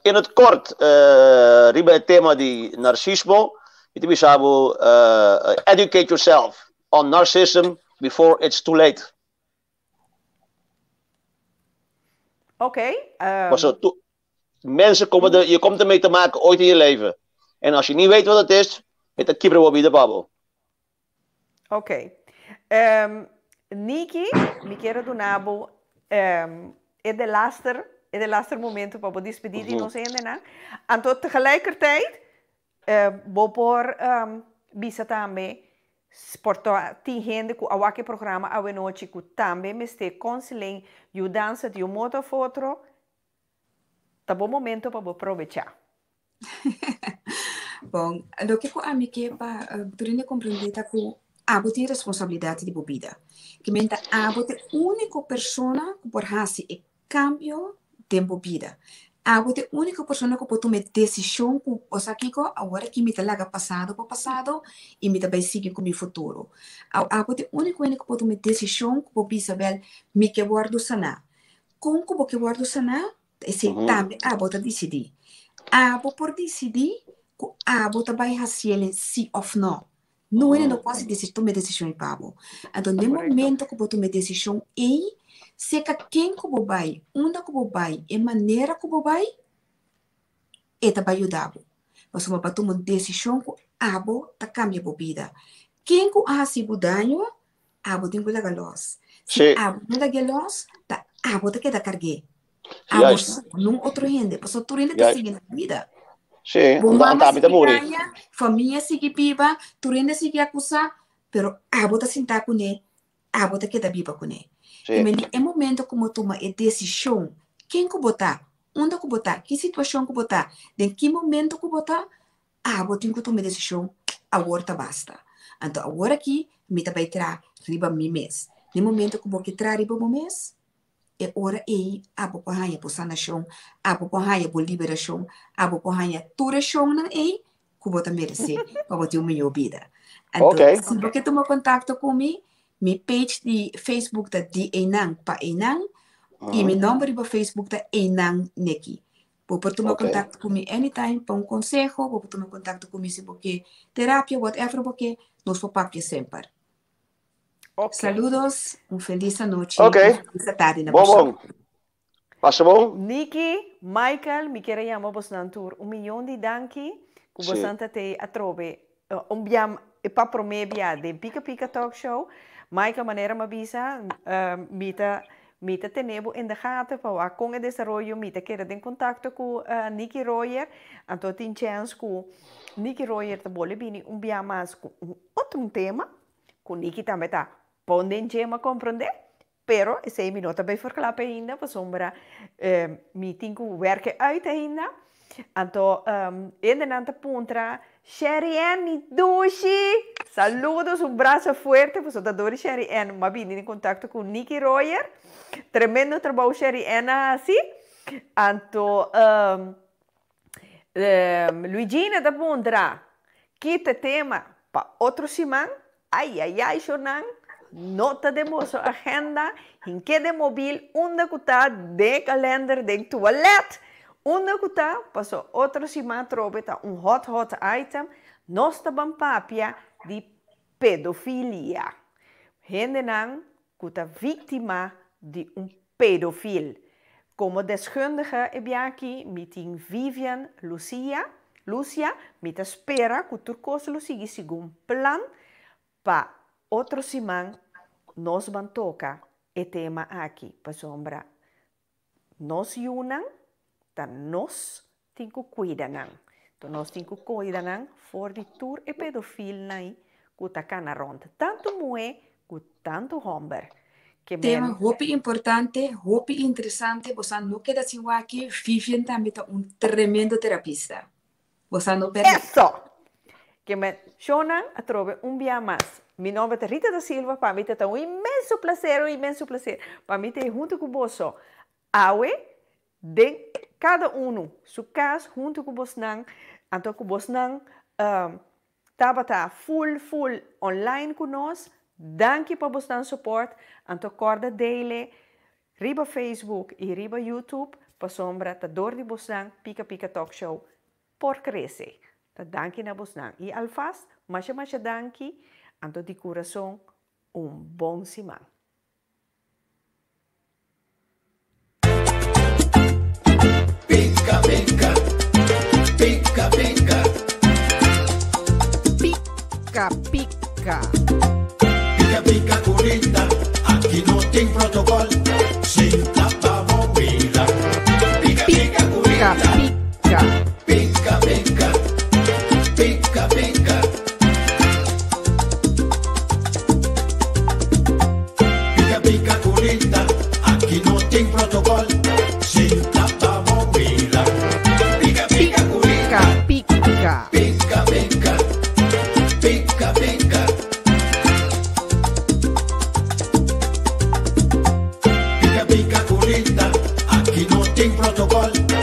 In het kort, riba het thema di narcismo, itu bisa educate yourself on narcissism before it's too late. Oké. Mensen je komt ermee te maken ooit in je leven. En als je niet weet wat het is, het is kibber de babbel. Oké. Niki, me quero do nabo, é de laster momento para despedir de nós ainda, né? Então, tegelijkertijd, vou por bisa também, portar gente com a programa a noite que também me está conselhando mudança de modo ou outro, tá bom momento para aproveitar. Bom, do que a mim que para turine compreender que abo tem responsabilidade de bebida. Que menta abo é a única pessoa que pode fazer o cambio de bebida. Abo é a única pessoa que pode tomar decisão com o saquico agora que me tá lá passado para passado e me também seguir com o meu futuro. Abo é a única que pode tomar decisão que pode saber me que guardo sanar. Como que guardo sanar? Esse também abo tá decidir. Abo por decidir que abo também fazer sim ou não. Não é não posso tomar decisão em pabo. Então, no momento que eu tomar decisão se quem que eu vai, onde que eu vai, e maneira que eu vai, vai ajudar. Mas uma para tomar decisão que abo tá cambia a vida. Quem que hace o dano, abo tem que lagar los. Sim. Se abo não lagar los, tá abo tem que dar cargue. Yes. Abo não outro gente, pois outro gente tá Yes. seguindo a vida. Sim, Bom, ang mama dami sige muri. kaya, família sige piba, tu rende sige acusar, pero abo tá sentar com ele, abo tá que dar biba com ele. E Sim. é momento como toma a decisão, quem que botar, onde que botar, que situação que botar, em que momento que botar, abo tem que tomar decisão, agora tá basta. Então agora aqui, me tá vai tirar riba mi mês. No momento que você tirar riba mi mês, é hora aí, abo pahanha por sanação, abo pahanha por liberação, abo pahanha turação não é, que você merece, para você melhor vida. Então, Ok. se você tomar contato comigo, meu page de Facebook tá de Enang pa Enang, e meu número de Facebook tá Enang Neki. Pode tomar Ok. contato comigo anytime para conselho, pode tomar contato comigo se você terapia, whatever, porque nós vamos sempre. Ok. Saludos, feliz noite. Ok. Feliz tarde na Bom. Passa bom? Nikki, Michael, mi quero chamar você na tour. Milhão de danki, que Sim. você te atrobe. Biam para promebia de Pica Pica Talk Show. Michael, maneira me avisa, mita tenebo in de gaten para com o desarrollo, mita quero em contato com Nikki Royer. Então tem chance que Nikki Royer te bole bini biam mais com outro tema, com Nikki também tá ponden tema compreender. Pero esse minuto bij verklappen ainda, para sombra meeting que werken uit ainda. Então, in de nanta puntra, Sherry Ann Dushi. Saludos, braço forte, para toda dor Sherry Ann, mas vim em contato com Nikki Royer. Tremendo trabalho Sherry Ann assim. Então, Luigina da puntra, quita tema para outro semana. Ai, Shonan. Nota de moço agenda, em que de móvel, onde que está de calendar de toilet, onde que está, passou outro semana trobe, tá hot item, nós também papia de pedofilia. Gente não que está vítima de pedofil. Como deskundige é aqui, met Vivian Lucia, met espera que turcos Lucia segundo plan para outro semana nós vamos tocar o tema aqui, para sombra. Nós unam, então nós temos que cuidar. Então nós temos que cuidar for de tur e pedofil que está cá na ronda. Tanto mulher, que tanto homem. Tema hopi importante, hopi interessante, você não quer assim aqui, Vivian também é tremendo terapista. Você não perde. Isso! Que me Shonan a trove dia mais. Meu nome é Rita da Silva, para mim é um imenso prazer, para mim é junto com você, de cada sua casa, junto com você, então com você, estava full online conosco, danke para você suporte, então corda dele, riba Facebook e riba YouTube, para sombra, tá dor de você, Pica Pica Talk Show, por crescer. Tá danke na você. E alfaz, mas danke, então, de coração, bom semana. Pica, pica, pica, pica. Pica, pica. Pica, pica, curita. Aqui não tem protocolo. Senta pra moeda. Pica, pica, curita. Pica, Pica, pica. Pica, pica. Pica, curita. Aqui não tem protocolo. Senta pra moeda. Pica, pica, curita. pica. Pica, pica. Pica, pica. Pica, pica, curita. Aqui não tem protocolo.